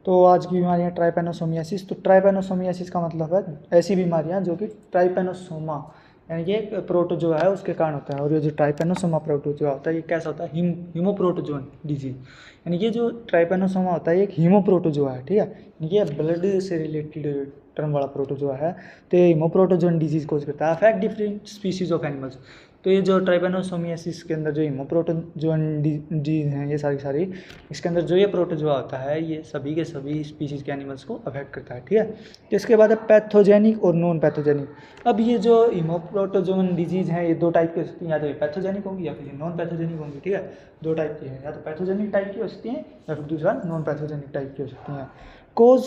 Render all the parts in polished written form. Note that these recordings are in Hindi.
तो आज की बीमारियाँ ट्राइपेनोसोमियासिस। तो ट्राइपेनोसोमियासिस का मतलब है ऐसी बीमारियाँ जो कि ट्राइपेनोसोमा यानी कि एक प्रोटोजोआ है उसके कारण होता है। और ये जो ट्राइपेनोसोमा प्रोटोजोआ होता है ये कैसा होता है, हीमोप्रोटोजोन डिजीज। यानी कि जो ट्राइपेनोसोमा होता है एक हीमोप्रोटोजोआ है, ठीक है, यानी कि ब्लड से रिलेटेड टर्म वाला प्रोटोजोआ है। तो ये हीमोप्रोटोजोन डिजीज कोज करता है, affect different species of animals. तो ये जो ट्राइपेनोसोमियासिस के अंदर जो हीमोप्रोटोजोन डिजीज हैं ये सारी इसके अंदर जो ये प्रोटोजोआ होता है ये सभी के सभी स्पीसीज के एनिमल्स को अफेक्ट करता है, ठीक है। तो इसके बाद है पैथोजेनिक और नॉन पैथोजेनिक। अब ये जो हीमोप्रोटोजोन डिजीज है ये दो टाइप की हो सकती हैं, या तो ये पैथोजेनिक होंगी या फिर नॉन पैथोजेनिक होंगी, ठीक है। दो टाइप की है, या तो पैथोजेनिक टाइप की हो सकती हैं या फिर दूसरा नॉन पैथोजेनिक टाइप की हो सकती हैं।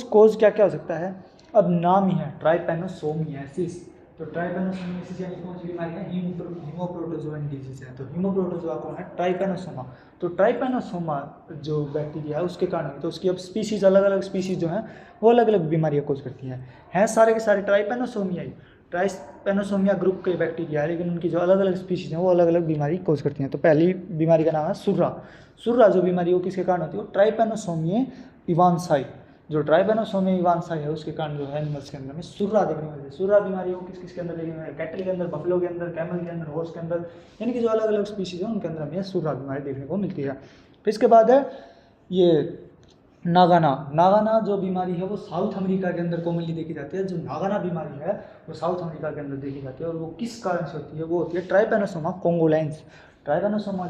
कोज क्या क्या हो सकता है, अब नाम ही है ट्राइपेनोसोमियासिस। तो ट्राइपेनोसोमियासिस यानी कौन सी बीमारी है, हीमोप्रोटोजोन डिजीज है। तो हीमोप्रोटोजोआ कौन है, ट्राइपेनोसोमा। तो ट्राइपेनोसोमा जो बैक्टीरिया है उसके कारण, तो उसकी अब स्पीसीज अलग अलग स्पीसीज जो हैं वो अलग अलग बीमारियाँ कोज करती हैं सारे के सारे ट्राइपेनोसोमिया ही, ट्राइपेनोसोमिया ग्रुप के बैक्टीरिया है, लेकिन उनकी जो अलग अलग स्पीसीज हैं वो अलग अलग बीमारी कोज करती हैं। तो पहली बीमारी का नाम है सुर्रा जो बीमारी वो किसके कारण होती है, वो ट्राइपेनोसोमिया इवांसाई। जो ट्राइपेनोसोमिया इवांसाई है उसके कारण जो है एनिमल्स के अंदर में सुर्रा देखने को मिलती है। सुर्रा बीमारी वो किस किस के अंदर देखने को मिलती है, कैटल के अंदर, बफलो के अंदर, कैमल के अंदर, हॉर्स के अंदर, यानी कि जो अलग अलग स्पीसीज है उनके अंदर हमें सुर्रा बीमारी देखने को मिलती है। फिर इसके बाद है ये नागाना जो बीमारी है वो साउथ अमेरिका के अंदर कॉमनली देखी जाती है। जो नागाना बीमारी है वो साउथ अमेरिका के अंदर देखी जाती है और वो किस कारण से होती है, वो होती है ट्राइपेनोसोमा कोंगोलेंस। ट्राइपेनोसोमा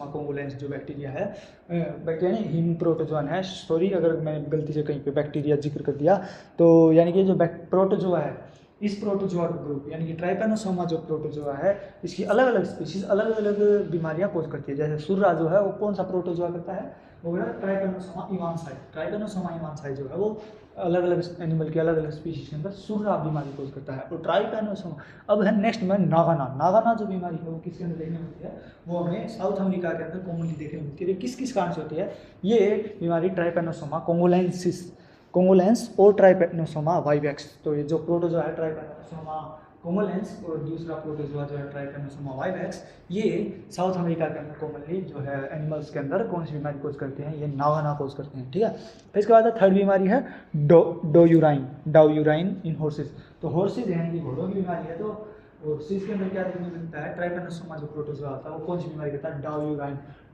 कोंगोलेंस जो बैक्टीरिया है, बैक्टीरिया नहीं हीम प्रोटोजोन है, सॉरी अगर मैंने गलती से कहीं पे बैक्टीरिया जिक्र कर दिया। तो यानी कि जो प्रोटोजोआ है इस प्रोटोजोआ का ग्रुप यानी कि ट्राइपेनोसोमा जो प्रोटोजोआ है इसकी अलग अलग स्पीशीज अलग अलग बीमारियां कोज करती है। जैसे सुर्रा जो है वो कौन सा प्रोटोजोआ करता है, वो है ट्राइपेनोसोमा इवांसाई। ट्राइपेनोसोमा इवांसाई जो है वो अलग अलग एनिमल के अलग अलग स्पीशीज के अंदर सुर्रा बीमारी कोज करता है। और ट्राइपेनोसोमा, अब है नेक्स्ट में नागाना जो बीमारी है वो किसके अंदर देखने मिलती है, वो हमें साउथ अमेरिका के अंदर कॉमनली देखने मिलती है। किस किस कारण से होती है ये बीमारी, ट्राइपेनोसोमा कोंगोलेंस और ट्राइपेनोसोमा वाइवेक्स। तो ये जो प्रोटोजोआ है ट्राइपेनोसोमा कोंगोलेंस और दूसरा प्रोटोजोआ जो है ट्राइपेनोसोमा वाइवेक्स, ये साउथ अमेरिका के अंदर कॉमनली जो है एनिमल्स के अंदर कौन सी बीमारी कोज करते हैं, ये नागाना कोज करते हैं, ठीक है। फिर इसके बाद थर्ड बीमारी है डाउयूराइन इन हॉर्सेस। तो हॉर्सेज यानी कि घोड़ों की बीमारी है। तो हॉर्सेज के अंदर क्या देखने को मिलता है, ट्राइपेनोसोमा जो प्रोटोजोआ होता है वो कौन सी बीमारी करता है,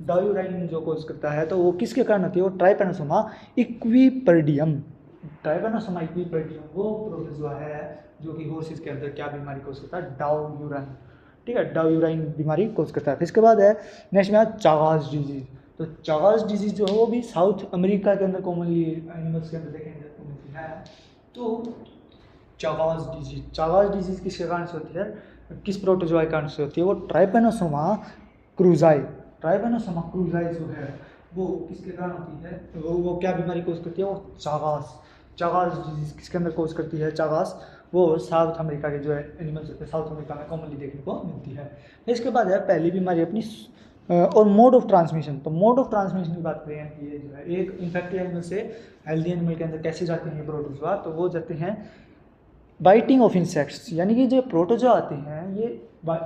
डाउयूराइन जो कोज करता है। तो वो किसके कारण होती है, वो ट्राइपेनोसोमा इक्विपर्डियम। ट्राइपेनोसोमा इक्विपर्डियम वो प्रोटोजोआ है जो कि हॉर्सेज के अंदर क्या बीमारी कोज करता है, डाउयूराइन, ठीक है, डाउयूराइन बीमारी कोज करता है। फिर इसके बाद है नेक्स्ट में है चागास डिजीज। तो चागास डिजीज जो है वो भी साउथ अमेरिका के अंदर कॉमनली एनिमल्स के अंदर देखने को मिलती है। तो चागास डिजीज किसके कारण से होती है, किस प्रोटोजोआ के कारण से होती है, वो ट्राइपेनोसोमा क्रूजाई जो है वो किसके कारण होती है, वो क्या बीमारी कोज करती है, वो चागास डिजीज किसके अंदर कोज करती है, चागास वो साउथ अमेरिका के जो है एनिमल्स साउथ अमेरिका में कॉमनली देखने को मिलती है। इसके बाद है पहली बीमारी अपनी और मोड ऑफ ट्रांसमिशन। तो मोड ऑफ ट्रांसमिशन की बात करें कि ये जो है एक इन्फेक्टेड एनिमल से हेल्दी एनिमल के अंदर कैसे जाते हैं प्रोटोजोआ, तो वो जाते हैं बाइटिंग ऑफ इंसेक्ट्स। यानी कि जो प्रोटोजोआ आते हैं ये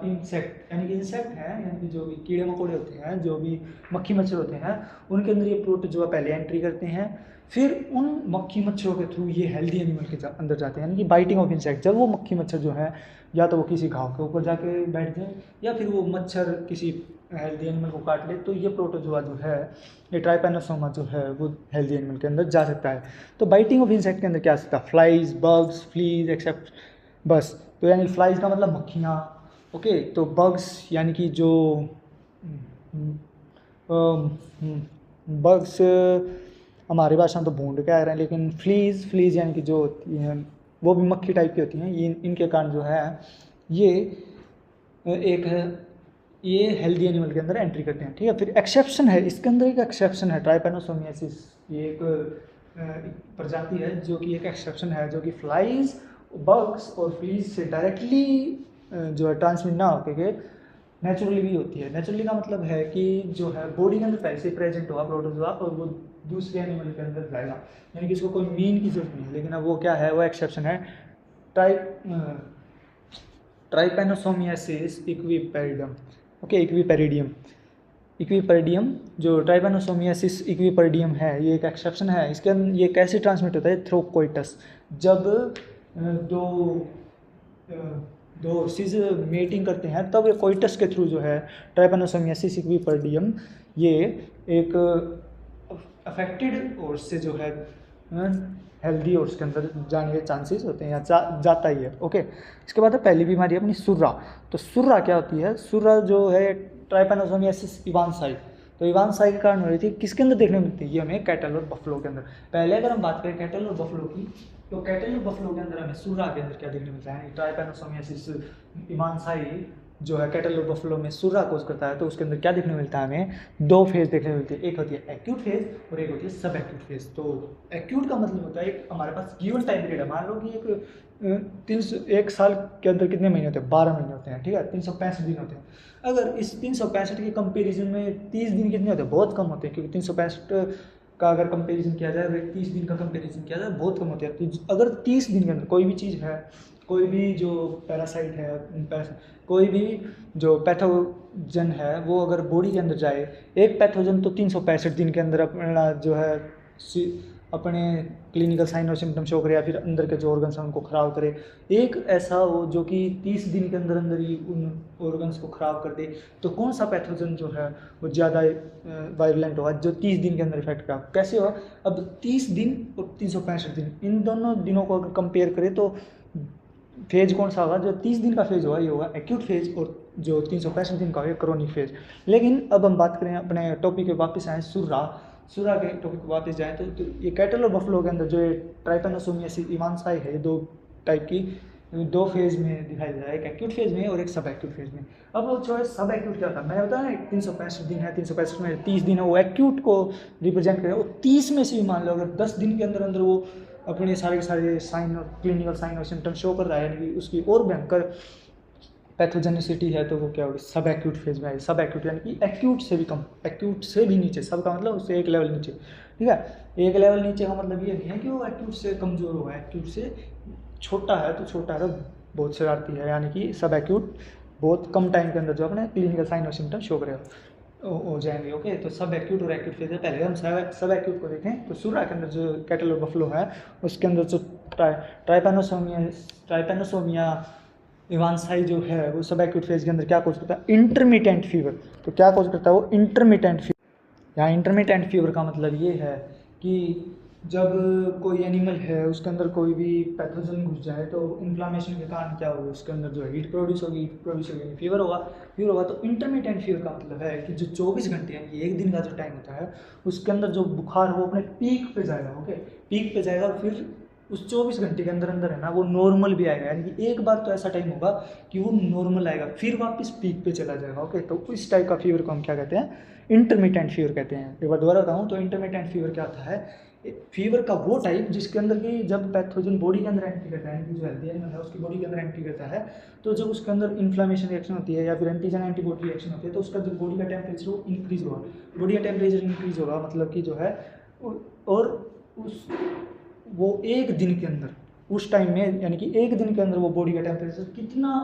इंसेक्ट यानी कि इंसेक्ट हैं, यानी कि जो भी कीड़े मकोड़े होते हैं, जो भी मक्खी मच्छर होते हैं उनके अंदर ये प्रोटोजोआ पहले एंट्री करते हैं, फिर उन मक्खी मच्छरों के थ्रू ये हेल्दी एनिमल के अंदर जाते हैं। यानी कि बाइटिंग ऑफ इंसेक्ट, जब वो मक्खी मच्छर जो है या तो वो किसी घाव के ऊपर जाके बैठ जाए या फिर वो मच्छर किसी हेल्दी एनिमल को काट ले, तो ये प्रोटोजोआ जो है ये ट्राइपेनोसोमा जो है वो हेल्दी एनिमल के अंदर जा सकता है। तो बाइटिंग ऑफ इंसेक्ट के अंदर क्या आ सकता है, फ्लाइज, बग्स, फ्लीज एक्सेप्ट, बस। तो यानी फ्लाइज का मतलब मक्खियाँ, ओके। तो बग्स यानी कि जो बग्स हमारी भाषा में तो भूंड कह रहे हैं, लेकिन फ्लीज यानी कि जो होती हैं वो भी मक्खी टाइप की होती हैं, इनके कारण जो है ये एक ये हेल्दी एनिमल के अंदर एंट्री करते हैं, ठीक है। फिर एक्सेप्शन है, इसके अंदर एक एक्सेप्शन है, ट्राइपेनोसोमियासिस ये एक प्रजाति है जो कि एक एक्सेप्शन है, जो कि फ्लाइज, बग्स और फ्लीज से डायरेक्टली जो है ट्रांसमिट ना होकर नेचुरली भी होती है। नेचुरली का मतलब है कि जो है बॉडी के अंदर पहले से प्रेजेंट होगा प्रोटोजोआ और वो दूसरे एनिमल के अंदर जाएगा, यानी कि इसको कोई मीन की जरूरत नहीं है। लेकिन अब वो क्या है, वो एक्सेप्शन है, ट्राइपेनोसोमियासिस इक्विपेरिडियम, ओके, इक्विपेरिडियम। इक्विपर्डियम जो ट्राइपेनोसोमियासिस इक्विपर्डियम है, ये एक एक्सेप्शन है। इसके अंदर ये कैसे ट्रांसमिट होता है? Through coitus. जब दो दो सीज मेटिंग करते हैं तब ये कोइटस के थ्रू जो है ट्राइपेनोसोमियासिस इक्विपर्डियम ये एक अफेक्टेड और से जो है हेल्दी और उसके अंदर जाने के चांसेस होते हैं या जाता ही है। ओके, इसके बाद है पहली बीमारी अपनी सुर्रा। तो सुर्रा क्या होती है? सुर्रा जो है ट्राइपेनोसोमियासिस इवांसाई। तो इवांसाई के कारण हो रही थी, किसके अंदर देखने को मिलती है? ये हमें कैटल और बफलो के अंदर। पहले अगर हम बात करें कैटल और बफलो की, तो कैटल और बफलो के अंदर हमें सुर्रा के अंदर क्या देखने मिलता है? ट्राइपेनोसोमियासिस इवांसाई जो है कैटल और बफलो में सुर्रा कोज करता है, तो उसके अंदर क्या देखने को मिलता है? हमें दो फेज देखने को मिलती है, एक होती है एक्यूट फेज और एक होती है सब एक्यूट फेज। तो एक्यूट का मतलब होता है एक हमारे पास गिवन टाइम पीरियड है। मान लो कि एक साल के अंदर कितने महीने होते हैं? 12 महीने होते हैं, ठीक है, 365 दिन होते हैं। अगर इस 365 के कंपेरिजन में 30 दिन कितने होते हैं? बहुत कम होते हैं, क्योंकि 365 का अगर कंपेरिजन किया जाए और 30 दिन का कंपेरिजन किया जाए बहुत कम होते हैं। तो अगर 30 दिन के अंदर कोई भी चीज़ है, कोई भी जो पैरासाइट है, कोई भी जो पैथोजन है, वो अगर बॉडी के अंदर जाए, एक पैथोजन तो 365 दिन के अंदर अपना जो है अपने क्लिनिकल साइन और सिम्टम शो करे या फिर अंदर के जो ऑर्गन्स हैं उनको ख़राब करे। एक ऐसा हो जो कि 30 दिन के अंदर अंदर ही उन ऑर्गन्स को ख़राब कर दे, तो कौन सा पैथोजन जो है वो ज़्यादा वायलेंट होगा, जो 30 दिन के अंदर इफेक्ट करा? कैसे होगा? अब 30 दिन और 365 दिन, इन दोनों दिनों को अगर कंपेयर करें तो फेज कौन सा होगा? जो 30 दिन का फेज होगा ये होगा एक्यूट फेज, और जो 365 दिन का होगा क्रोनिक फेज। लेकिन अब हम बात करें अपने टॉपिक पे वापस आए, सुर्रा के टॉपिक पे वापस जाएँ तो ये कैटल और बफलो के अंदर जो ये ट्राइपेनोसोमियासिस इवांसाई है, ये दो टाइप की दो फेज में दिखाई दे रहा है, एक एक्यूट फेज में और एक सब एक्यूट फेज में। अब जो है सब एक्यूट क्या था? मैंने बताया ना 365 दिन है, 365 में 30 दिन है, वो एक्यूट को रिप्रेजेंट करे। वो 30 में से भी मान लो अगर 10 दिन के अंदर अंदर वो अपने सारे के सारे साइन और क्लिनिकल साइन और सिम्टम शो कर रहा है, यानी कि उसकी और भयंकर पैथोजेनिसिटी है, तो वो क्या होगी? सब एक्यूट फेज में आएगी। सब एक्यूट यानी कि एक्यूट से भी कम, एक्यूट से भी नीचे, सब का मतलब उससे एक लेवल नीचे, ठीक है। एक लेवल नीचे का मतलब ये नहीं है कि वो एक्यूट से कमज़ोर होगा, एक्यूट से छोटा है तो छोटा है, बहुत शरारती है, यानी कि सब एक्यूट बहुत कम टाइम के अंदर जो अपने क्लिनिकल साइन और सिम्टम शो करेगा हो जाएंगे। ओके, तो सब एक्यूट और एक्यूट फेज है। पहले हम सब एक्यूट को देखें तो सुर्रा के अंदर जो कैटल और बफलो है उसके अंदर जो ट्राइपेनोसोमिया इवांसाई जो है वो सब एक्यूट फेज के अंदर क्या कोज करता है? Intermittent fever. तो क्या कोज करता है वो? Intermittent fever. यहाँ इंटरमिटेंट फीवर का मतलब ये है कि जब कोई एनिमल है उसके अंदर कोई भी पैथोजन घुस जाए तो इन्फ्लामेशन के कारण क्या होगा? उसके अंदर जो हीट प्रोड्यूस होगी, फीवर होगा। तो इंटरमिटेंट फीवर का मतलब है कि जो 24 घंटे यानी एक दिन का जो टाइम होता है उसके अंदर जो बुखार वो अपने पीक पे जाएगा। ओके, पीक पे जाएगा और फिर उस 24 घंटे के अंदर अंदर है ना वो नॉर्मल भी आएगा, यानी कि एक बार तो ऐसा टाइम होगा कि वो नॉर्मल आएगा फिर वापस पीक पे चला जाएगा। ओके, तो इस टाइप का फीवर को हम क्या कहते हैं? इंटरमिटेंट फीवर कहते हैं। एक बार दोबारा बताऊँ तो इंटरमिटेंट फीवर क्या होता है? फीवर का वो टाइप जिसके अंदर की जब पैथोजन बॉडी के अंदर एंट्री करता है, जो हेल्दी एनिमल है उसकी बॉडी के अंदर एंट्री करता है, तो जब उसके अंदर इन्फ्लामेशन रिएक्शन होती है या फिर एंटीजन एंटीबॉडी रिएक्शन होती है तो उसका जो बॉडी का टेम्परेचर वो इंक्रीज होगा। बॉडी का टेम्परेचर इंक्रीज होगा मतलब कि जो है, और उस वो एक दिन के अंदर उस टाइम में, यानी कि एक दिन के अंदर वो बॉडी का टेम्परेचर कितना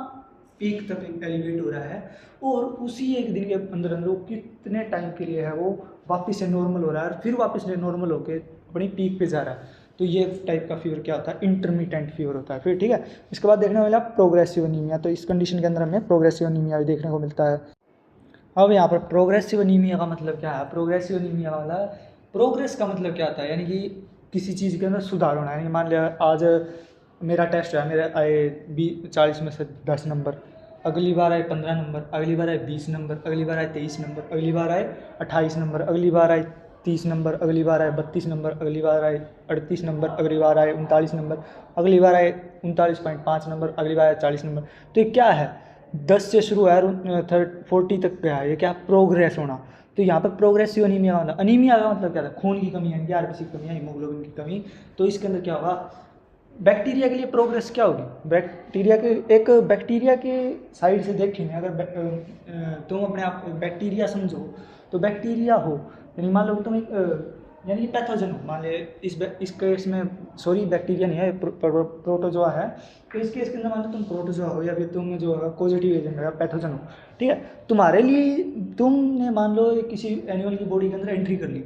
पीक तक एलिवेट हो रहा है और उसी एक दिन के अंदर अंदर वो कितने टाइम के लिए है वो वापस से नॉर्मल हो रहा है और फिर वापस से नॉर्मल होकर अपनी पीक पे जा रहा है। तो ये टाइप का फीवर क्या होता है? इंटरमिटेंट फीवर होता है। फिर ठीक है, इसके बाद देखने को मिला प्रोग्रेसिव एनीमिया। तो इस कंडीशन के अंदर हमें प्रोग्रेसिव एनीमिया भी देखने को मिलता है। अब यहाँ पर प्रोग्रेसिव एनीमिया का मतलब क्या है? प्रोग्रेसिव एनीमिया वाला प्रोग्रेस का मतलब क्या होता है? यानी कि किसी चीज़ के अंदर सुधार होना है। यानी मान लिया आज मेरा टेस्ट है, मेरे आए 40 में से 10 नंबर, अगली बार आए 15 नंबर, अगली बार आए 20 नंबर, अगली बार आए 23 नंबर, अगली बार आए 28 नंबर, अगली बार आए 30 नंबर, अगली बार आए 32 नंबर, अगली बार आए 38 नंबर, अगली बार आए 39 नंबर, अगली बार आए 39.5 नंबर, अगली बार आए 40 नंबर। तो ये क्या है? 10 से शुरू है 40 तक गया है, ये क्या? प्रोग्रेस होना। तो यहाँ पर प्रोग्रेसिव अनीमिया होना, अनीमिया का मतलब क्या था? खून की कमी है, आरबीसी की कमी है, हीमोग्लोबिन की कमी। तो इसके अंदर क्या होगा? बैक्टीरिया के लिए प्रोग्रेस क्या होगी? बैक्टीरिया के साइड से देखिए, अगर तुम अपने आप बैक्टीरिया समझो तो बैक्टीरिया हो, यानी मान लो तुम एक यानी कि पैथोजन मान ले इस केस में, सॉरी बैक्टीरिया नहीं है, प्रोटोजोआ है। तो इस केस के अंदर मान लो तुम प्रोटोजोआ हो या फिर तुम जो है पॉजिटिव एजेंट हो या पैथोजन हो, ठीक है। तुम्हारे लिए तुमने मान लो किसी एनिमल की बॉडी के अंदर एंट्री कर ली,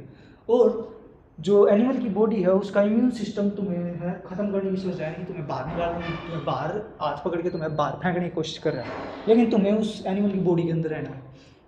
और जो एनिमल की बॉडी है उसका इम्यून सिस्टम तुम्हें है ख़त्म करने की सोच रहा है कि तुम्हें बाहर निकालने, तुम्हें बाहर हाथ पकड़ के तुम्हें बाहर फेंकने की कोशिश कर रहा है, लेकिन तुम्हें उस एनिमल की बॉडी के अंदर रहना है,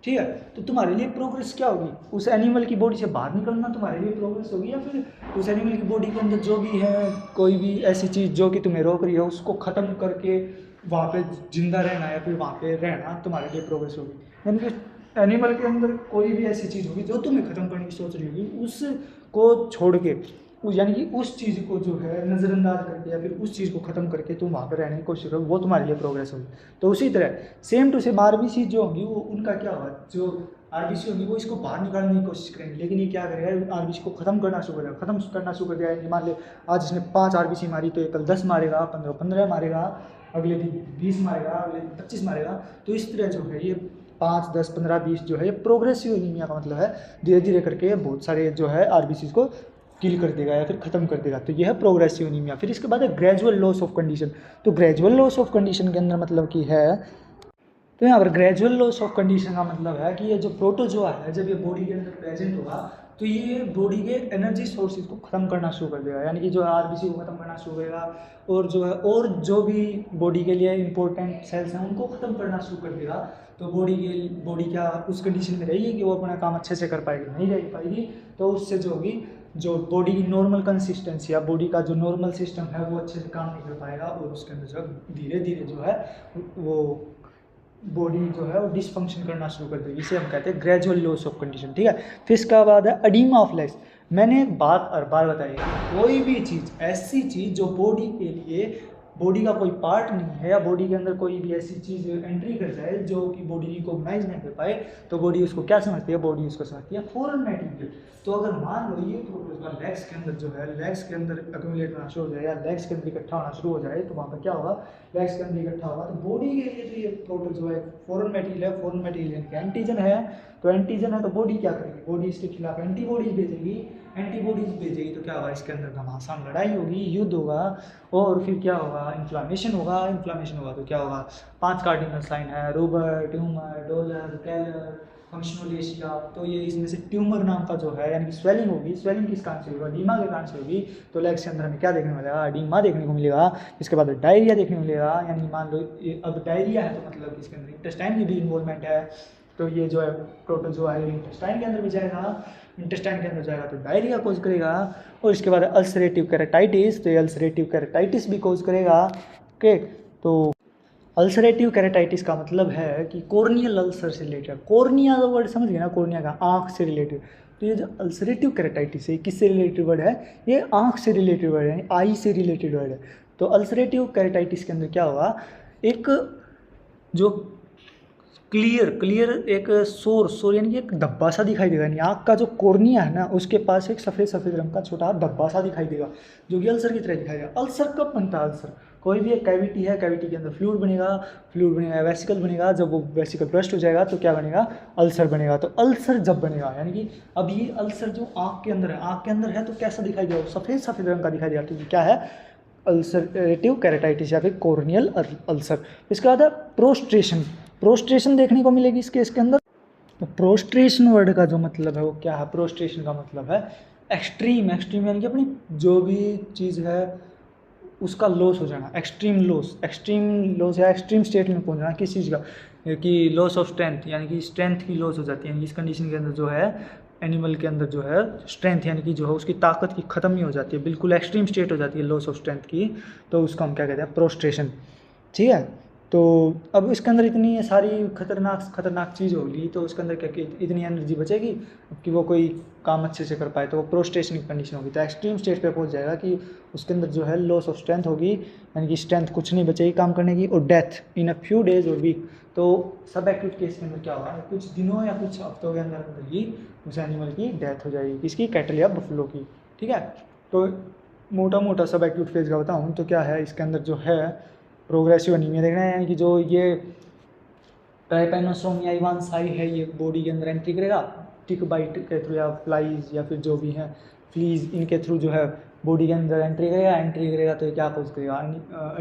ठीक है। तो तुम्हारे लिए प्रोग्रेस क्या होगी, उस एनिमल की बॉडी से बाहर निकलना तुम्हारे लिए प्रोग्रेस होगी, या फिर उस एनिमल की बॉडी के अंदर जो भी है कोई भी ऐसी चीज़ जो कि तुम्हें रोक रही है उसको ख़त्म करके वहाँ पे जिंदा रहना या फिर वहाँ पे रहना तुम्हारे लिए प्रोग्रेस होगी। यानी कि एनिमल के अंदर कोई भी ऐसी चीज़ होगी जो तुम्हें ख़त्म करने की सोच रही होगी, उसको छोड़ के यानी कि उस चीज़ को जो है नज़रअंदाज करके या फिर उस चीज़ को ख़त्म करके तुम वहाँ पर रहने की कोशिश करो, वो तुम्हारे लिए प्रोग्रेस होगी। तो उसी तरह सेम टू सेम आरबीसी जो होंगी वो उनका क्या होगा, जो आरबीसी होगी वो इसको बाहर निकालने की कोशिश करेंगे, लेकिन ये क्या करेगा, आरबीसी को ख़त्म करना शुरू करेगा, ख़त्म करना शुरू कर दिया। मान ले आज इसने 5 आरबीसी मारी तो ये कल 10 मारेगा, 15 मारेगा, अगले दिन 20 मारेगा, अगले दिन 25 मारेगा। तो इस तरह जो है ये 5, 10, 15, 20 जो है ये प्रोग्रेसिव एनीमिया का मतलब है धीरे धीरे करके बहुत सारे जो है आरबीसी को किल कर देगा या फिर ख़त्म कर देगा। तो यह है प्रोग्रेसिव एनीमिया। फिर इसके बाद है ग्रेजुअल लॉस ऑफ कंडीशन। तो ग्रेजुअल लॉस ऑफ कंडीशन के अंदर मतलब कि है, तो यहाँ पर ग्रेजुअल लॉस ऑफ कंडीशन का मतलब है कि ये जो प्रोटोजोआ है जब ये बॉडी के अंदर प्रेजेंट होगा तो ये बॉडी के एनर्जी सोर्सेज को ख़त्म करना शुरू कर देगा, यानी कि जो आरबीसी को ख़त्म करना शुरू करेगा, और जो है और जो भी बॉडी के लिए इंपॉर्टेंट सेल्स हैं उनको ख़त्म करना शुरू कर देगा। तो बॉडी क्या उस कंडीशन में रहेगी कि वो अपना काम अच्छे से कर पाएगी, नहीं रह पाएगी। तो उससे जो होगी, जो बॉडी की नॉर्मल कंसिस्टेंसी या बॉडी का जो नॉर्मल सिस्टम है वो अच्छे से काम नहीं कर पाएगा, और उसके अंदर जो धीरे धीरे जो है वो बॉडी जो है वो डिसफंक्शन करना शुरू कर देगी। इसे हम कहते हैं ग्रेजुअल लॉस ऑफ कंडीशन, ठीक है। फिर इसका बाद है एडीमा ऑफ लेग्स। मैंने एक बात हर बार बताई है, कोई भी चीज़, ऐसी चीज़ जो बॉडी के लिए बॉडी का कोई पार्ट नहीं है, या बॉडी के अंदर कोई भी ऐसी चीज़ एंट्री कर जाए जो कि बॉडी रिकॉग्नाइज नहीं कर पाए, तो बॉडी उसको क्या समझती है, बॉडी उसको समझती है फॉरेन मटेरियल। तो अगर मान लो ये प्रोटोजोआ लेग्स के अंदर जो है, लेग्स के अंदर एक्यूमुलेट होना शुरू हो जाए या लेग्स के अंदर इकट्ठा होना शुरू हो जाए, तो वहाँ पर क्या होगा, लेग्स के अंदर इकट्ठा होगा। तो बॉडी के लिए तो ये प्रोटोजोआ एक फॉरेन मटेरियल है, फॉरेन मटेरियल यानी कि एंटीजन है। तो एंटीजन है तो बॉडी क्या करेगी, बॉडी इसके खिलाफ एंटीबॉडीज भेजेगी, एंटीबॉडीज भेजेगी तो क्या होगा, इसके अंदर घमासान लड़ाई होगी, युद्ध होगा, और फिर क्या होगा, इन्फ्लामेशन होगा। इन्फ्लामेशन होगा तो क्या होगा, 5 कार्डिनल साइन है, रूबर, ट्यूमर, डोलर, कैलर, फंक्शनल। तो ये इसमें से ट्यूमर नाम का जो है यानी कि स्वेलिंग होगी। स्वेलिंग किस कारण से होगा, एडीमा के कारण से होगी। तो लेग्स के अंदर हमें क्या देखने को मिलेगा, एडीमा देखने को मिलेगा। इसके बाद डायरिया देखने को मिलेगा, यानी कि मान लो अब डायरिया है तो मतलब इसके अंदर इंटेस्टाइन की भी इन्वॉल्वमेंट है। तो ये जो है प्रोटोजोआ है इंटेस्टाइन के अंदर भी जाएगा, इंटेस्टाइन के अंदर जाएगा तो डायरिया कोज करेगा। और इसके बाद अल्सरेटिव केराटाइटिस, तो ये अल्सरेटिव केराटाइटिस भी कोज करेगा। ओके, तो अल्सरेटिव केराटाइटिस का मतलब है कि कॉर्नियल अल्सर से रिलेटेड। कॉर्निया का वर्ड समझ गए ना, कॉर्निया का आँख से रिलेटेड। तो ये जो अल्सरेटिव केराटाइटिस है किससे रिलेटेड वर्ड है, ये आँख से रिलेटेड वर्ड है, आई से रिलेटेड वर्ड है। तो अल्सरेटिव केराटाइटिस के अंदर क्या होगा, एक जो क्लियर एक सोर यानी कि एक धब्बा सा दिखाई देगा, यानी आँख का जो कॉर्निया है ना उसके पास एक सफ़ेद रंग का छोटा धब्बा सा दिखाई देगा, जो कि अल्सर की तरह दिखाई देगा। अल्सर कब बनता है, अल्सर कोई भी एक कैविटी है, कैविटी के अंदर फ्लूइड बनेगा, वेसिकल बनेगा। जब वो वेसिकल ब्रस्ट हो जाएगा तो क्या बनेगा, अल्सर बनेगा। तो अल्सर जब बनेगा, यानी कि अब ये अल्सर जो आँख के अंदर है तो कैसा दिखाई देगा, सफ़ेद रंग का दिखाई देगा। तो ये क्या है, अल्सरेटिव केराटाइटिस या फिर कॉर्नियल अल्सर। इसके बाद है प्रोस्ट्रेशन देखने को मिलेगी इसके अंदर। तो प्रोस्ट्रेशन वर्ड का जो मतलब है वो क्या है, प्रोस्ट्रेशन का मतलब है एक्सट्रीम यानी कि अपनी जो भी चीज़ है उसका लॉस हो जाना, एक्सट्रीम लॉस या एक्सट्रीम स्टेट में पहुंच जाना किस चीज़ का, कि लॉस ऑफ स्ट्रेंथ, यानी कि स्ट्रेंथ की लॉस हो जाती है। इस कंडीशन के अंदर जो है एनिमल के अंदर जो है स्ट्रेंथ यानी कि जो है उसकी ताकत की ख़त्म ही हो जाती है, बिल्कुल एक्सट्रीम स्टेट हो जाती है लॉस ऑफ स्ट्रेंथ की। तो उसको हम क्या कहते हैं, प्रोस्ट्रेशन, ठीक है। तो अब इसके अंदर इतनी सारी खतरनाक चीज़ होगी तो उसके अंदर क्या इतनी एनर्जी बचेगी कि वो कोई काम अच्छे से कर पाए, तो वो प्रोस्ट्रेशन की कंडीशन होगी। तो एक्सट्रीम स्टेज पे पहुंच जाएगा कि उसके अंदर जो है लॉस ऑफ स्ट्रेंथ होगी, यानी कि स्ट्रेंथ कुछ नहीं बचेगी काम करने की, और death in a few days और वीक। तो सब एक्यूट केस के अंदर क्या होगा, कुछ दिनों या कुछ हफ्तों के अंदर ही उस एनिमल की डेथ हो जाएगी, किसकी, कैटल या बफलो की, ठीक है। तो मोटा सब एक्यूट फेज का बताऊँ तो क्या है, इसके अंदर जो है प्रोग्रेसिव एनीमिया देखना है, यानी कि जो ये ट्राइपैनोसोमिया इवांसाई है ये बॉडी के अंदर एंट्री करेगा, टिक बाइट के थ्रू या फ्लाइज या फिर जो भी हैं फ्लीज, इनके थ्रू जो है बॉडी के अंदर एंट्री करेगा तो ये क्या कोज करेगा,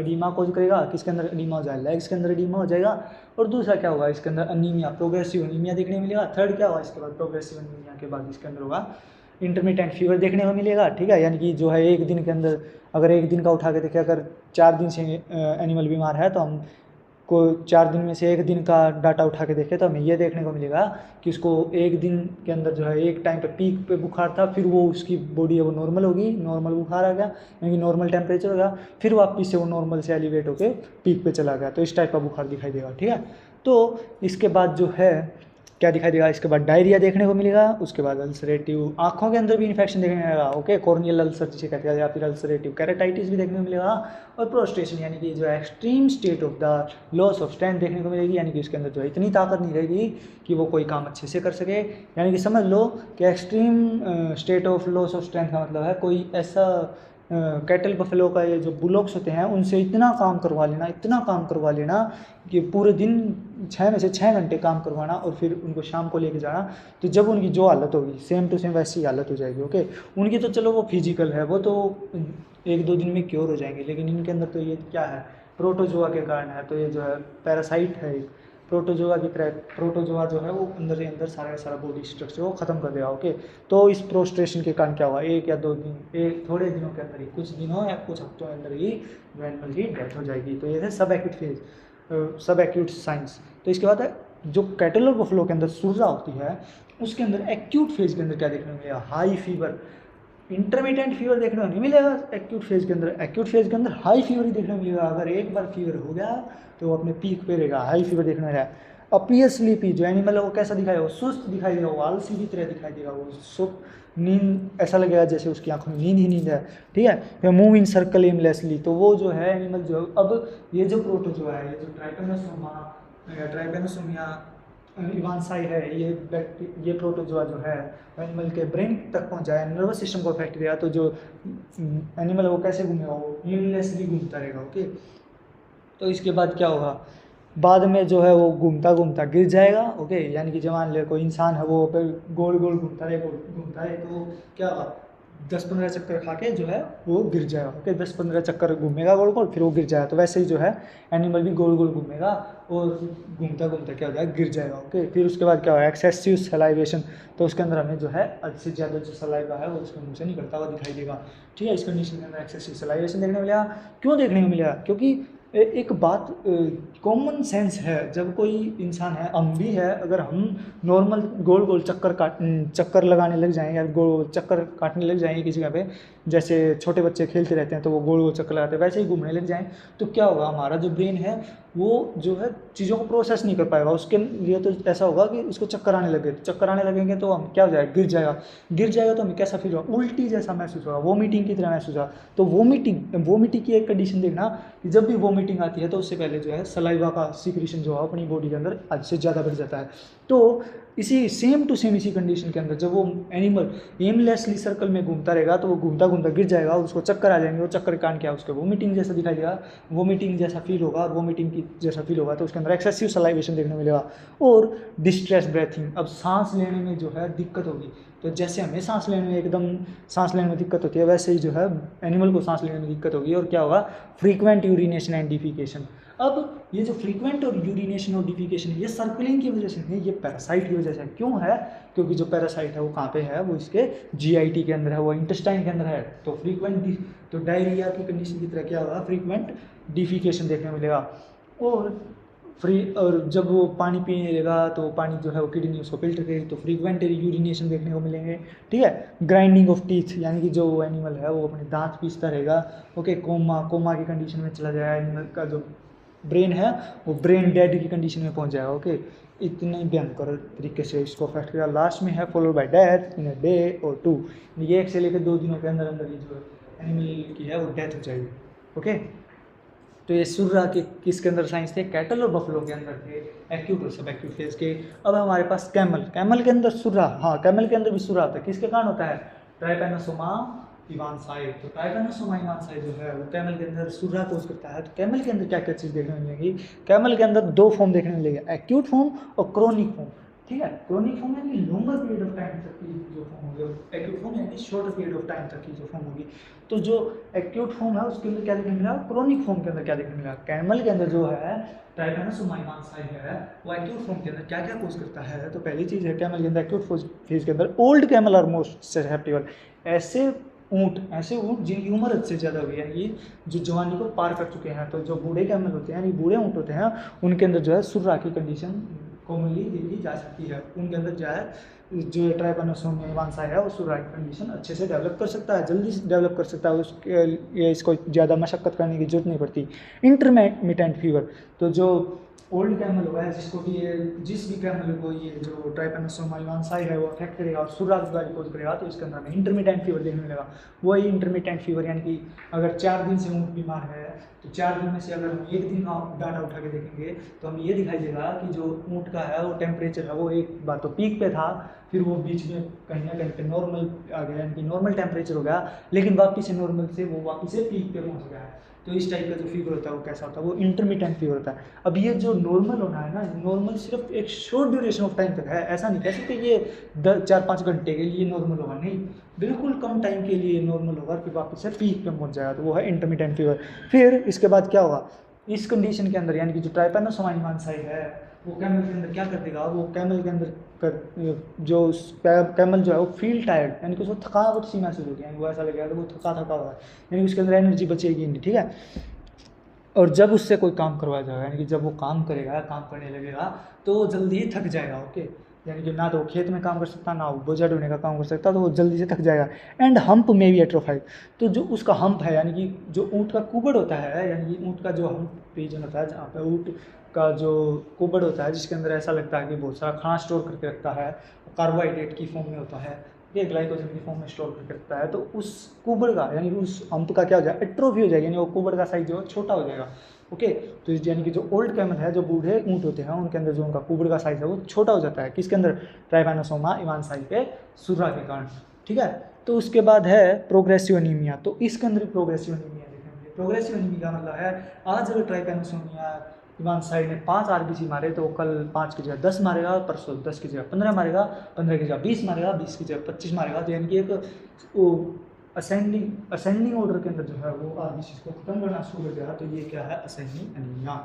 एडीमा कोज करेगा। किसके अंदर एडीमा हो जाएगा, लेग्स के अंदर एडीमा हो जाएगा। और दूसरा क्या होगा, इसके अंदर अनीमिया, प्रोग्रेसिव अनीमिया देखने को मिलेगा। थर्ड क्या होगा इसके बाद, प्रोग्रेसिव अनीमिया के बाद इसके अंदर होगा इंटरमिटेंट फीवर देखने को मिलेगा। ठीक है, यानी कि जो है एक दिन के अंदर, अगर एक दिन का उठा के देखें, अगर 4 दिन से एनिमल बीमार है तो हम को 4 दिन में से एक दिन का डाटा उठा के देखें तो हमें ये देखने को मिलेगा कि उसको एक दिन के अंदर जो है एक टाइम पे पीक पे बुखार था, फिर वो उसकी बॉडी है वो नॉर्मल होगी, नॉर्मल बुखार आ गया यानी कि नॉर्मल टेम्परेचर हो गया, फिर वापस से वो नॉर्मल से एलिवेट होकर पीक पे चला गया, तो इस टाइप का बुखार दिखाई देगा। ठीक है, तो इसके बाद जो है क्या दिखाई देगा, इसके बाद डायरिया देखने को मिलेगा। उसके बाद अल्सरेटिव, आंखों के अंदर भी इन्फेक्शन देखने को मिलेगा। ओके, कॉर्नियल अल्सर जिसे कहते हैं, या फिर अल्सरेटिव केराटाइटिस भी देखने को मिलेगा। और प्रोस्ट्रेशन यानी कि जो है extreme state of the loss of strength देखने को मिलेगी, यानी कि उसके अंदर जो है इतनी ताकत नहीं रहेगी कि वो कोई काम अच्छे से कर सके। यानी कि समझ लो कि extreme state of loss of strength का मतलब है कोई ऐसा कैटल बफेलो का ये जो बुलॉक्स होते हैं उनसे इतना काम करवा लेना कि पूरे दिन 6 में से 6 घंटे काम करवाना और फिर उनको शाम को लेके जाना, तो जब उनकी जो हालत होगी सेम टू सेम वैसी हालत हो जाएगी। ओके, उनकी तो चलो वो फिजिकल है, वो तो 1-2 दिन में क्योर हो जाएंगे, लेकिन इनके अंदर तो ये क्या है, प्रोटोजोआ के कारण है। तो ये जो है पैरासाइट है, प्रोटोजोआ जो है वो अंदर ही अंदर सारा का सारा बॉडी स्ट्रक्चर को ख़त्म कर देगा। ओके, तो इस प्रोस्ट्रेशन के कारण क्या हुआ, 1 या 2 दिन, थोड़े दिनों के अंदर ही, कुछ दिनों या कुछ हफ्तों के अंदर ही एनिमल की डेथ हो जाएगी। तो ये है सब एक्यूट फेज, सब एक्यूट साइंस। तो इसके बाद है जो कैटल और बफलो के अंदर सुरजा होती है उसके अंदर एक्यूट फेज के अंदर क्या देखने को मिलेगा, हाई फीवर, इंटरमीडिएट फीवर देखने को नहीं मिलेगा एक्यूट फेज के अंदर। एक्यूट फेज के अंदर हाई फीवर ही देखने को मिलेगा। अगर एक बार फीवर हो गया तो वो अपने पीक पे रहेगा, हाई फीवर देखने को मिलेगा। अपीयर स्लीपी, जो एनिमल है वो कैसा दिखाएगा, वो सुस्त दिखाई देगा, वो आलसी की तरह दिखाई देगा, वो सुख नींद, ऐसा लगेगा जैसे उसकी आंखों में नींद ही नींद है। ठीक है, फिर मूव इन सर्कल एमलेसली, तो वो जो है एनिमल जो, अब ये जो प्रोटोजोआ है, ये जो ट्राइपेनोसोमिया इवांसाई है, ये प्रोटोजोआ जो है एनिमल के ब्रेन तक पहुंच जाए, नर्वस सिस्टम को अफेक्ट किया, तो जो एनिमल है वो कैसे घूमेगा, वो एमलेसली घूमता रहेगा। ओके, तो इसके बाद क्या होगा, बाद में जो है वो घूमता घूमता गिर जाएगा। ओके, यानी कि जमान ले कोई इंसान है वो गोल गोल घूमता रहे तो क्या होगा, 10-15 चक्कर खा के जो है वो गिर जाएगा। ओके, 10-15 चक्कर घूमेगा गोल गोल, फिर वो गिर जाएगा। तो वैसे ही जो है एनिमल भी गोल गोल घूमेगा और घूमता घूमता क्या हो जाएगा, गिर जाएगा। ओके, फिर उसके बाद क्या होगा, एक्सेसिव सलाइवेशन, तो उसके अंदर हमें जो है अधिक से ज़्यादा जो सलाइवा है वो उसके मुंह से निकलता हुआ दिखाई देगा। ठीक है, इस कंडीशन के अंदर एक्सेसिव सलाइवेशन देखने को मिलेगा। क्यों देखने को मिलेगा, क्योंकि एक बात कॉमन सेंस है, जब कोई इंसान है, हम भी है, अगर हम नॉर्मल गोल गोल चक्कर लगाने लग जाएं या गोल चक्कर काटने लग जाएंगे किसी जगह पे, जैसे छोटे बच्चे खेलते रहते हैं तो वो गोल गोल चक्कर लगाते हैं, वैसे ही घूमने लग जाएं, तो क्या होगा, हमारा जो ब्रेन है वो जो है चीज़ों को प्रोसेस नहीं कर पाएगा। उसके लिए तो ऐसा होगा कि उसको चक्कर आने लगे, चक्कर आने लगेंगे तो हम क्या हो जाएगा, गिर जाएगा तो हमें कैसा फील होगा, उल्टी जैसा महसूस होगा, वोमिटिंग की तरह महसूस होगा। तो वोमिटिंग की एक कंडीशन देखना कि जब भी वोमिटिंग आती है तो उससे पहले जो है सलाइवा का सीक्रेशन जो है अपनी बॉडी के अंदर हद से ज़्यादा बढ़ जाता है। तो इसी सेम टू सेम इसी कंडीशन के अंदर जब वो एनिमल एमलेसली सर्कल में घूमता रहेगा तो वो घूमता घूमता गिर जाएगा और उसको चक्कर आ जाएंगे, वो चक्कर कान क्या उसके वोमिटिंग जैसा दिखाई देगा, वोमिटिंग जैसा फील होगा, और वोमिटिंग की जैसा फील होगा तो उसके अंदर एक्सेसिव सलाइवेशन देखने को मिलेगा। और डिस्ट्रेस ब्रेथिंग, अब सांस लेने में जो है दिक्कत होगी। तो जैसे हमें सांस लेने में दिक्कत होती है, वैसे ही जो है एनिमल को सांस लेने में दिक्कत होगी। और क्या होगा, फ्रीक्वेंट यूरिनेशन एंड डिफिकेशन। अब ये जो फ्रीक्वेंट और यूरिनेशन और डिफिकेशन है, ये सर्कुलिंग की वजह से नहीं, ये पैरासाइट की वजह से। क्यों है, क्योंकि जो पैरासाइट है वो कहाँ पे है, वो इसके जीआईटी के अंदर है, वो इंटेस्टाइन के अंदर है। तो फ्रीक्वेंट, तो डायरिया की कंडीशन की तरह क्या होगा, फ्रीक्वेंट डिफिकेशन देखने मिलेगा। और जब वो पानी पीने लगेगा तो पानी जो है वो किडनी उसको फिल्टर करेगी, तो फ्रीक्वेंट यूरिनेशन देखने को मिलेंगे। ठीक है, ग्राइंडिंग ऑफ टीथ, यानी कि जो एनिमल है वो अपने दांत पीसता रहेगा। ओके, कोमा की कंडीशन में चला जाएगा, एनिमल का जो ब्रेन है वो ब्रेन डेड की कंडीशन में पहुंच जाएगा। ओके, इतने भयंकर तरीके से इसको अफेक्ट करेगा। लास्ट में है followed by death in a day और 2, ये 1 से लेकर 2 दिनों के अंदर अंदर ये जो एनिमल की है वो डेथ हो जाएगी। ओके, तो ये सुर्रा के किसके अंदर साइंस थे, कैटल और बफलो के अंदर थे, एक्यूट और सब एक्यूट फेज के। अब हमारे पास कैमल के अंदर सुर्रा, हाँ कैमल के अंदर भी सुर्रा होता है, किसके कारण होता है, ट्राइपेनोसोमा इवांसाई। तो ट्राइपेनोसोमा इवांसाई जो है वो कैमल के अंदर सुर्रा कोज करता है। तो कैमल के अंदर क्या क्या चीज़ देखने को मिलेगी, कैमल के अंदर 2 फॉर्म देखने को मिलेगी, एक्यूट फॉर्म और क्रोनिक फॉर्म। ठीक है। क्रोनिक फॉर्म यानी लॉन्गर पीरियड ऑफ टाइम तक की जो फॉर्म होगी, एक्यूट फॉर्म यानी शॉर्टर पीरियड ऑफ टाइम तक की जो फॉर्म होगी। तो जो एक्यूट फॉर्म है उसके अंदर क्या देखने मिला, क्रोनिक फॉर्म के अंदर क्या देखने मिला, कैमल के अंदर जो है ट्राइपेनोसोमा इवांसाई है वो एक्यूट फॉर्म के अंदर क्या क्या कोज करता है। तो पहली चीज़ है कैमल के अंदर एक्यूट फेज के अंदर old camel are most susceptible, ऐसे ऊँट जिनकी उम्र हद से ज़्यादा हुई है, ये जो जवानी को पार कर चुके हैं। तो जो बूढ़े कैमल होते हैं, यानी बूढ़े ऊँट होते हैं, उनके अंदर जो है सुर्रा की कंडीशन कॉमनली देखी जा सकती है। उनके अंदर जो है जो ट्राइपेनोसोमा इवांसाई है वो सुर्रा की कंडीशन अच्छे से डेवलप कर सकता है, जल्दी से डेवलप कर सकता है, उसके लिए इसको ज़्यादा मशक्क़त करने की जरूरत नहीं पड़ती। इंटरमिटेंट फीवर, तो जो ओल्ड कैमल हुआ है जिसको कि ये जिस भी कैमल को ये जो ट्राइपेनोसोमा इवांसाई है वो अफेक्ट करेगा और सुर्रा की बीमारी कोज करेगा, तो इसके अंदर हमें इंटरमिटेंट फीवर देखने मिलेगा। वही इंटरमिटेंट फीवर यानी कि अगर 4 दिन से ऊँट बीमार है तो 4 दिन में से अगर हम 1 दिन का डाटा उठा के देखेंगे तो हमें ये दिखाई देगा कि जो ऊँट का है वो टेम्परेचर है वो एक बार तो पीक पे था, फिर वो बीच में कहीं ना कहीं पे नॉर्मल आ गया, यानी कि नॉर्मल टेम्परेचर हो गया, लेकिन वापस से नॉर्मल से वो वापस से पीक पे पहुँच गया है। तो इस टाइप का जो फीवर होता है वो कैसा होता है, वो इंटरमिटेंट फीवर होता है। अब ये जो नॉर्मल होना है ना, नॉर्मल सिर्फ एक शॉर्ट ड्यूरेशन ऑफ टाइम तक है, ऐसा नहीं कह सकते ये 4-5 घंटे के लिए नॉर्मल होगा, नहीं, बिल्कुल कम टाइम के लिए नॉर्मल होगा, फिर वापस से पीक पे पहुंच जाएगा, तो वो है इंटरमिटेंट फीवर। फिर इसके बाद क्या होगा, इस कंडीशन के अंदर यानी कि जो ट्राइपेनोसोमा इवांसाई है वो कैमल के अंदर क्या कर देगा, वो कैमल के अंदर जो कैमल जो है वो फील टायर्ड, यानी कि उसको थकावट सी महसूस होगी, यानी वो ऐसा लगेगा कि वो थका हुआ है, यानी कि उसके अंदर एनर्जी बचेगी नहीं, ठीक है। और जब उससे कोई काम करवाया जाएगा, यानी कि जब वो काम करेगा, काम करने लगेगा, तो वो जल्दी ही थक जाएगा, ओके, यानी कि ना तो वो खेत में काम कर सकता, ना वो बोझा ढोने का काम कर सकता, तो वो जल्दी से थक जाएगा। एंड हम्प में भी एट्रोफाइड, तो जो उसका हम्प है यानी कि जो ऊँट का कुबड़ होता है, यानी कि ऊँट का जो हम्प रीजन होता है जहाँ पे ऊँट का जो कुबड़ होता है जिसके अंदर ऐसा लगता है कि बहुत सारा खाना स्टोर करके रखता है, कार्बोहाइड्रेट की फॉर्म में होता है, ये ग्लाइकोजन की फॉर्म में स्टोर करके रखता है, तो उस कुबड़ का यानी कि उस हम्प का क्या हो जाएगा, एट्रोफी हो जाएगी, यानी वो कुबड़ का साइज जो है छोटा हो जाएगा, ओके। तो यानी कि जो ओल्ड कैमल है, जो बूढ़े ऊँट होते हैं, उनके अंदर जो उनका कुबड़ का साइज है वो छोटा हो जाता है, किसके अंदर, ट्राइपेनोसोमा इवांसाई के सुर्रा के कारण, ठीक है। तो उसके बाद है प्रोग्रेसिव एनीमिया, तो इसके अंदर भी प्रोग्रेसिव एनीमिया देखेंगे। प्रोग्रेसिव एनीमिया का मतलब है आज अगर ट्राइपेनोसोमा इवांसाई ने 5 आरबीसी मारे तो कल 5 की जगह 10 मारेगा, परसों 10 की जगह 15 मारेगा, 15 की जगह 20 मारेगा, 20 की जगह 25 मारेगा, तो यानी कि एक वो असेंडिंग ऑर्डर के अंदर जो है वो आरबीसी को खत्म करना शुरू कर दिया, तो ये क्या है, असेंडिंग एनीमिया,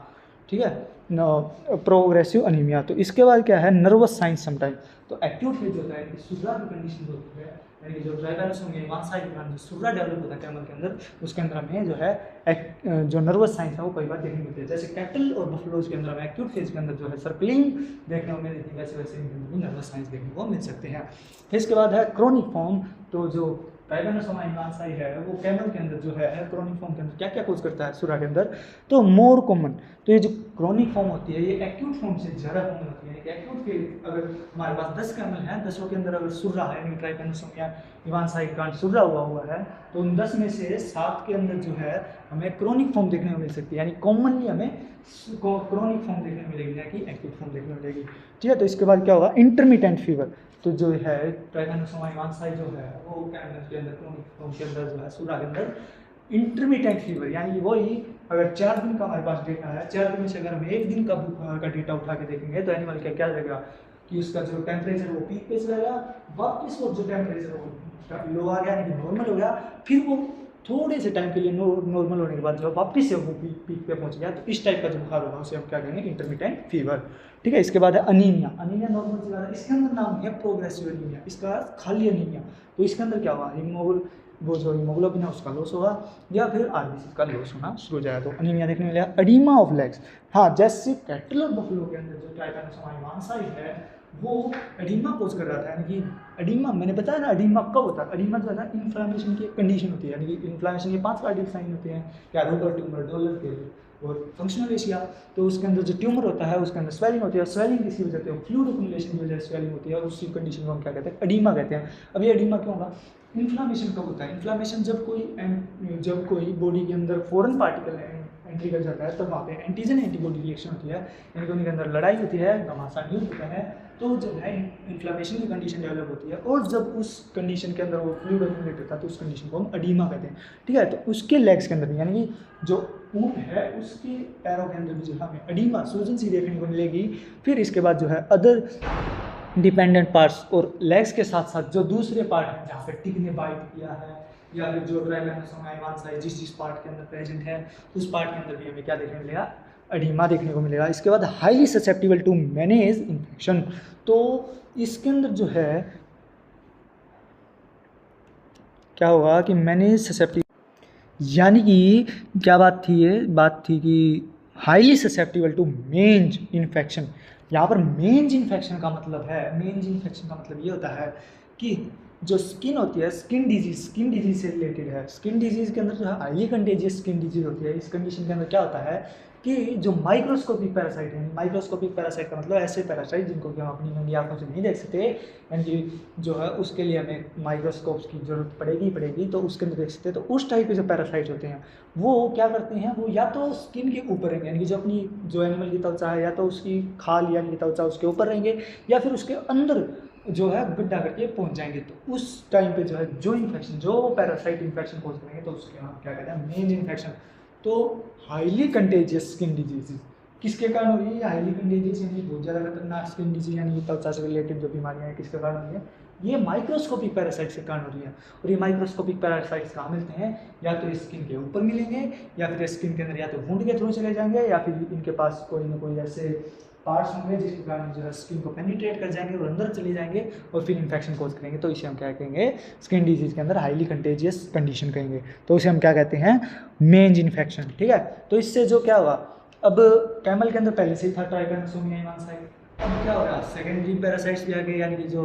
ठीक है, प्रोग्रेसिव एनीमिया। तो इसके बाद क्या है, नर्वस साइंस समटाइम, तो एक्यूट फेज होता है कि सुर्रा की कंडीशन होती है, यानी कि जो ट्राइपेनोसोमा इवांसाई के कारण जो सुर्रा डेवलप होता है कैमल के अंदर, उसके अंदर हमें जो है जो नर्वस साइंस है वो कई बार देखने को मिलती है, जैसे कैटल और बफलोज के अंदर हमें एक्यूट फेज के अंदर जो है सर्कलिंग देखने को मिलती है, वैसे वैसे भी नर्वस साइंस देखने को मिल सकते हैं। फिर इसके बाद है क्रोनिक फॉर्म, तो जो ट्राइपेनोसोमा इवांसाई है वो कैमल के अंदर जो है क्रोनिक फॉर्म के अंदर क्या क्या कोज करता है सुर्रा के अंदर, तो मोर कॉमन, तो ये जो क्रोनिक फॉर्म होती है ये एक्यूट फॉर्म से ज़्यादा कॉमन होती है, एक्यूट फेज अगर हमारे पास 10 कैमल हैं, 10 के अंदर अगर सुर्रा है, यानी ट्राइपेनोसोमा इवांसाई का सुर्रा हुआ है, तो उन 10 में से 7 के अंदर जो है हमें क्रोनिक फॉर्म देखने को मिल सकती है, यानी कॉमनली हमें क्रोनिक फॉर्म देखने को मिलेगी, ना कि एक्यूट फॉर्म देखने को मिलेगी, ठीक है। तो इसके बाद क्या होगा, इंटरमिटेंट फीवर, तो जो है ट्राइपेनोसोमा इवांसाई जो है वो कैमल के अंदर क्रोनिक फॉर्म के अंदर जो है सुर्रा के अंदर इंटरमिटेंट फीवर, यानी वही अगर 4 दिन का हमारे पास डेटा है, 4 दिन में से अगर हम 1 दिन का डेटा उठा के देखेंगे तो एनिमल का क्या लगेगा कि उसका जो टेम्परेचर वो पीक पे चला गया, वापस वो जो टेम्परेचर वो लो आ गया, यानी कि नॉर्मल हो गया, फिर वो थोड़े से टाइम के लिए नॉर्मल होने के बाद जो वापस से वो पीक पे पहुंच गया, तो इस टाइप का जो बुखार होगा उसे हम क्या कहेंगे, इंटरमिटेंट फीवर, ठीक है। इसके बाद है अनीमिया, अनीमिया नॉर्मल से ज़्यादा, इसके अंदर नाम है प्रोग्रेसिव अनीमिया, इसका खाली अनीमिया, तो इसके अंदर क्या होगा, वो जो हीमोग्लोबिन है उसका लॉस होगा या फिर आरबीसी का लॉस होना शुरू हो जाएगा, तो अनीमिया देखने मिलेगा। एडिमा ऑफ लेग्स, हाँ, जैसे कैटल और बफलो के अंदर जो ट्राइपेनोसोमा इवांसाई है वो एडिमा कोज कर रहा था, यानी कि एडिमा मैंने बताया ना, एडिमा कब होता है, एडिमा जो है ना इन्फ्लामेशन की कंडीशन होती है, यानी कि इन्फ्लामेशन के 5 कार्डियक साइन होते हैं, क्या रूटर ट्यूमर, डोलर के और फंक्शनल एशिया, तो उसके अंदर जो ट्यूमर होता है उसके अंदर स्वेलिंग होती है, स्वेलिंग किसी वजह से फ्लूइड एक्युमुलेशन की वजह से स्वेलिंग होती है, और उसी कंडीशन को हम क्या कहते हैं, एडिमा कहते हैं। अब ये एडिमा क्यों होगा, इन्फ्लामेशन कब होता है, इन्फ्लामेशन जब कोई बॉडी के अंदर फॉरेन पार्टिकल एंट्री कर जाता है, तब वहाँ पे एंटीजन एंटीबॉडी रिएक्शन होती है, यानी कि उनके अंदर लड़ाई होती है, घमासान युद्ध होता है, तो जो है इन्फ्लामेशन की कंडीशन डेवलप होती है, और जब उस कंडीशन के अंदर वो फ्लूइड एक्युमुलेट होता है तो उस कंडीशन को हम एडिमा कहते हैं, ठीक है। तो उसके लेग्स के अंदर भी, यानी कि जो ऊँट है उसके पैरों के अंदर भी जो हमें एडिमा सूजन सी देखने को मिलेगी। फिर इसके बाद जो है अदर डिपेंडेंट पार्ट्स और लेग्स के साथ साथ जो दूसरे पार्ट हैं जहाँ पे टिक ने बाइट किया है या फिर जो ट्राइपेनोसोमा इवांसा है जिस पार्ट के अंदर प्रेजेंट है उस पार्ट के अंदर भी हमें क्या देखने मिलेगा, एडिमा देखने को मिलेगा। इसके बाद highly susceptible to mange infection, तो इसके अंदर जो है क्या होगा कि मैनेज ससेप्टिबल, यानी कि क्या बात थी, ये बात थी कि highly susceptible to mange infection. यहाँ पर मेंज इन्फेक्शन का मतलब है, मेंज इन्फेक्शन का मतलब ये होता है कि जो स्किन होती है, स्किन डिजीज से रिलेटेड है। स्किन डिजीज के अंदर जो है हाईली कंटेजियस स्किन डिजीज होती है। इस कंडीशन के अंदर क्या होता है कि जो माइक्रोस्कोपिक पैरासाइट है, माइक्रोस्कोपिक पैरासाइट का मतलब ऐसे पैरासाइट जिनको कि हम अपनी नंगी आंखों से नहीं देख सकते, यानी कि जो है उसके लिए हमें माइक्रोस्कोप्स की जरूरत पड़ेगी तो उसके अंदर देख सकते हैं। तो उस टाइप के जो पैरासाइट होते हैं वो क्या करते हैं, वो या तो स्किन के ऊपर रहेंगे, यानी कि जो अपनी जो एनिमल की त्वचा है या तो उसकी खाल यानी कि त्वचा उसके ऊपर रहेंगे या फिर उसके अंदर जो है गड्ढा करके पहुंच जाएंगे। तो उस टाइम पे जो है जो इन्फेक्शन, जो पैरासाइट इन्फेक्शन कॉज करेंगे तो उसके हम क्या कहते हैं, मेंज इन्फेक्शन। तो हाईली कंटेजियस स्किन डिजीज किसके कारण हो रही है, हाईली कंटेजियस यानी बहुत ज़्यादा खतरनाक स्किन डिजीज यानी त्वचा से रिलेटेड जो बीमारियां हैं किसके कारण हो रही है, ये माइक्रोस्कोपिक पैरासाइट्स के कारण हो रही है। और ये माइक्रोस्कोपिक पैरासाइट्स कहाँ मिलते हैं, या तो स्किन के ऊपर मिलेंगे या फिर स्किन के अंदर या तो वुंड के थ्रू चले जाएंगे या फिर इनके पास कोई ना कोई ऐसे पार्ट्स होंगे जिसके कारण जो है स्किन को पेनिट्रेट कर जाएंगे और अंदर चले जाएंगे और फिर इन्फेक्शन कॉज करेंगे। तो इसे हम क्या कहेंगे, स्किन डिजीज के अंदर हाईली कंटेजियस कंडीशन कहेंगे। तो उसे हम क्या कहते हैं, मेंज इन्फेक्शन। ठीक है, तो इससे जो क्या हुआ, अब कैमल के अंदर पहले से ही था ट्राइपेनोसोमिया इवांसाई, अब क्या हो रहा, सेकेंडरी पैरासाइट्स भी आ गए, यानी कि जो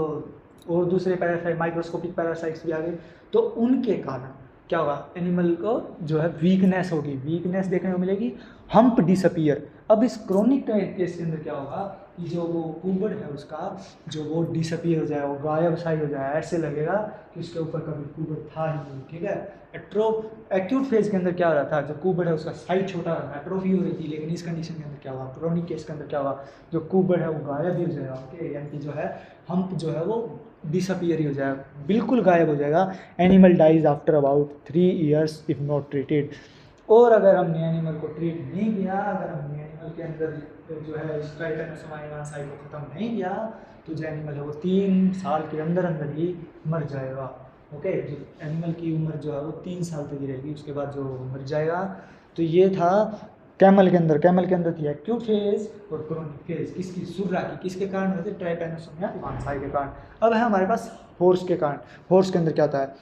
और दूसरे पैरासाइट माइक्रोस्कोपिक पैरासाइट्स भी आ गए। तो उनके कारण क्या होगा, एनिमल को जो है वीकनेस होगी, वीकनेस देखने को मिलेगी, हम्प डिसअपीयर। अब इस क्रोनिक केस के अंदर क्या होगा कि जो वो कुबड़ है उसका जो वो डिसअपीयर हो जाए, वो गायब सा ही हो जाए, ऐसे लगेगा कि उसके ऊपर कभी कुबड़ था ही नहीं। ठीक है, एक्यूट फेज के अंदर क्या हो रहा था, जो कुबड़ है उसका साइज छोटा हो रहा था, एट्रोफी हो रही थी। लेकिन इस कंडीशन के अंदर क्या हुआ, क्रोनिक केस के अंदर क्या हुआ, जो कुबड़ है वो गायब ही हो जाएगा। ओके, यानी कि जो है हम्प जो है वो डिसअपीयर ही हो जाएगा, बिल्कुल गायब हो जाएगा। Animal dies after about 3 years if not treated. और अगर हमने एनिमल को ट्रीट नहीं किया, अगर हमने एनिमल के अंदर जो है ट्राइपेनोसोमा इवांसाई को ख़त्म नहीं किया तो जो एनिमल है वो 3 साल के अंदर अंदर ही मर जाएगा। ओके, जो एनिमल की उम्र जो है वो 3 साल तक ही रहेगी, उसके बाद जो मर जाएगा। तो ये था कैमल के अंदर। कैमल के अंदर थी एक्यूट फेज और क्रोनिक फेज, किसकी, सुर्रा की, किसके कारण होते, ट्राइपेनोसोमिया इवांसाई के कारण। अब है हमारे पास हॉर्स के कारण। हॉर्स के अंदर क्या होता है,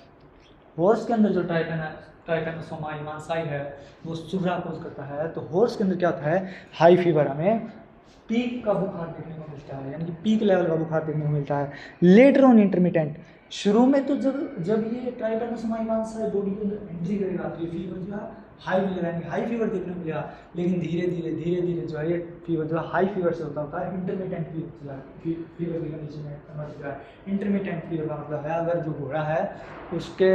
हॉर्स के अंदर जो ट्राइपेनोसोमा इवांसाई है वो सुर्रा कोज करता है। तो हॉर्स के अंदर क्या होता है, हाई फीवर, हमें पीक का बुखार देखने को मिलता है, यानी कि पीक लेवल का बुखार देखने को मिलता है। लेटर ऑन इंटरमिटेंट, शुरू में तो जब ये ट्राइपेनोसोमा इवांसाई बॉडी के अंदर एंट्री करेगा तो ये फीवर जो है हाई मिलेगा, यानी हाई फीवर देखने को मिलेगा। लेकिन धीरे धीरे जो है ये फीवर जो है हाई फीवर से होता है इंटरमिटेंट फीवर की कंडीशन में कन्वर्ट होता है। इंटरमिटेंट फीवर का मतलब है अगर जो घोड़ा है उसके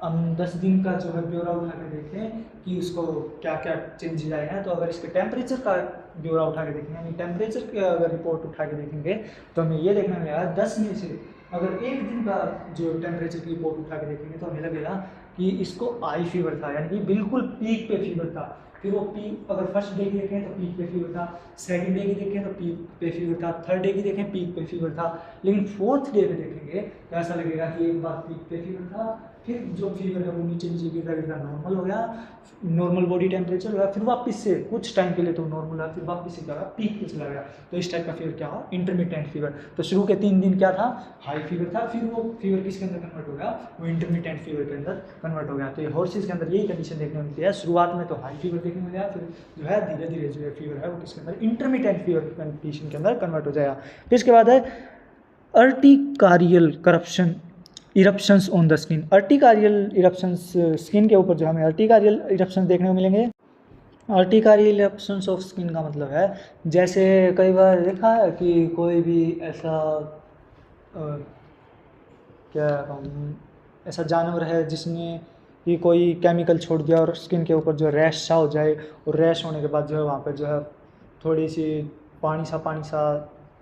हम 10 दिन का जो है ब्यौरा उठा के देखें कि उसको क्या क्या चेंजेज आए हैं, तो अगर इसके टेम्परेचर का ब्यौरा उठा के देखेंगे, यानी टेम्परेचर की अगर रिपोर्ट उठा के देखेंगे तो हमें ये देखने मिलेगा 10 में से अगर 1 दिन का जो टेम्परेचर की रिपोर्ट उठा के देखेंगे तो हमें लगेगा कि इसको आई फीवर था, यानी कि बिल्कुल पीक पे फीवर था। फिर वो पीक अगर फर्स्ट डे की देखें तो पीक पे फीवर था, सेकंड डे की देखें तो पीक पे फीवर था, थर्ड डे की देखें पीक पे फीवर था। लेकिन फोर्थ डे पे देखेंगे तो ऐसा लगेगा कि एक बार पीक पे फीवर था, फिर जो फीवर है वो नीचे गिरता नॉर्मल हो गया, नॉर्मल बॉडी टेम्परेचर हो गया, फिर वापस से कुछ टाइम के लिए तो नॉर्मल है, फिर वापस से क्या हुआ, पीक पे चला गया। तो इस टाइप का फीवर क्या हुआ, इंटरमिटेंट फीवर। तो शुरू के 3 दिन क्या था, हाई फीवर था, फिर वो फीवर किसके अंदर कन्वर्ट हो गया, वो इंटरमिटेंट फीवर के अंदर कन्वर्ट हो गया। तो ये हॉर्सेज के अंदर यही कंडीशन देखने को मिलती है, शुरुआत में तो हाई फीवर देखने को मिला, फिर जो है धीरे धीरे जो है फीवर है वो किसके अंदर, इंटरमिटेंट फीवर कंडीशन के अंदर कन्वर्ट हो जाएगा। फिर इसके बाद है urticarial corruption eruptions on the skin. Urticarial eruptions, skin के ऊपर जो हमें अर्टिकारियल इरप्शंस देखने को मिलेंगे। अर्टिकारियल इरप्शंस ऑफ स्किन का मतलब है जैसे कई बार देखा है कि कोई भी ऐसा क्या ऐसा जानवर है जिसने ही कोई केमिकल छोड़ दिया और स्किन के ऊपर जो रैश सा हो जाए, और रैश होने के बाद जो है वहाँ पर जो है थोड़ी सी पानी सा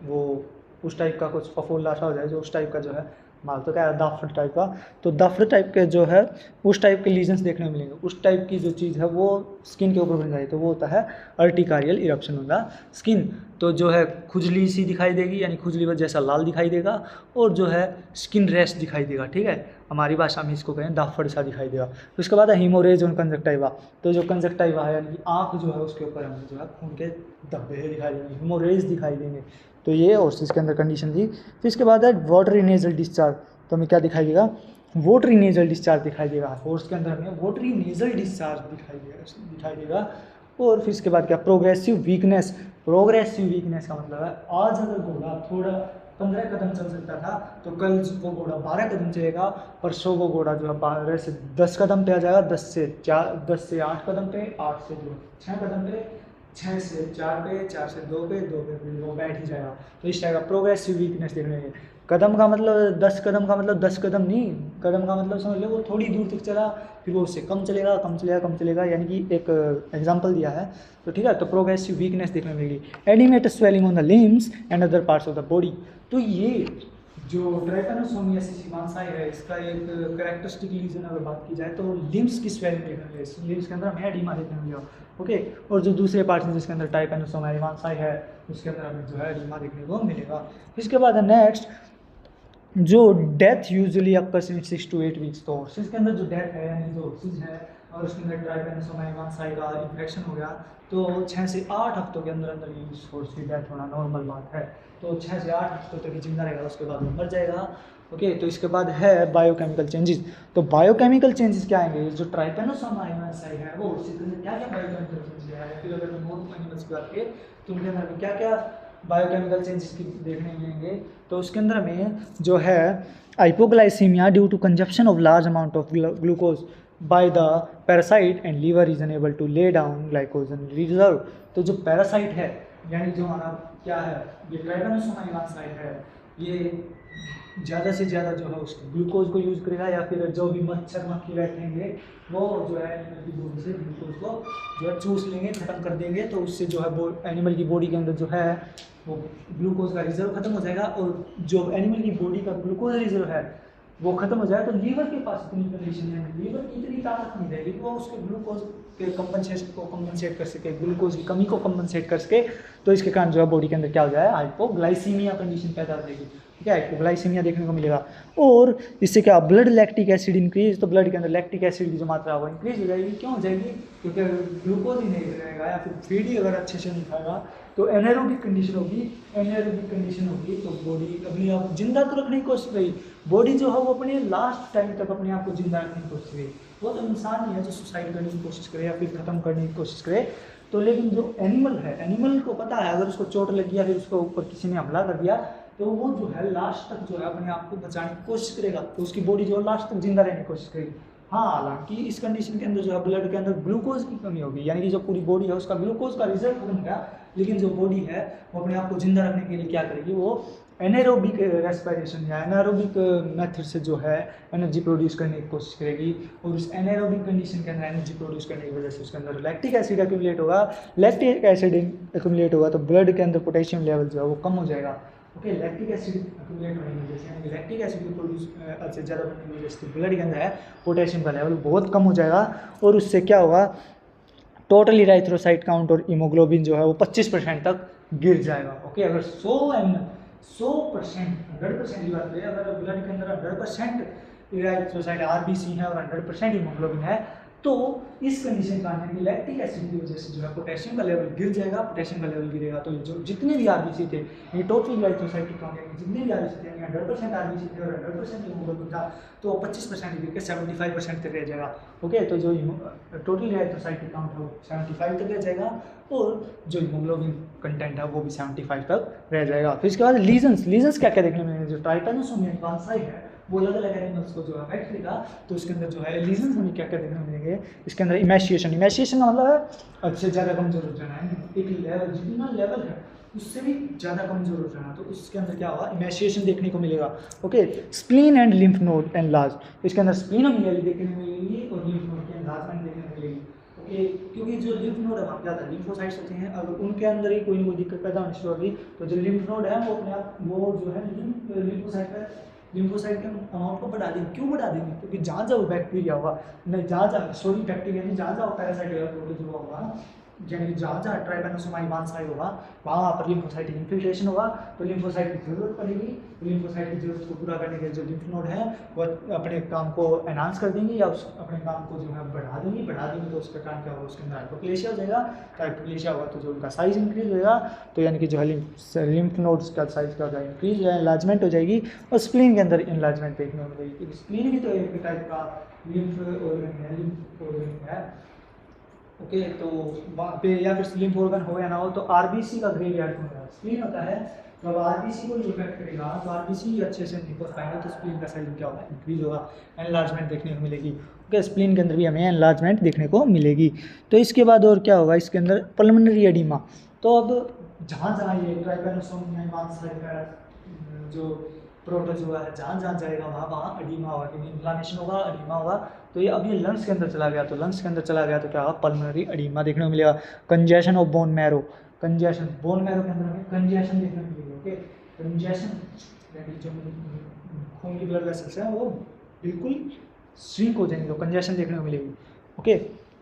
वो उस टाइप का कुछ फफोला सा हो जाए, जो उस टाइप का जो है माल तो क्या है दाफ्र टाइप का, तो दाफ्र टाइप के जो है उस टाइप के लीजन्स देखने को मिलेंगे, उस टाइप की जो चीज़ है वो स्किन के ऊपर बन जाए तो वो होता है अर्टिकारियल इरप्शन ऑन द स्किन। तो जो है खुजली सी दिखाई देगी, यानी खुजली जैसा लाल दिखाई देगा, और जो है स्किन रैश दिखाई देगा, ठीक है, हमारी भाषा में इसको कहें दाफड़ सा दिखाई देगा। तो उसके बाद है हीमोरेज ऑन कंजक्टाइवा, तो जो कंजक्टाइवा है यानी कि आँख जो है उसके ऊपर हमें जो है खून के धब्बे दिखाई देंगे, हीमोरेज दिखाई देंगे। तो ये और इसके अंदर कंडीशन थी। फिर इसके बाद है वाटरी नेजल डिस्चार्ज, तो हमें क्या दिखाई देगा, वोटरी नेजल डिस्चार्ज दिखाई देगा, और उसके अंदर हमें वोटरी नेजल डिस्चार्ज दिखाई देगा। और फिर इसके बाद क्या, प्रोग्रेसिव वीकनेस, प्रोग्रेसिव वीकनेस का मतलब है आज अगर घोड़ा थोड़ा 15 कदम चल सकता था तो कल वो घोड़ा 12 कदम चलेगा, परसों वो घोड़ा जो है 12 से 10 कदम पे आ जाएगा, 10 से 8 कदम पे, 8 से जो 6 कदम पे, 6 से 4 पे, 4 से 2 पे, 2 पे फिर वो बैठ ही जाएगा। तो इस टाइप का प्रोग्रेसिव वीकनेस देखने में, कदम का मतलब 10 कदम का मतलब 10 कदम नहीं, कदम का मतलब समझ लो वो थोड़ी दूर तक चला, फिर वो उससे कम चलेगा, कम चलेगा, कम चलेगा, यानी कि एक एग्जांपल दिया है। तो ठीक है, तो प्रोग्रेसिव वीकनेस देखने में मिलेगी। Edematous swelling on the limbs and other parts of the body, तो ये जो ट्राइपैनोसोमियासिस हिमांसाई है इसका एक कैरेक्टरिस्टिक लीजन अगर बात की जाए तो लिम्स की स्वेलिंग देखने मिलेगी, लिम्स के अंदर हमें एडिमा देखने मिलेगा, ओके। और जो दूसरे पार्ट्स हैं जिसके अंदर ट्राइपैनोसोमा हिमांसाई है उसके अंदर हमें जो है एडिमा देखने को मिलेगा। इसके बाद नेक्स्ट जो death usually occurs in 6 to 8 weeks, तो हॉर्सेस के अंदर जो डेथ है यानी जो हॉर्सेस है और उसके अंदर ट्राइपैनोसोमा हिमांसाई का इन्फेक्शन हो गया तो 6 से 8 हफ्तों के अंदर अंदर ये उस हॉर्स की डेथ होना नॉर्मल बात है। तो 6 से 8 हफ्तों तक जिंदा रहेगा, उसके बाद वो मर जाएगा, ओके। तो इसके बाद है बायोकेमिकल चेंजेस, तो बायोकेमिकल चेंजेस क्या आएंगे, जो ट्राइपैनोसोमा हिमांसाई है वो उसके अंदर क्या क्या बायोकेमिकल चेंजेस है, फिर अगर हम और एनिमल्स की बात करें तो उनके अंदर क्या क्या बायोकेमिकल चेंजेस की देखने मिलेंगे। तो उसके अंदर हमें जो है hypoglycaemia due to consumption of large amount of glucose by the parasite and liver is unable to lay down glycogen reserve. तो जो पैरासाइट है यानी जो हमारा क्या है, ये ट्राइपैनोसोमा हिमांसाई है, ये ज़्यादा से ज़्यादा जो है उसको ग्लूकोज को यूज़ करेगा, या फिर जो भी मच्छर मक्खी बैठेंगे वो जो है एनिमल की बॉडी से ग्लूकोज को जो है चूस लेंगे, ख़त्म कर देंगे, तो उससे जो है एनिमल की बॉडी के अंदर जो है वो ग्लूकोज का रिजर्व खत्म हो जाएगा, और जो एनिमल की बॉडी का ग्लूकोज रिजर्व है वो खत्म हो जाए तो लीवर के पास इतनी कंडीशन है, लीवर की इतनी ताकत नहीं रहेगी वो उसके ग्लूकोज के कंपनसेट कर सके, ग्लूकोज की कमी को कंपनसेट कर सके। तो इसके कारण जो है बॉडी के अंदर क्या हो जाए, हाइपोग्लाइसीमिया कंडीशन पैदा हो जाएगी, ठीक है, हाइपोग्लाइसीमिया देखने को मिलेगा। और इससे क्या, ब्लड लैक्टिक एसिड इंक्रीज, तो ब्लड के अंदर लैक्टिक एसिड की जो मात्रा है वो इंक्रीज हो जाएगी। क्यों हो जाएगी, क्योंकि अगर ग्लूकोज ही नहीं रहेगा या फिर फीड ही अगर अच्छे से नहीं खाएगा तो एनारोबिक कंडीशन होगी, एनारोबिक कंडीशन होगी तो बॉडी अपने आप जिंदा तो रखने की कोशिश करेगी, बॉडी जो है वो अपने लास्ट टाइम तक अपने आप को जिंदा रखने की कोशिश करेगी। वो तो इंसान ही है जो सुसाइड करने की कोशिश करे या फिर ख़त्म करने की कोशिश करे। तो लेकिन जो एनिमल है, एनिमल को पता है अगर उसको चोट लगी या फिर उसके ऊपर किसी ने हमला कर दिया तो वो जो है लास्ट तक जो है अपने आप को बचाने की कोशिश करेगा, तो उसकी बॉडी जो है लास्ट तक जिंदा रहने की कोशिश करेगी। हाँ, हालांकि इस कंडीशन के अंदर जो है ब्लड के अंदर ग्लूकोज की कमी होगी, यानी कि जो पूरी बॉडी है उसका ग्लूकोज का रिजर्व खत्म हो गया, लेकिन जो बॉडी है वो अपने आप को जिंदा रखने के लिए क्या करेगी, वो एनारोबिक रेस्पिरेशन या एनारोबिक मेथड से जो है एनर्जी प्रोड्यूस करने की कोशिश करेगी। और उस एनारोबिक कंडीशन के अंदर एनर्जी प्रोड्यूस करने की वजह से उसके अंदर लैक्टिक एसिड एक्यूमुलेट होगा, लैक्टिक एसिड एक्यूमुलेट होगा तो ब्लड के अंदर पोटेशियम लेवल जो है वो कम हो जाएगा, ओके। लैक्टिक एसिड एक्यूमुलेट होने की वजह से यानी लैक्टिक एसिड की प्रोड्यूस से ज़्यादा बनने की वजह से ब्लड के अंदर है पोटेशियम का लेवल बहुत कम हो जाएगा, और उससे क्या होगा, टोटल इराइथ्रोसाइट काउंट और हीमोग्लोबिन जो है वो 25% तक गिर जाएगा, ओके। अगर 100% 100% की बात करें, अगर ब्लड के अंदर 100% इराइथ्रोसाइट आरबीसी है और 100% हीमोग्लोबिन है तो इस कंडीशन का यानी लैक्टिक एसिड की वजह से जो है पोटेशियम का लेवल गिर जाएगा, पोटेशियम का लेवल गिरेगा तो जो जितने भी आरबीसी थे, ये टोटल इराइथ्रोसाइट काउंट यानी जितने भी आरबीसी थे, 100% आरबीसी थे और 100% हीमोग्लोबिन था तो 25% गिर के 75% तक रह जाएगा, ओके। तो जो टोटल इराइथ्रोसाइट काउंट है वो 75 तक रह जाएगा और जो हीमोग्लोबिन कंटेंट है वो भी 75 तक रह जाएगा। फिर इसके बाद लीजन्स क्या क्या देखने में मिलेंगे, जो ट्राइपैनोसोमा हिमांसाई है वो अलग अलग एनिमल्स को जो अफेक्ट करेगा, तो उसके अंदर जो है लीजन्स हमें क्या क्या देखने को मिलेंगे। इसके अंदर इमेशिएशन का मतलब है अच्छे ज़्यादा कमजोर हो जाना है, एक लेवल जितना लेवल है उससे भी ज़्यादा कमजोर हो जाना, तो उसके अंदर क्या होगा, इमेशिएशन देखने को मिलेगा, okay. Spleen and lymph node enlarge, इसके अंदर स्प्लीन हमें देखने को मिलेगी और लिम्फ नोड की एनलार्जमेंट देखने को मिलेगी, ओके। क्योंकि जो लिम्फ नोड है वहाँ क्या था, लिम्फोसाइट्स होते हैं, अगर उनके अंदर ही कोई ना कोई दिक्कत पैदा होनी शुरू होगी तो जो लिम्फ नोड है वो अपने आप वो जो है लिम्फोसाइट पर लिम्फोसाइट के अमाउंट को बढ़ा देंगे। क्यों बढ़ा देंगे? क्योंकि जहाँ जहाँ बैक्टीरिया हुआ, नहीं जहाँ जहाँ सॉरी बैक्टीरिया नहीं, जहाँ जहाँ पैरासाइट होगा, यानी कि जहाँ जहाँ ट्राइपेनोसोमा इवांसाई होगा वहाँ पर लिम्फोसाइट इन्फिल्ट्रेशन होगा, तो लिम्फोसाइट की जरूरत पड़ेगी। तो लिम्फोसाइट की जरूरत को पूरा करने के लिए जो लिम्फ नोड है वह अपने काम को एनहांस कर देंगे या अपने काम को जो है बढ़ा देंगी तो उसका काम क्या होगा, उसके अंदर हाइपोप्लेशिया हो जाएगा। तो हाइपोप्लेशिया होगा तो जो उनका साइज इंक्रीज होगा, तो यानी कि जो है लिम्फ नोड्स का साइज क्या हो जाएगा, इंक्रीज हो जाएगा, एनलार्जमेंट हो जाएगी। और स्प्लीन के अंदर एनलार्जमेंट देखने को मिलेगी। स्प्लीन भी तो एक टाइप का लिम्फ ऑर्गन है। ओके, तो वहाँ पे या फिर लिम्फ ऑर्गन हो या ना हो, तो आरबीसी का ग्रेवयार्ड होगा। स्प्लीन होता है तो अब आरबीसी को इफेक्ट करेगा, तो आरबीसी अच्छे से नहीं पहुँच पाएंगे, तो स्प्लीन का साइज क्या होगा, इंक्रीज होगा, एनलार्जमेंट देखने को मिलेगी। ओके, स्प्लीन के अंदर भी हमें एनलार्जमेंट देखने को मिलेगी। तो इसके बाद और क्या होगा, इसके अंदर पल्मोनरी एडिमा। तो अब जहाँ जहाँ ये ट्राइपेनोसोमिया इवांसाई का जो प्रोटोजोआ है जहाँ जहाँ जाएगा वहाँ वहाँ एडिमा होगा, क्योंकि इन्फ्लामेशन होगा, एडिमा होगा। तो ये अब ये लंग्स के अंदर चला गया, तो लंग्स के अंदर चला गया तो क्या होगा, पल्मोनरी एडिमा देखने को मिलेगा। Congestion of bone marrow, congestion bone marrow के अंदर हमें कंजेशन देखने को मिलेगी। ओके, कंजेशन यानी जो खून की ब्लड वेसल्स हैं वो बिल्कुल श्रिंक हो जाएंगे, तो कंजेशन देखने को मिलेगी। ओके,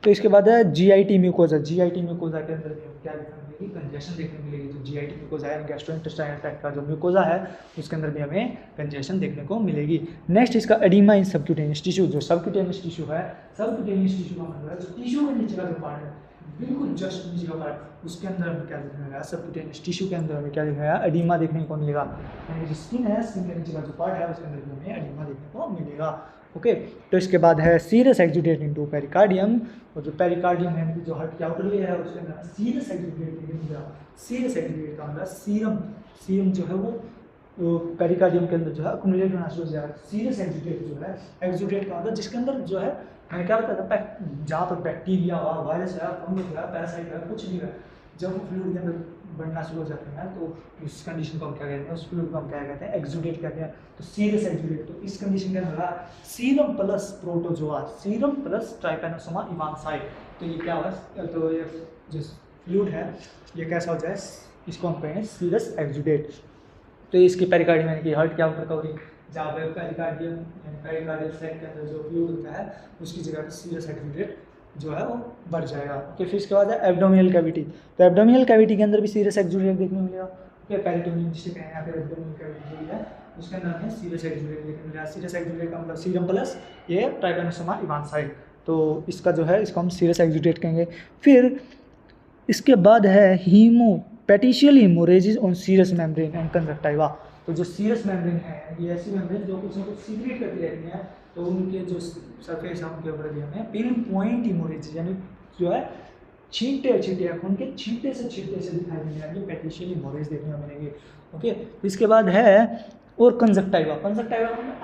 तो इसके बाद है जीआईटी म्यूकोजा। जीआईटी म्यूकोजा के अंदर भी क्या देखने को मिलेगी, कंजेशन देखने को मिलेगी। जो जीआईटी म्यूकोजा है, गैस्ट्रोइंटेस्टाइनल ट्रैक्ट का जो म्यूकोजा है, उसके अंदर भी हमें कंजेशन देखने को मिलेगी। नेक्स्ट इसका एडिमा इन सबक्यूटेनियस टिश्यू। जो सबक्यूटेनियस टिश्यू है, सबक्यूटेनियस टिश्यू का मतलब है जो टिश्यू के नीचे का जो पार्ट है, बिल्कुल जस्ट नीचे का पार्ट, उसके अंदर हमें क्या देखने मिलेगा, सबक्यूटेनियस टिश्यू के अंदर हमें क्या देखने मिलेगा, एडिमा देखने को मिलेगा। यानी जो स्किन है, स्किन के नीचे का जो पार्ट है उसके अंदर भी हमें एडिमा देखने को मिलेगा। ओके, तो इसके बाद है सीरस एक्जुडेट इनटू पेरिकार्डियम। और जो पेरिकार्डियम है जो हार्ट की आउटर लेयर है उसके अंदर सीरस एक्जुडेट देखने मिलेगा। सीरस एक्जुडेट का मतलब सीरम, सीरम जो है वो पेरिकार्डियम के अंदर जो है अक्युमुलेट होना शुरू हो जाएगा। सीरस एक्जुडेट जो है, एक्जुडेट का मतलब जिसके अंदर जो है मैंने क्या बताया था, जहाँ पर बैक्टीरिया हुआ, वायरस है, फंगस है, पैरासाइट है, कुछ भी है, जब वो फ्लूइड के अंदर बढ़ना शुरू हो जाते हैं तो उस कंडीशन को हम क्या कहते हैं, उस फ्लूइड को हम क्या कहते हैं, एक्जुडेट कहते हैं। तो सीरस एक्जुडेट, तो इस कंडीशन के अंदर serum plus protozoa, serum plus trypanosoma evansi. तो ये क्या होगा, तो ये जो फ्लूइड है ये कैसा हो जाए, इसको हम कहेंगे सीरस एक्जुडेट। तो इसकी पेरिकार्डियम यानी कि हार्ट की आउटर कवरिंग, जहाँ पे पेरिकार्डियम पेरिकार्डियल सैक के अंदर जो फ्लूइड होता है उसकी जगह पर सीरस एक्जुडेट जो है वो बढ़ जाएगा। ओके, फिर इसके बाद है एब्डोमिनल कैविटी। तो एब्डोमिनल कैविटी के अंदर भी सीरस एक्जुडेट देखने को मिलेगा। ओके, पेरिटोनियम जिसे कहें यहाँ पे एब्डोमिनल कैविटी जो है उसके अंदर हमें सीरस एक्जुडेट देखने को मिलेगा। सीरस एक्जुडेट का मतलब सीरम प्लस ये ट्राइपेनोसोमा इवांसाई, तो इसका जो है इसको हम सीरस एक्जुडेट कहेंगे। फिर इसके बाद है petechial haemorrhages on serous membrane and conjunctiva. तो जो सीरस मेम्ब्रेन है ये ऐसी मेम्ब्रेन जो कुछ ना कुछ सीक्रेट करती रहती हैं, तो उनके जो सरफेस है उनके ऊपर भी हमें पिन पॉइंट हीमोरेजिस यानी जो है छींटे छींटे खून के छींटे से दिखाई देंगे, यानी पेटिशियल हीमोरेज देखने को मिलेंगे। ओके, इसके बाद है और कंजक्टिवा। कंजक्टिवा में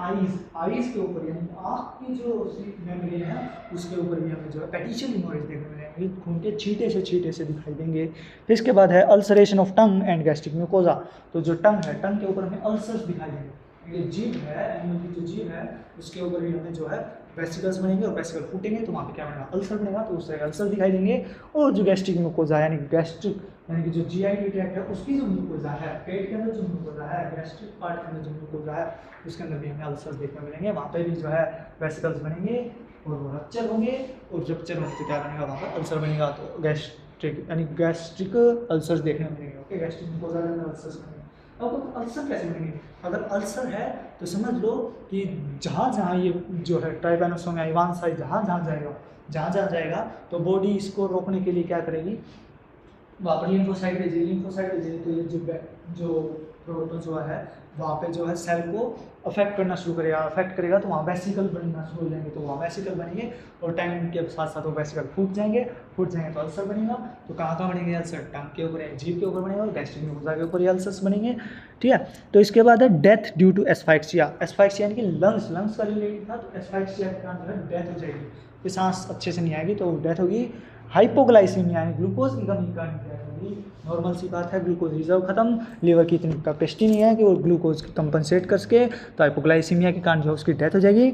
आईज के ऊपर यानी आँख की जो मेम्ब्रेन है उसके ऊपर भी हमें जो है पेटिशियल हीमोरेज देखने को मिलेंगे, खून के छींटे से दिखाई देंगे। फिर इसके बाद है ulceration of tongue and gastric mucosa. तो जो टंग है, टंग के ऊपर हमें अल्सर्स दिखाई देंगे। ये जीभ है, एनिमल की जो जीभ है उसके ऊपर भी हमें जो है वेसिकल्स बनेंगे और वेसिकल फूटेंगे तो वहाँ पे क्या बनेगा, अल्सर बनेगा, तो उस तरह अल्सर दिखाई देंगे। और जो गैस्ट्रिक म्यूकोजा यानी कि जो जीआईटी ट्रैक्ट है उसकी जो म्यूकोजा है, पेट के अंदर जो म्यूकोजा है, गैस्ट्रिक पार्ट के अंदर जो म्यूकोजा है उसके अंदर भी हमें अल्सर्स देखने को मिलेंगे। वहाँ पे भी जो है वेसिकल्स बनेंगे और वो रप्चर होंगे, और रप्चर होने से क्या बनेगा, वहाँ पर अल्सर बनेगा, तो गैस्ट्रिक अल्सर्स देखने को मिलेंगे। ओके, गैस्ट्रिक म्यूकोजा के अंदर अल्सर्स बनेंगे। अब अल्सर कैसे बनेंगे, अगर अल्सर है तो समझ लो कि जहाँ जहाँ ये जो है ट्राइपेनोसोमिया इवांसाई जहाँ जहाँ जाएगा तो बॉडी इसको रोकने के लिए क्या करेगी, वहाँ पर लिम्फोसाइट भेजेगी। तो ये जो प्रोटोजोआ है वहाँ पे जो है सेल को अफेक्ट करेगा तो वहाँ वेसिकल बनना शुरू हो जाएंगे, तो वहाँ वेसिकल बनेंगे और टाइम के साथ साथ वो वेसिकल फूट जाएंगे तो अल्सर बनेगा। तो कहाँ बनेंगे अल्सर, टंग के ऊपर, जीभ के ऊपर बनेगा और गैस्ट्रिक म्यूकोजा के ऊपर ये अल्सर्स बनेंगे। ठीक है, तो इसके बाद है डेथ ड्यू टू एस्फाइक्सिया। एस्फाइक्सिया यानी कि लंग्स का रिलेटेड था, तो एस्फाइक्सिया के कारण जो है डेथ हो जाएगी, फिर सांस अच्छे से नहीं आएगी तो डेथ होगी। हाइपोग्लाइसीमिया यानी ग्लूकोज की कमी के कारण डेथ होगी। नॉर्मल सी बात है, ग्लूकोज रिजर्व खत्म, लीवर की इतनी कैपेसिटी नहीं है कि वो ग्लूकोज कंपनसेट कर सके, तो हाइपोग्लाइसीमिया के कारण जो उसकी डेथ हो जाएगी।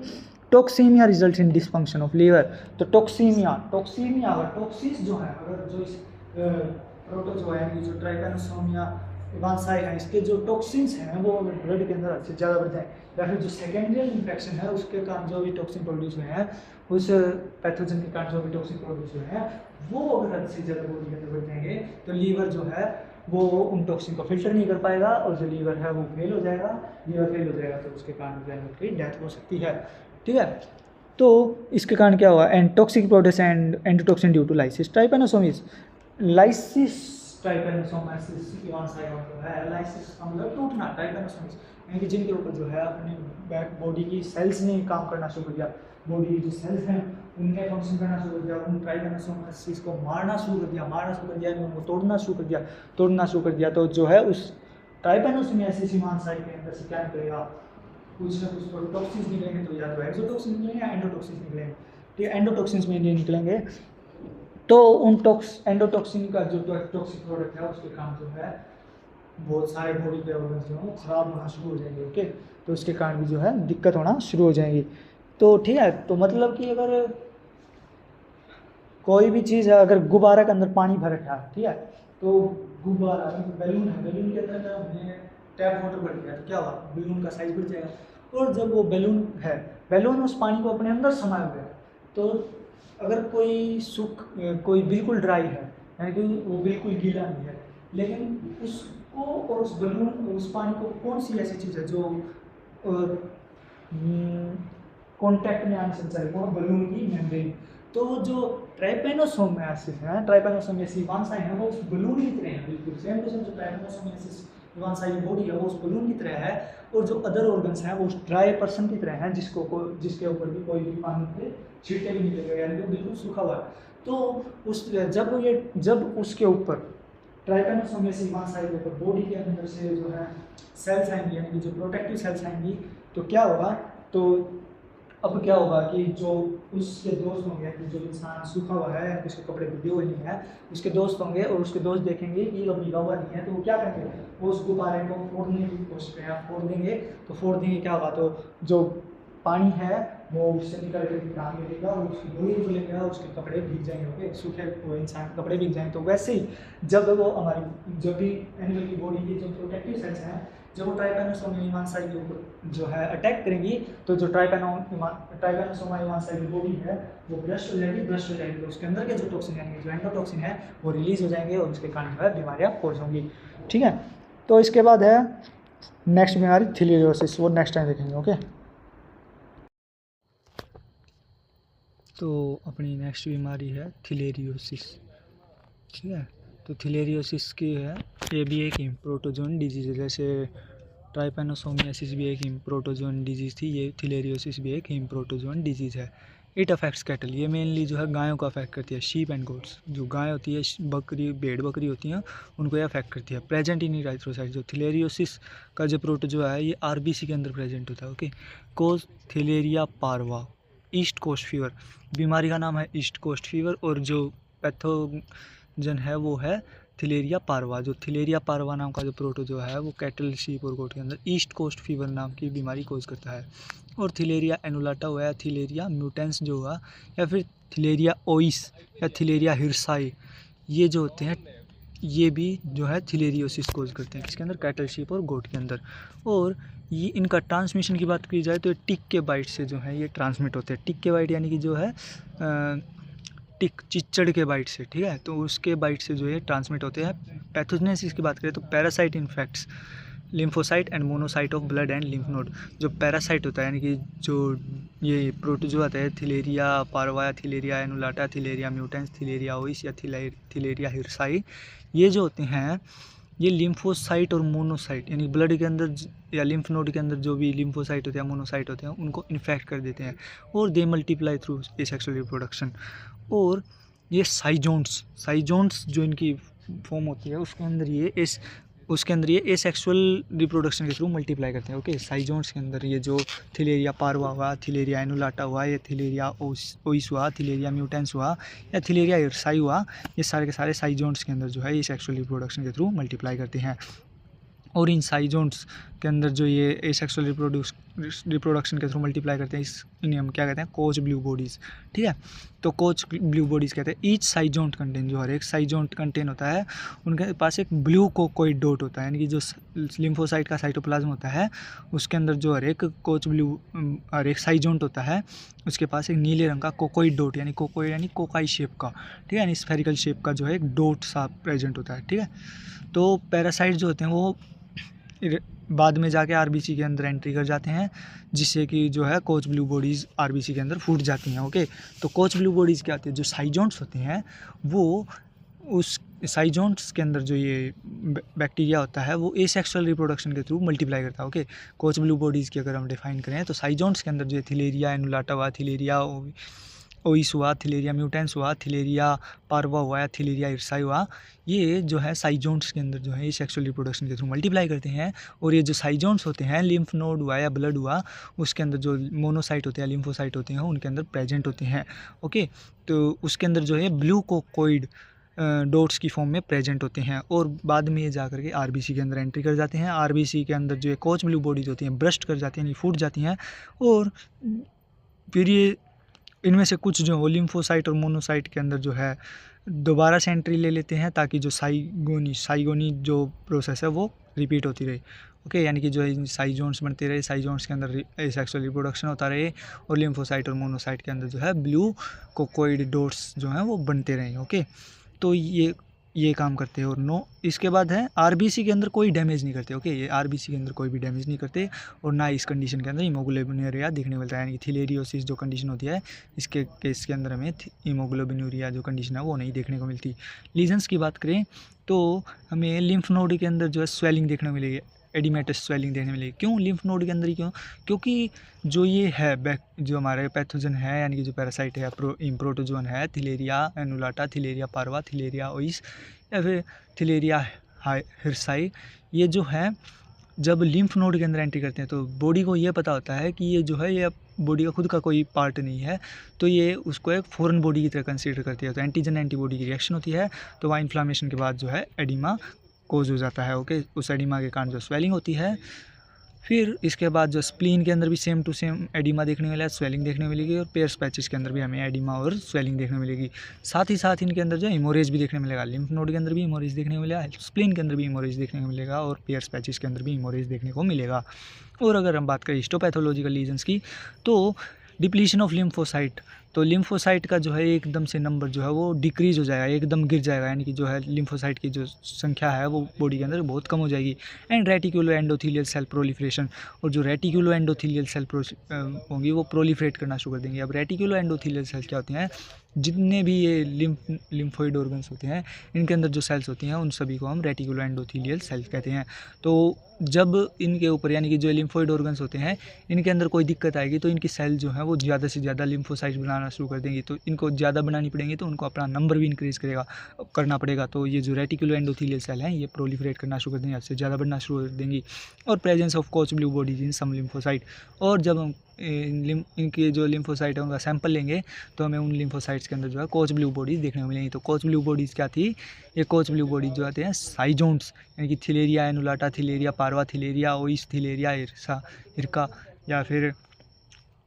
Toxaemia result in dysfunction of liver. तो टॉक्सीमिया अगर टॉक्सिस जो है, अगर जो इस प्रोटोजोआ यानी जो ट्राइपेनोसोमिया इवांसाई हैं, इसके जो टॉक्सिन्स हैं वो ब्लड के अंदर अच्छे ज़्यादा बढ़ जाए, या फिर जो सेकेंडरी इन्फेक्शन है उसके कारण जो भी टॉक्सिन प्रोड्यूस हुए हैं, उस पैथोजन के कारण जो भी टॉक्सिन प्रोड्यूस हुए हैं, वो अगर हद से ज़्यादा बॉडी के अंदर बढ़ जाएंगे तो लीवर जो है वो उन टॉक्सिन को फिल्टर नहीं कर पाएगा, और जो लीवर है वो फेल हो जाएगा। लीवर फेल हो जाएगा तो उसके कारण जानवर की डेथ हो सकती है। ठीक है, तो इसके कारण क्या हुआ, endotoxic produce and antitoxin due to lysis trypanosomes. Lysis trypanosomiasis evansi मतलब है, लाइसिस का मतलब टूटना, ट्राइपेनोसोमिस यानी कि जिनके ऊपर जो है अपने बैक बॉडी की सेल्स ने काम करना शुरू कर दिया, बॉडी की जो सेल्स हैं उनने फंक्शन करना शुरू कर दिया, उन ट्राइपेनोसोमाइसिस को मारना शुरू कर दिया, उनको तोड़ना शुरू कर दिया, तो जो है उस ट्राइपेनोसोमियासिस इवांसाई के अंदर से क्या निकलेगा, कुछ ना कुछ तो टॉक्सिन्स निकलेंगे, तो या तो एक्सोटॉक्सिन निकलेंगे या एंडोटॉक्सिन्स निकलेंगे। ठीक है, एंडोटॉक्सिन्स में निकलेंगे, तो उन एंडोटॉक्सिन का जो टॉक्सिक प्रोडक्ट है उसके काम जो है बहुत सारे बॉडी के ऑर्गन्स जो हैं खराब होना शुरू हो जाएंगे। ओके, तो उसके कारण भी जो है दिक्कत होना शुरू हो जाएंगी। तो ठीक है, तो मतलब कि अगर कोई भी चीज़ है, अगर गुब्बारा के अंदर पानी भर रखा है, ठीक है, तो गुब्बारा बैलून है, बैलून के अंदर क्या हमने टैप वाटर भर दिया तो क्या हुआ, बैलून का साइज बढ़ जाएगा, और जब वो बैलून है, बैलून उस पानी को अपने अंदर समाया हुआ है, तो अगर कोई बिल्कुल ड्राई है, यानी कि वो बिल्कुल गीला नहीं है, लेकिन उसको और उस बैलून उस पानी को कौन सी ऐसी चीज़ है जो कांटेक्ट में आने से चाहिए, वो बैलून की मेम्ब्रेन। तो जो ट्राइपेनोसोमियासिस है, ट्राइपेनोसोमियासिस इवांसाई है, वो उस बैलून की तरह है, बिल्कुल सेम टू सेम जो ट्राइपेनोसोमियासिस इवांसाई बॉडी है वो उस बैलून की तरह है, और जो अदर ऑर्गन्स हैं वो उस ड्राई पर्सन की तरह हैं, जिसके ऊपर भी कोई भी पानी के छींटे भी नहीं लगे, यानी कि बिल्कुल सूखा हुआ है। तो उस जब उसके ऊपर ट्राइपेनोसोमियासिस इवांसाई के ऊपर बॉडी के अंदर से जो है सेल्स आएंगी, यानी कि जो प्रोटेक्टिव सेल्स आएंगी, तो क्या होगा, तो अब क्या होगा कि जो उसके दोस्त होंगे, कि जो इंसान सूखा हुआ है, उसके कपड़े भिगे हुए नहीं है, उसके दोस्त होंगे, और उसके दोस्त देखेंगे कि ये भीगा हुआ नहीं है, तो वो क्या करेंगे, वो उस गुब्बारे को फोड़ने की कोशिश करेंगे, फोड़ देंगे क्या होगा, तो जो पानी है वो उससे निकल कर आगे गिरेगा, और उसकी डोरी खुलेगा, उसके कपड़े भीग जाएंगे। ओके, सूखे वो इंसान के कपड़े भीग जाएंगे। तो वैसे ही जब भी एनिमल की बॉडी की जो प्रोटेक्टिव सेल्स हैं, जब वो ट्राइपेनोसोमा इवांसाई के ऊपर जो है अटैक करेंगी, तो जो ट्राइपेनोसोमा इवांसाई की बॉडी है वो ब्रस्ट हो जाएगी, तो उसके अंदर के जो टॉक्सिन यानी जो एंडोटॉक्सिन है वो रिलीज हो जाएंगे, और उसके कारण जो है बीमारियाँ कोज होंगी। ठीक है, तो इसके बाद है नेक्स्ट बीमारी थीलियोसिस, वो नेक्स्ट टाइम देखेंगे। ओके, तो अपनी नेक्स्ट बीमारी है थिलेरियोसिस। ठीक है, तो थिलेरियोसिस की है, ये भी एक प्रोटोजोन डिजीज़ है, जैसे ट्राइपेनोसोमियासिस भी एक प्रोटोजोन डिजीज़ थी, ये थिलेरियोसिस भी एक प्रोटोजोन डिजीज़ है। इट अफेक्ट्स कैटल, ये मेनली जो है गायों को अफेक्ट करती है, शीप एंड गोट्स, जो गाय होती है, भेड़ बकरी होती हैं, उनको ये अफेक्ट करती है। प्रेजेंट इन इराइथ्रोसाइट, जो थिलेरियोसिस का जो प्रोटोजो है ये आरबीसी के अंदर प्रेजेंट होता है। ओके, कोज थिलेरिया पार्वा, ईस्ट कोस्ट फीवर, बीमारी का नाम है ईस्ट कोस्ट फीवर, और जो पैथोजन है वो है थिलेरिया पार्वा। जो थिलेरिया पार्वा नाम का जो प्रोटोजो है वो कैटल, शीप और गोट के अंदर ईस्ट कोस्ट फीवर नाम की बीमारी कोज करता है। और थिलेरिया एनुलाटा हुआ, या थिलेरिया म्यूटेंस जो हुआ, या फिर थिलेरिया ओइस या थिलेरिया हिरसाई, ये जो होते हैं ये भी जो है थिलेरियोसिस कोज करते हैं, किसके अंदर, कैटल, शीप और गोट के अंदर। और ये इनका ट्रांसमिशन की बात की जाए तो टिक के बाइट से जो है ये ट्रांसमिट होते हैं। टिक के बाइट यानी कि जो है टिक, चिच्चड़ के बाइट से, ठीक है, तो उसके बाइट से जो है ट्रांसमिट होते हैं। पैथोजेनेसिस की बात करें तो parasite infects lymphocyte and monocyte of blood and lymph node. जो पैरासाइट होता है यानी कि जो ये प्रोटोजो आता है, थिलेरिया पार्वा, थिलेरिया एनुलाटा, थिलेरिया म्यूटेंस, थिलेरिया ओइस या थिलेरिया हिरसाई, ये जो होते हैं ये लिम्फोसाइट और मोनोसाइट यानी ब्लड के अंदर या लिम्फ नोड के अंदर जो भी लिम्फोसाइट होते हैं, मोनोसाइट होते हैं, उनको इन्फेक्ट कर देते हैं, और दे मल्टीप्लाई थ्रू एसेक्सुअल रिप्रोडक्शन। और ये साइजोन्स जो इनकी फॉर्म होती है उसके अंदर ये एसेक्सुअल रिप्रोडक्शन के थ्रू मल्टीप्लाई करते हैं। ओके, साइजोन्स के अंदर ये जो थिलेरिया पार्वा हुआ, थिलेरिया एनुलाटा हुआ, या थिलेरिया ओइस हुआ, थिलेरिया म्यूटेंस हुआ, या थिलेरिया हिरसाई हुआ, ये सारे के सारे साइजोन्स के अंदर जो है ये सेक्सुअल रिप्रोडक्शन के थ्रू मल्टीप्लाई करते हैं। और इन साइजोन्स के अंदर जो ये एसेक्सुअल रिप्रोडक्शन के थ्रू मल्टीप्लाई करते हैं, इन्हें हम क्या कहते हैं, कोच ब्लू बॉडीज़। ठीक है, तो कोच ब्लू बॉडीज़ कहते हैं। ईच साइजोन्ट कंटेन, जो हर एक साइजोन्ट कंटेन होता है उनके पास एक ब्लू कोकोइड डॉट होता है, यानी कि जो लिम्फोसाइट का साइटोप्लाज्म होता है उसके अंदर जो हर एक कोच ब्लू हर एक साइजोन्ट होता है उसके पास एक नीले रंग का कोकोइड डॉट, यानी कोकोइड यानी कोकाई शेप का, ठीक है, यानी स्फेरिकल शेप का जो है एक डॉट सा प्रेजेंट होता है। ठीक है, तो पैरासाइट जो होते हैं वो बाद में जाके आरबीसी के अंदर एंट्री कर जाते हैं, जिससे कि जो है कोच ब्लू बॉडीज़ आरबीसी के अंदर फूट जाती हैं। ओके, तो कोच ब्लू बॉडीज़ क्या होती है, जो साइजोन्ट्स होते हैं वो उस साइजोन्ट्स के अंदर जो ये बैक्टीरिया होता है वो एसेक्सुअल रिप्रोडक्शन के थ्रू मल्टीप्लाई करता है। ओके, कोच ब्लू बॉडीज़ की अगर हम डिफाइन करें तो साइजोन्ट्स के अंदर जो थिलेरिया एनुलाटा हुआ, थिलेरिया ओइस हुआ, थिलेरिया म्यूटेंस हुआ, थिलेरिया पार्वा हुआ या थिलेरिया इर्साई हुआ, ये जो है साइजोन्ट्स के अंदर जो है ये सेक्सुअल रिप्रोडक्शन के थ्रू मल्टीप्लाई करते हैं। और ये जो साइजोन्ट्स होते हैं, लिम्फ नोड हुआ या ब्लड हुआ, उसके अंदर जो मोनोसाइट होते हैं, लिम्फोसाइट होते हैं, उनके अंदर प्रेजेंट होते हैं। ओके, तो उसके अंदर जो है ब्लू कोकोइड डॉट्स की फॉर्म में प्रेजेंट होते हैं और बाद में ये जाकर के आरबीसी के अंदर एंट्री कर जाते हैं। आरबीसी के अंदर जो है कोच ब्लू बॉडीज होती हैं ब्रस्ट कर जाती हैं, यानी फूट जाती हैं, और फिर ये इनमें से कुछ जो लिम्फोसाइट और मोनोसाइट के अंदर जो है दोबारा से एंट्री ले लेते हैं, ताकि जो साइगोनी जो प्रोसेस है वो रिपीट होती रहे। ओके, यानी कि जो है साइजोन्स बनते रहे, साइजोन्स के अंदर सेक्सुअल रिप्रोडक्शन होता रहे, और लिम्फोसाइट और मोनोसाइट के अंदर जो है ब्लू कोकोइड डॉट्स जो हैं वो बनते रहे। ओके, तो ये काम करते हैं। और नो, इसके बाद है आरबीसी के अंदर कोई डैमेज नहीं करते। ओके, ये आरबीसी के अंदर कोई भी डैमेज नहीं करते, और ना इस कंडीशन के अंदर हीमोग्लोबिनुरिया देखने को मिलता है, यानी कि थिलेरियोसिस जो कंडीशन होती है इसके केस के अंदर हमें हीमोग्लोबिनुरिया जो कंडीशन है वो नहीं देखने को मिलती। लीजन्स की बात करें तो हमें लिम्फ नोड के अंदर जो है स्वेलिंग देखने को मिलेगी, एडिमेटस स्वेलिंग देखने मिलेगी। क्यों लिम्फ नोड के अंदर ही, क्यों? क्योंकि जो ये है जो हमारे पैथोजन है, यानी कि जो पैरासाइट है, प्रोटोजोन है, थिलेरिया एनुलाटा, थिलेरिया पार्वा, थिलेरिया ओइस या फिर थिलेरिया हिर्साई, ये जो है जब लिम्फ नोड के अंदर एंट्री करते हैं तो बॉडी को ये पता होता है कि ये जो है ये बॉडी का खुद का कोई पार्ट नहीं है, तो ये उसको एक फॉरेन बॉडी की तरह कंसीडर करती है। तो एंटीजन एंटीबॉडी की रिएक्शन होती है, तो वहाँ इन्फ्लामेशन के बाद जो है एडिमा कोज हो जाता है। ओके, उस एडिमा के कारण जो स्वेलिंग होती है। फिर इसके बाद जो स्प्लीन के अंदर भी सेम टू सेम एडिमा देखने मिला, स्वेलिंग देखने मिलेगी, और पेयर्स पैचेस के अंदर भी हमें एडिमा और स्वेलिंग देखने मिलेगी। साथ ही साथ इनके अंदर जो हिमोरेज भी देखने मिलेगा, लिम्फ नोड के अंदर भी हिमोरेज देखने को मिलेगा, स्प्लीन के अंदर भी हिमोरेज देखने को मिलेगा, और पेयर्स पैचेस के अंदर भी हिमोरेज देखने को मिलेगा। और अगर हम बात करें हिस्टोपैथोलॉजिकल लीजन्स की, तो डिप्लीशन ऑफ लिम्फोसाइट, तो लिम्फोसाइट का जो है एकदम से नंबर जो है वो डिक्रीज हो जाएगा, एकदम गिर जाएगा, यानी कि जो है लिम्फोसाइट की जो संख्या है वो बॉडी के अंदर बहुत कम हो जाएगी। And reticulo endothelial cell proliferation, और जो रेटिकुलो एंडोथीलियल सेल होंगी वो प्रोलिफरेट करना शुरू कर देंगे। अब रेटिकुलो एंडोथीलियल सेल क्या होते हैं, जितने भी ये लिम्फोइड ऑर्गन्स होते हैं इनके अंदर जो सेल्स होती हैं उन सभी को हम रेटिकुलो एंडोथीलियल सेल्स कहते हैं। तो जब इनके ऊपर, यानी कि जो लिम्फोइड ऑर्गन्स होते हैं इनके अंदर कोई दिक्कत आएगी तो इनकी सेल जो है वो ज़्यादा से ज़्यादा लिम्फोसाइट्स बनाना शुरू कर देंगी, तो इनको ज़्यादा बनानी पड़ेंगी, तो उनको अपना नंबर भी इंक्रीज़ करना पड़ेगा। तो ये जो रेटिकुलो एंडोथीलियल सेल हैं ये प्रोलिफरेट करना शुरू कर देंगे, उससे ज़्यादा बढ़ना शुरू कर देंगी। और presence of Koch blue bodies in some lymphocyte, और जब हम इनके जो लिम्फोसाइट है उनका सैंपल लेंगे तो हमें उन लिम्फोसाइट्स के अंदर जो है कोच ब्लू बॉडीज़ देखने को मिलेंगी। तो कोच ब्लू बॉडीज़ क्या थी, ये कोच ब्लू बॉडीज जो आते हैं साइजोन्ट्स, यानी कि थिलेरिया एनुलाटा, थिलेरिया पार्वा, थिलेरिया ओइस, थिलेरिया हिरका या फिर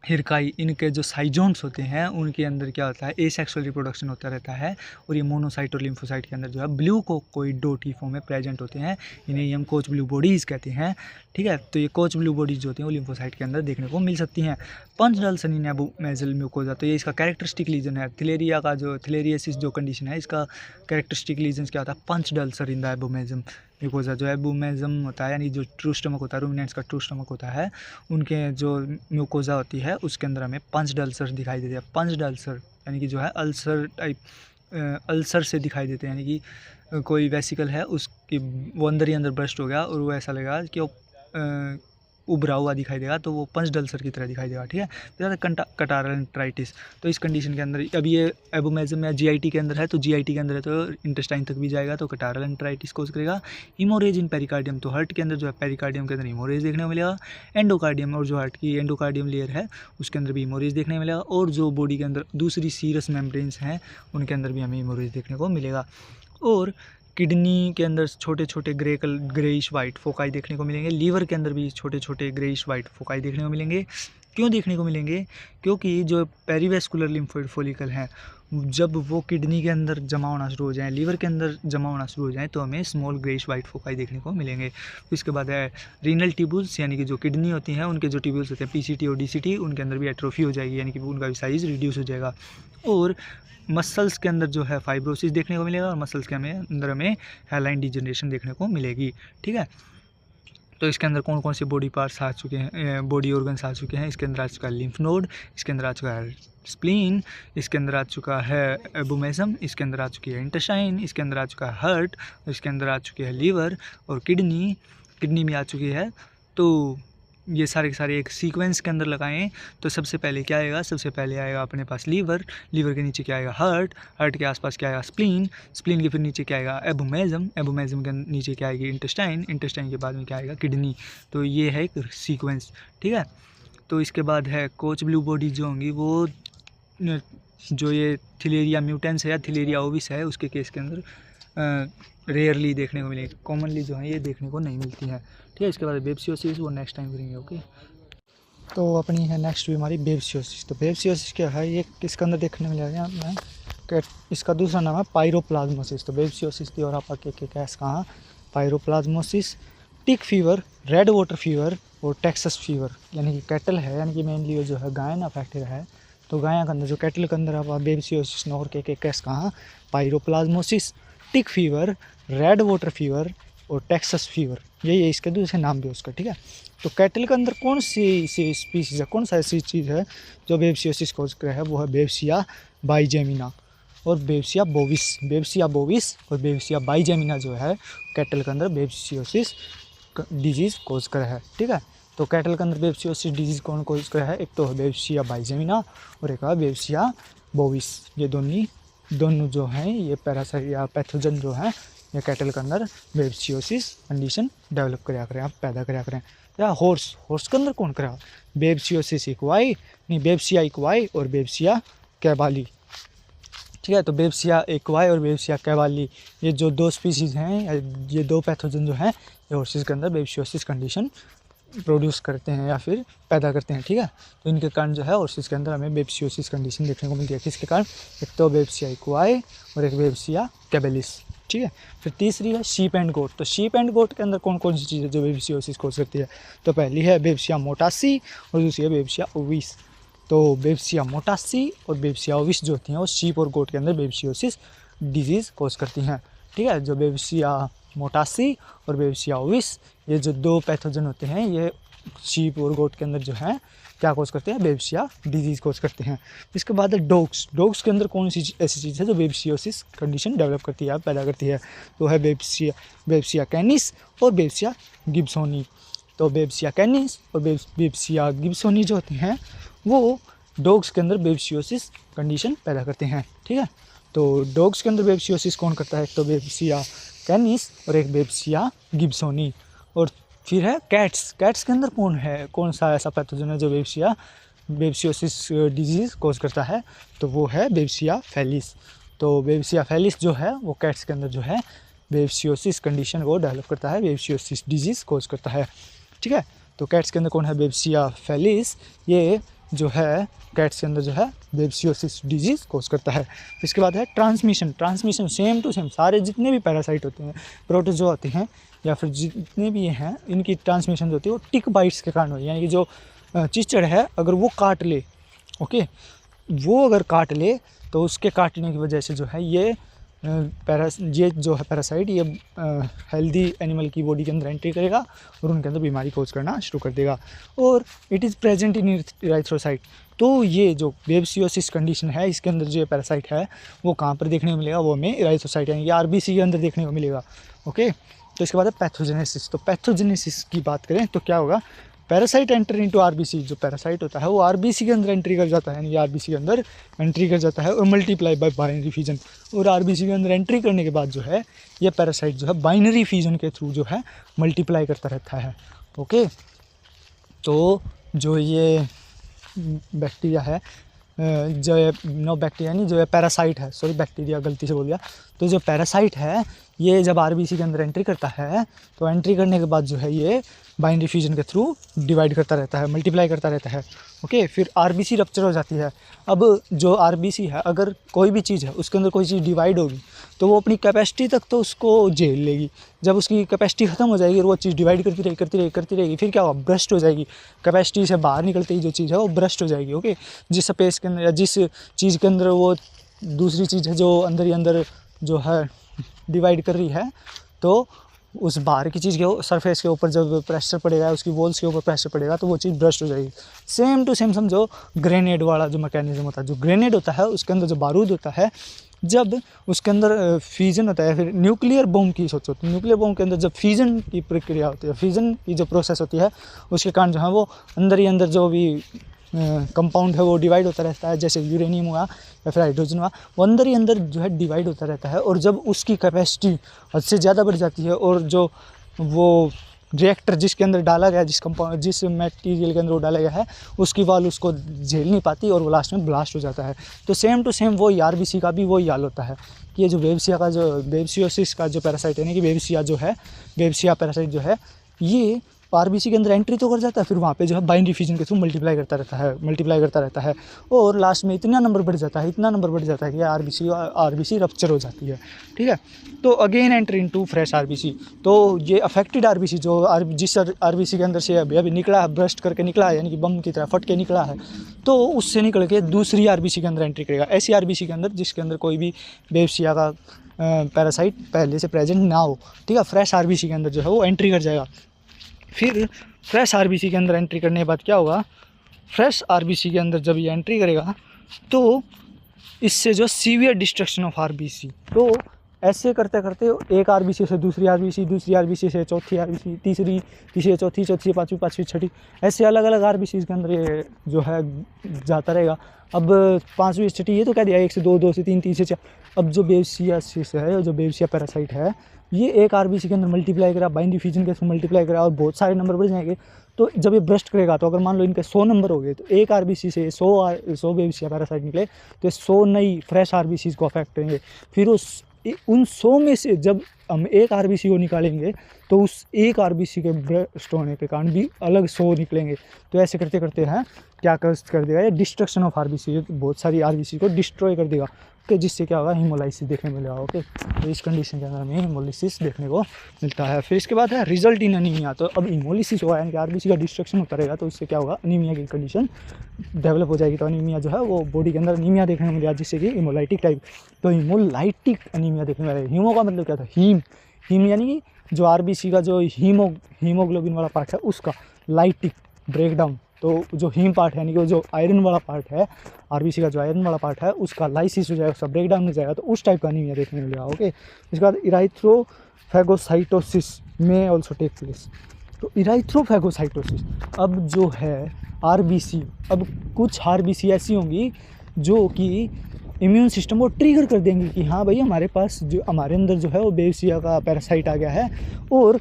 हिरकाई, इनके जो साइजोन्ट्स होते हैं उनके अंदर क्या होता है, एसेक्सुअल रिप्रोडक्शन होता रहता है, और ये मोनोसाइट और लिम्फोसाइट के अंदर जो है ब्लू कोकोइड डॉट की फॉर्म में प्रेजेंट होते हैं, इन्हें हम कोच ब्लू बॉडीज़ कहते हैं। ठीक है, तो ये कोच ब्लू बॉडीज जो होती हैं वो लिम्फोसाइट के अंदर देखने को मिल सकती हैं। पंच डल्सन इन एबोमेजल म्यूकोजा, तो ये इसका कैरेक्टरिस्टिक लीजन है। थिलेरिया का जो थिलेरियसिस जो कंडीशन है इसका कैरेक्टरिस्टिक लीजन क्या होता है, पंच डल्सर इन द एबोमेजम म्यूकोजा, जो एबोमेजम होता है यानी जो ट्रू स्टमक होता है, रूमिनेंट्स का ट्रू स्टमक होता है, उनके जो म्यूकोजा होती है उसके अंदर हमें पंच डल्सर दिखाई देते हैं। पंच डल्सर यानी कि जो है अल्सर टाइप अल्सर से दिखाई देते हैं, यानी कि कोई वेसिकल है उसकी वो अंदर ही अंदर बर्स्ट हो गया और वो ऐसा लगेगा कि वो उभरा हुआ दिखाई देगा, तो वो पंच डल्सर की तरह दिखाई देगा। ठीक है, फिर कटारलेंट्राइटिस, तो इस कंडीशन के अंदर अब ये एबोमेजम या जीआईटी के अंदर है, तो जीआईटी के अंदर है तो इंटेस्टाइन तक भी जाएगा, तो कटारलेंट्राइटिस कोज करेगा। हिमोरेज इन पेरिकार्डियम, तो हार्ट के अंदर जो है पेरिकार्डियम के अंदर हिमोरेज देखने को मिलेगा। एंडोकार्डियम, और जो हार्ट की एंडोकार्डियम लेयर है उसके अंदर भी हिमोरेज देखने को मिलेगा, और जो बॉडी के अंदर दूसरी सीरस मेम्ब्रेन्स हैं उनके अंदर भी हमें हिमोरेज देखने को मिलेगा। और किडनी के अंदर छोटे छोटे ग्रेइश वाइट फोकाई देखने को मिलेंगे। लीवर के अंदर भी छोटे छोटे ग्रेइश वाइट फोकाई देखने को मिलेंगे। क्यों देखने को मिलेंगे? क्योंकि जो पेरिवेस्कुलर लिम्फोइड फॉलिकल हैं, जब वो किडनी के अंदर जमा होना शुरू हो जाएं, लीवर के अंदर जमा होना शुरू हो जाएं, तो हमें स्मॉल ग्रेइश वाइट फोकाई देखने को मिलेंगे। इसके बाद है रीनल ट्यूब्यूल्स, यानी कि जो किडनी होती हैं उनके जो ट्यूब्यूल्स होते हैं पीसीटी और डीसीटी, उनके अंदर भी एट्रोफी हो जाएगी, यानी कि उनका भी साइज़ रिड्यूस हो जाएगा। और मसल्स के अंदर जो है फाइब्रोसिस देखने को मिलेगा, और मसल्स के अंदर हमें हेलाइन डिजनरेशन देखने को मिलेगी। ठीक है, तो इसके अंदर कौन कौन से बॉडी पार्ट्स आ चुके हैं, बॉडी ऑर्गन्स आ चुके हैं? इसके अंदर आ चुका है लिम्फ नोड, इसके अंदर आ चुका है स्प्लीन, इसके अंदर आ चुका है एबुमेजम, इसके अंदर आ चुकी है इंटेस्टाइन, इसके अंदर आ चुका है हार्ट, इसके अंदर आ चुकी है लीवर, और किडनी में आ चुकी है। तो ये सारे के सारे एक सीक्वेंस के अंदर लगाएं तो सबसे पहले क्या आएगा? सबसे पहले आएगा अपने पास लीवर के नीचे क्या आएगा? हार्ट के आसपास क्या आएगा? स्प्लीन के फिर नीचे क्या आएगा? एबुमेजम के नीचे क्या आएगी? इंटेस्टाइन के बाद में क्या आएगा? किडनी। तो ये है एक सीक्वेंस। ठीक है, तो इसके बाद है कोच ब्लू बॉडी जो होंगी, वो जो ये थिलेरिया म्यूटेंस है या थिलेरिया ओविस है, उसके केस के अंदर रेयरली देखने को मिलेगी, कॉमनली जो है ये देखने को नहीं मिलती है। ठीक है, इसके बाद बेब्सियोसिस, वो नेक्स्ट टाइम करेंगे। ओके, तो अपनी है नेक्स्ट बीमारी बेब्सियोसिस। तो बेब्सियोसिस क्या है? ये किसके अंदर देखने मिलेगा हमें? इसका दूसरा नाम है पायरोप्लाज्मोसिस। तो बेब्सियोसिस की और आप कैस कहाँ? Piroplasmosis, tick fever, red water fever और टेक्सस फीवर, यानी कि कैटल है, यानी कि मेनली जो है गाय अफेक्टेड है। तो गाय के अंदर जो कैटल के अंदर आप बेब्सियोसिस और कैस कहाँ? Piroplasmosis, tick fever, red water fever और टेक्सस फीवर, यही है इसके दूसरे नाम भी उसका। ठीक है, तो कैटल के अंदर कौन सी स्पीसीज है, कौन सा ऐसी चीज़ है जो बेब्सियोसिस कॉज कर है? वो है बेब्सिया बाइजेमिना और बेब्सिया बोविस और बेब्सिया बाइजेमिना जो है कैटल के अंदर बेब्सियोसिस डिजीज़ कॉज कर है। ठीक है, तो कैटल के अंदर बेब्सियोसिस डिजीज़ कौन कॉज कर है? एक तो है बेब्सिया बाइजेमिना और एक है बेब्सिया बोविस। ये दोनों जो हैं ये पैरासाइट या पैथोजन जो है ये कैटल के अंदर बेब्सियोसिस कंडीशन डेवलप कराया करें, आप पैदा कराया करें। या हॉर्स के अंदर कौन करा? बेब्सियोसिस इक्वाई, नहीं बेब्सिया इक्वाई और बेब्सिया कैबाली। ठीक है, तो बेब्सिया इक्वाई और बेब्सिया कैबाली, ये जो दो स्पीसीज हैं, ये दो पैथोजन जो हैं, ये हॉर्सेस के अंदर बेब्सियोसिस कंडीशन प्रोड्यूस करते हैं या फिर पैदा करते हैं। ठीक है, तो इनके कारण जो है हॉर्सेस के अंदर हमें बेब्सियोसिस कंडीशन देखने को मिलती है। किसके कारण? एक तो बेब्सिया इक्वाई और एक बेब्सिया कैबेलिस। ठीक है, फिर तीसरी है शीप एंड गोट। तो शीप एंड गोट के अंदर कौन कौन सी चीज़ है जो बेब्सियोसिस कॉज करती है? तो पहली है बेब्सिया मोटासी और दूसरी है बेब्सिया ओविस। तो बेब्सिया मोटासी और बेब्सिया ओविस जो होती हैं वो शीप और गोट के अंदर बेब्सियोसिस डिजीज़ कॉज करती हैं। ठीक है, जो बेब्सिया मोटासी और बेब्सिया ओविस, ये जो दो पैथोजन होते हैं, ये शीप और गोट के अंदर जो है क्या कोज करते हैं? बेब्सिया डिजीज़ कोज करते हैं। इसके बाद है डॉग्स के अंदर कौन सी ऐसी चीज़ है जो बेब्सियोसिस कंडीशन डेवलप करती है, पैदा करती है? तो है बेब्सिया कैनिस और बेब्सिया गिब्सोनी। तो बेब्सिया कैनिस और बेब्सिया गिब्सोनी जो होते हैं वो डॉग्स के अंदर बेब्सियोसिस कंडीशन पैदा करते हैं। ठीक है, तो डॉग्स के अंदर बेब्सियोसिस कौन करता है? तो बेब्सिया कैनिस और एक बेब्सिया गिब्सोनी। और फिर है कैट्स के अंदर कौन सा ऐसा पैथोजन है जो बेब्सियोसिस डिजीज़ कॉज करता है? तो वो है बेब्सिया फेलिस। तो बेब्सिया फेलिस जो है वो कैट्स के अंदर जो है बेब्सियोसिस कंडीशन को डेवलप करता है, बेब्सियोसिस डिजीज़ कॉज करता है। ठीक है, तो कैट्स के अंदर कौन है? बेब्सिया फेलिस, ये जो है कैट्स के अंदर जो है बेब्सियोसिस डिजीज़ कॉज करता है। इसके बाद है ट्रांसमिशन सेम टू सेम, सारे जितने भी पैरासाइट होते हैं, प्रोटोजोआ होते हैं या फिर जितने भी हैं, इनकी ट्रांसमिशन जो होती है वो टिक बाइट्स के कारण होती है। यानी कि जो चिचड़ है अगर वो काट ले, ओके, वो अगर काट ले तो उसके काटने की वजह से जो है ये जो है पैरासाइट ये हेल्दी एनिमल की बॉडी के अंदर एंट्री करेगा और उनके अंदर बीमारी कॉज करना शुरू कर देगा। और इट इज़ प्रेजेंट इन इराइथ्रोसाइट। तो ये जो बेब्सियोसिस कंडीशन है इसके अंदर जो पैरासाइट है वो कहाँ पर देखने को मिलेगा? वो हमें इराइथ्रोसाइट यानी कि आरबीसी के अंदर देखने को मिलेगा। ओके, तो इसके बाद है पैथोजेनेसिस। तो पैथोजेनेसिस की बात करें तो क्या होगा? पैरासाइट एंटर इनटू आरबीसी, जो पैरासाइट होता है वो आरबीसी के अंदर एंट्री कर जाता है, यानी आरबीसी के अंदर एंट्री कर जाता है और मल्टीप्लाई बाय बाइनरी फिजन। और आरबीसी के अंदर एंट्री करने के बाद जो है ये पैरासाइट जो है बाइनरी फिजन के थ्रू जो है मल्टीप्लाई करता रहता है। ओके, तो जो ये बैक्टीरिया है, जो बैक्टीरिया नहीं, जो पैरासाइट है, सॉरी बैक्टीरिया गलती से बोल गया। तो जो पैरासाइट है ये जब आरबीसी के अंदर एंट्री करता है तो एंट्री करने के बाद जो है ये बाइनरी फ्यूजन के थ्रू डिवाइड करता रहता है, मल्टीप्लाई करता रहता है। ओके, फिर आरबीसी रप्चर हो जाती है। अब जो आरबीसी है, अगर कोई भी चीज़ है उसके अंदर कोई चीज़ डिवाइड होगी तो वो अपनी कैपेसिटी तक तो उसको झेल लेगी। जब उसकी कैपेसिटी ख़त्म हो जाएगी और वो चीज़ डिवाइड करती रहेगी, फिर क्या होगा, ब्रस्ट हो जाएगी। कैपेसिटी से बाहर निकलते ही जो चीज़ है वो ब्रस्ट हो जाएगी। ओके, जिस स्पेस के अंदर या जिस चीज़ के अंदर वो दूसरी चीज़ है जो अंदर ही अंदर जो है डिवाइड कर रही है, तो उस बाहर की चीज़ के सरफेस के ऊपर जब प्रेशर पड़ेगा, उसकी वॉल्स के ऊपर प्रेशर पड़ेगा तो वो चीज़ ब्रस्ट हो जाएगी। सेम टू सेम समझो ग्रेनेड वाला जो मैकेनिज्म होता है। जो ग्रेनेड होता है उसके अंदर जो बारूद होता है, जब उसके अंदर फ्यूजन होता है, फिर न्यूक्लियर बॉम्ब की सोचो तो न्यूक्लियर बॉम्ब के अंदर जब फ्यूजन की प्रक्रिया होती है, फ्यूजन की जो प्रोसेस होती है, उसके कारण जो है वो अंदर ही अंदर जो भी कंपाउंड है वो डिवाइड होता रहता है। जैसे यूरेनियम हुआ या फिर हाइड्रोजन हुआ, वो अंदर ही अंदर जो है डिवाइड होता रहता है। और जब उसकी कैपेसिटी हद से ज़्यादा बढ़ जाती है और जो वो रिएक्टर जिसके अंदर डाला गया, जिस मटेरियल के अंदर वो डाला गया है, उसकी वाल उसको झेल नहीं पाती और वो लास्ट में ब्लास्ट हो जाता है। तो सेम टू सेम वही आरबीसी का भी वही हाल होता है कि ये जो बेबसियोसिस का जो पैरासाइट है, यानी कि बेबसिया जो है, बेबसिया पैरासाइट जो है, ये आरबीसी के अंदर एंट्री तो कर जाता है, फिर वहाँ पे जो है बाइनरी फ्यूजन के थ्रू मल्टीप्लाई करता रहता है और लास्ट में इतना नंबर बढ़ जाता है कि आरबीसी रप्चर हो जाती है। ठीक है, तो again entry into fresh RBC. तो ये अफेक्टेड आरबीसी जो जिस आरबीसी के अंदर से अभी निकला है, ब्रस्ट करके निकला है, यानी कि बम की तरह फट के निकला है, तो उससे निकल के दूसरी आरबीसी के अंदर एंट्री करेगा। ऐसी आरबीसी के अंदर जिसके अंदर कोई भी बेबसिया का पैरासाइट पहले से प्रेजेंट ना हो। ठीक है, फ्रेश आरबीसी के अंदर जो है वो एंट्री कर जाएगा। फिर फ्रेश आरबीसी के अंदर एंट्री करने के बाद क्या होगा, फ्रेश आरबीसी के अंदर जब ये एंट्री करेगा तो इससे जो सीवियर डिस्ट्रक्शन ऑफ आरबीसी, तो ऐसे करते करते एक आरबीसी से दूसरी आरबीसी से चौथी आरबीसी, तीसरी से चौथी से पाँचवीं छठी, ऐसे अलग अलग आरबीसी के अंदर ये जो है जाता रहेगा। अब पाँचवीं छठी ये तो कह दिया 1 से 2, 2 से 3, 3 से 4। अब जो बेबसियासिस है, जो बेबसिया पैरासाइट है, ये एक आरबीसी के अंदर मल्टीप्लाई करा, बाइनरी फ्यूजन के थ्रू मल्टीप्लाई करा और बहुत सारे नंबर बढ़ जाएंगे। तो जब ये ब्रस्ट करेगा तो अगर मान लो इनके 100 नंबर हो गए तो एक आरबीसी से 100 बेबसिया पैरासाइट निकले तो 100 नई फ्रेश आरबीसी को अफेक्ट करेंगे। फिर उन 100 में से जब हम एक आरबीसी को निकालेंगे तो उस एक आरबीसी के ब्रस्ट होने के कारण भी अलग 100 निकलेंगे। तो ऐसे करते करते हैं क्या कर देगा ये, डिस्ट्रक्शन ऑफ आरबीसी, बहुत सारी आरबीसी को डिस्ट्रॉय कर देगा। ओके, जिससे क्या होगा, हीमोलाइसिस देखने मिलेगा। ओके, तो इस कंडीशन के अंदर हमें हीमोलाइसिस देखने को मिलता है। फिर इसके बाद है रिजल्ट इन अनीमिया। तो अब हीमोलाइसिस हुआ यानी कि आरबीसी का डिस्ट्रक्शन होता रहेगा, तो इससे क्या होगा, अनीमिया की कंडीशन डेवलप हो जाएगी। तो अनीमिया जो है वो बॉडी के अंदर अनीमिया देखने को मिलेगा, जिससे कि हीमोलाइटिक टाइप, तो हीमोलाइटिक अनीमिया देखने को मिलेगा। हीमो का मतलब क्या था, हीम यानी कि जो आरबीसी का जो हीमोग्लोबिन वाला पार्ट है उसका लाइटिक ब्रेकडाउन, तो जो हीम पार्ट है यानी कि जो आयरन वाला पार्ट है, आरबीसी का जो आयरन वाला पार्ट है उसका लाइसिस हो जाएगा, उसका ब्रेकडाउन हो जाएगा, तो उस टाइप का अनीमिया देखने को मिलेगा। ओके, इसके बाद इराइथ्रोफैगोसाइटोसिस में ऑल्सो टेक प्लेस। तो इराइथ्रोफैगोसाइटोसिस, अब जो है आरबीसी, अब कुछ आरबीसी ऐसी होंगी जो कि इम्यून सिस्टम को ट्रिगर कर देंगे कि हाँ भाई हमारे पास जो हमारे अंदर जो है वो बेबसिया का पैरासाइट आ गया है, और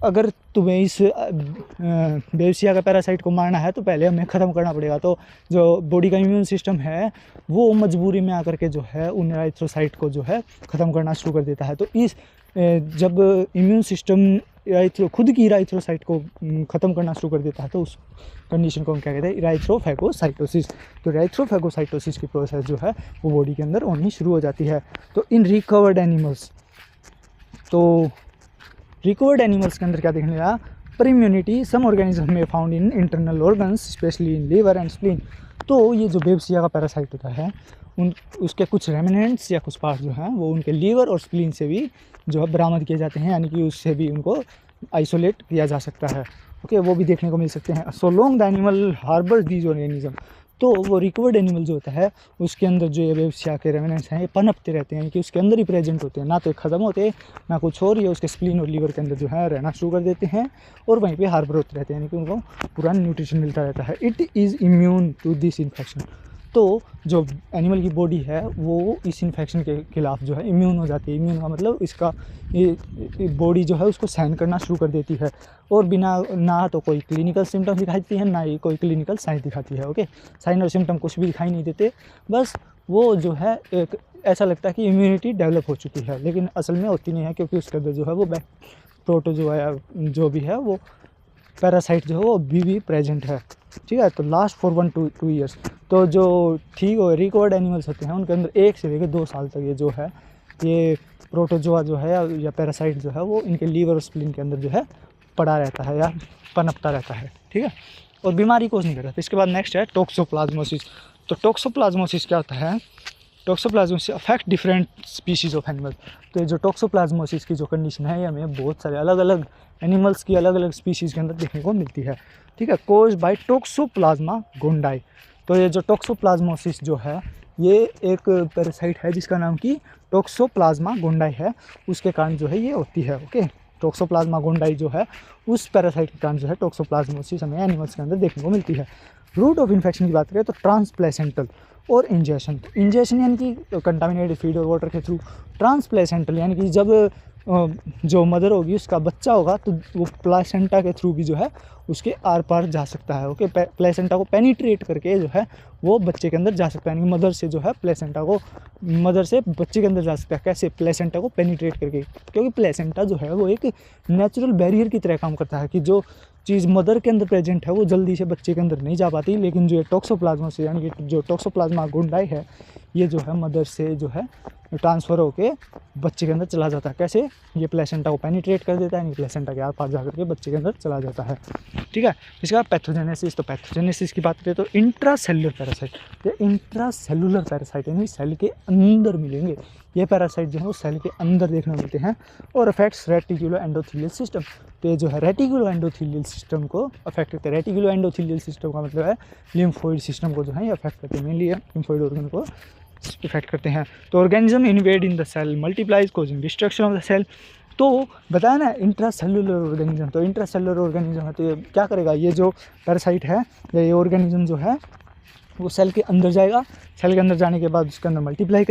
अगर तुम्हें इस बेबसिया का पैरासाइट को मारना है तो पहले हमें ख़त्म करना पड़ेगा। तो जो बॉडी का इम्यून सिस्टम है वो मजबूरी में आकर के जो है उन इराइथ्रोसाइट को जो है ख़त्म करना शुरू कर देता है। तो जब इम्यून सिस्टम खुद की इराइथ्रोसाइट को ख़त्म करना शुरू कर देता है तो उस कंडीशन को हम क्या कहते हैं, इराइथ्रोफैगोसाइटोसिस। तो इराइथ्रोफैगोसाइटोसिस की प्रोसेस जो है वो बॉडी के अंदर होनी शुरू हो जाती है। तो इन रिकवर्ड एनिमल्स, तो रिकवर्ड एनिमल्स के अंदर क्या देखने लगा, पर इम्यूनिटी सम ऑर्गेनिज्म में found in internal organs specially in liver and spleen. तो ये जो बेबसिया का पैरासाइट होता है उसके कुछ रेमिनेंट्स या कुछ पार्ट जो हैं वो उनके लीवर और स्प्लीन से भी जो है बरामद किए जाते हैं, यानी कि उससे भी उनको आइसोलेट किया जा सकता है। ओके, वो भी देखने को मिल सकते हैं। So long the animal harbours these organism, तो वो रिकवर्ड एनिमल जो होता है उसके अंदर जो ये बेबसिया के रेमिनेंट्स हैं ये पनपते रहते हैं, यानी कि उसके अंदर ही प्रेजेंट होते हैं, ना तो ख़त्म होते ना कुछ और, ये उसके स्प्लीन और लीवर के अंदर जो है रहना शुरू कर देते हैं और वहीं पे हार्बर होते रहते हैं, यानी कि उनको पूरा न्यूट्रिशन मिलता रहता है। It is immune to this infection. तो जो एनिमल की बॉडी है वो इस इन्फेक्शन के खिलाफ जो है इम्यून हो जाती है। इम्यून का मतलब इसका ये बॉडी जो है उसको सहन करना शुरू कर देती है, और बिना ना तो कोई क्लिनिकल सिम्टम्स दिखाती है ना ही कोई क्लिनिकल साइन दिखाती है। ओके, साइन और सिम्टम कुछ भी दिखाई नहीं देते, बस वो जो है एक ऐसा लगता है कि इम्यूनिटी डेवलप हो चुकी है, लेकिन असल में होती नहीं है, क्योंकि उसके अंदर जो है वो प्रोटो जो है जो भी है वो पैरासाइट जो है वो अभी भी प्रेजेंट है। ठीक है, तो लास्ट फॉर 1 to 2 ईयर्स। तो जो ठीक रिकवर्ड एनिमल्स होते हैं उनके अंदर 1 से लेकर 2 साल तक ये जो है ये प्रोटोजोआ जो है या पैरासाइट जो है वो इनके लीवर और स्प्लीन के अंदर जो है पड़ा रहता है या पनपता रहता है। ठीक है, और बीमारी कोज नहीं करता। तो इसके बाद नेक्स्ट है टोक्सोप्लाज्मोसिस। तो टोक्सोप्लाज्मोसिस क्या होता है? Toxoplasmosis affect different species of animal. तो ये जो टोक्सोप्लाज्मोसिस की जो कंडीशन है ये हमें बहुत सारे अलग अलग एनिमल्स की अलग अलग स्पीशीज़ के अंदर देखने को मिलती है। ठीक है, कोज बाय टोक्सोप्लाज्मा गोंडाई। तो ये जो टोक्सोप्लाज्मोसिस जो है ये एक पैरासाइट है जिसका नाम कि टोक्सोप्लाज्मा गोंडाई है, उसके कारण जो है ये होती है। ओके, टोक्सोप्लाज्मा गोंडाई जो है उस पैरासाइट के कारण जो है टोक्सोप्लाज्मोसिस हमें एनिमल्स के अंदर देखने को मिलती है। रूट ऑफ इन्फेक्शन की बात करें तो ट्रांसप्लेसेंटल और इंजेक्शन। तो इंजेक्शन यानी कि कंटामिनेटेड फीड और वाटर के थ्रू, ट्रांसप्लेसेंटल यानी कि जब जो मदर होगी उसका बच्चा होगा तो वो प्लेसेंटा के थ्रू भी जो है उसके आर पार जा सकता है। ओके, प्लेसेंटा को पेनिट्रेट करके जो है वो बच्चे के अंदर जा सकता है, यानी मदर से जो है प्लेसेंटा को मदर से बच्चे के अंदर जा सकता है। कैसे? प्लेसेंटा को पेनिट्रेट करके, क्योंकि प्लेसेंटा जो है वो एक नेचुरल बैरियर की तरह काम करता है कि जो चीज़ मदर के अंदर प्रेजेंट है वो जल्दी से बच्चे के अंदर नहीं जा पाती, लेकिन जो ये टोक्सोप्लाज्मोसिस यानी कि जो टोक्सोप्लाज्मा गोंडाई है ये जो है मदर से जो है ट्रांसफ़र होके बच्चे के अंदर चला जाता है। कैसे? ये प्लेसेंटा को पेनिट्रेट कर देता है, यानी प्लेसेंटा के आर पार जा करके बच्चे के अंदर चला जाता है। ठीक है, इसके बाद पैथोजेनेसिस। तो पैथोजेनेसिस की बात करें तो इंट्रासेलुलर पैरासाइट, ये इंट्रासेलुलर पैरासाइट यानी सेल के अंदर मिलेंगे। ये पैरासाइट जो है वो सेल के अंदर देखने को मिलते हैं और अफेक्ट्स रेटिकुलो एंडोथेलियल सिस्टम। तो ये जो है रेटिकुलो एंडोथेलियल सिस्टम को अफेक्ट करते हैं। रेटिकुलो एंडोथेलियल सिस्टम का मतलब है लिम्फोइड सिस्टम को जो है ये अफेक्ट करते हैं, मेनली लिम्फोइड ऑर्गन को इफेक्ट करते हैं। तो organism invade in the cell, multiplies, causing destruction of the cell. तो बताया ना इंट्रासेलुलर ऑर्गेनिज्म, तो इंट्रासेलुलर ऑर्गेनिज्म है तो ये क्या करेगा? ये जो पैरासाइट है या ये ऑर्गेनिज्म जो है वो सेल के अंदर जाएगा, सेल के अंदर जाने के बाद उसके अंदर मल्टीप्लाई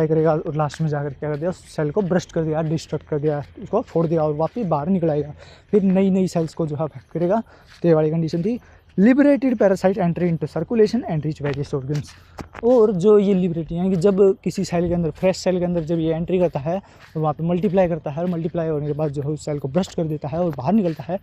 करेगा और लास्ट में जाकर क्या कर दिया? सेल को ब्रस्ट कर दिया, डिस्ट्रक्ट कर दिया, उसको फोड़ दिया और वापस बाहर निकलाएगा, फिर नई सेल्स को जो है अफेक्ट करेगा। तो ये वाली कंडीशन थी। Liberated parasite entry into circulation and reach various organs. और जो ये लिबरेटेड यानी कि जब किसी सेल के अंदर, फ्रेश सेल के अंदर जब ये एंट्री करता है और वहाँ पे मल्टीप्लाई करता है और मल्टीप्लाई होने के बाद जो है उस सेल को ब्रस्ट कर देता है और बाहर निकलता है,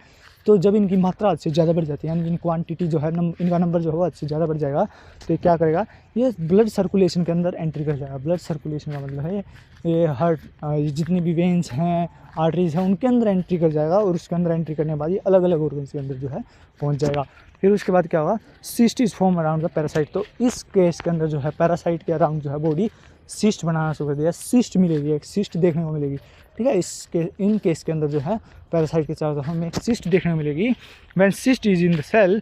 तो जब इनकी मात्रा हद से ज़्यादा बढ़ जाती है यानी कि क्वांटिटी जो है इनका नंबर जो है हद से ज़्यादा बढ़ जाएगा, तो ये क्या करेगा? ये ब्लड सर्कुलेशन के अंदर एंट्री कर जाएगा। ब्लड सर्कुलेशन का मतलब है ये हार्ट जितनी भी वेन्स हैं, आर्टरीज हैं, उनके अंदर एंट्री कर जाएगा और उसके अंदर एंट्री करने के बाद ये अलग अलग ऑर्गन्स के अंदर जो है पहुँच जाएगा। फिर उसके बाद क्या होगा? Cyst is form around the parasite. तो इस केस के अंदर जो है पैरासाइट के अराउंड जो है बॉडी सिस्ट बनाना शुरू कर दिया, सिस्ट मिलेगी, एक सिस्ट देखने को मिलेगी। ठीक है, इन केस के अंदर जो है पैरासाइट के चारों तरफ हमें एक सिस्ट देखने को मिलेगी। When cyst is in the cell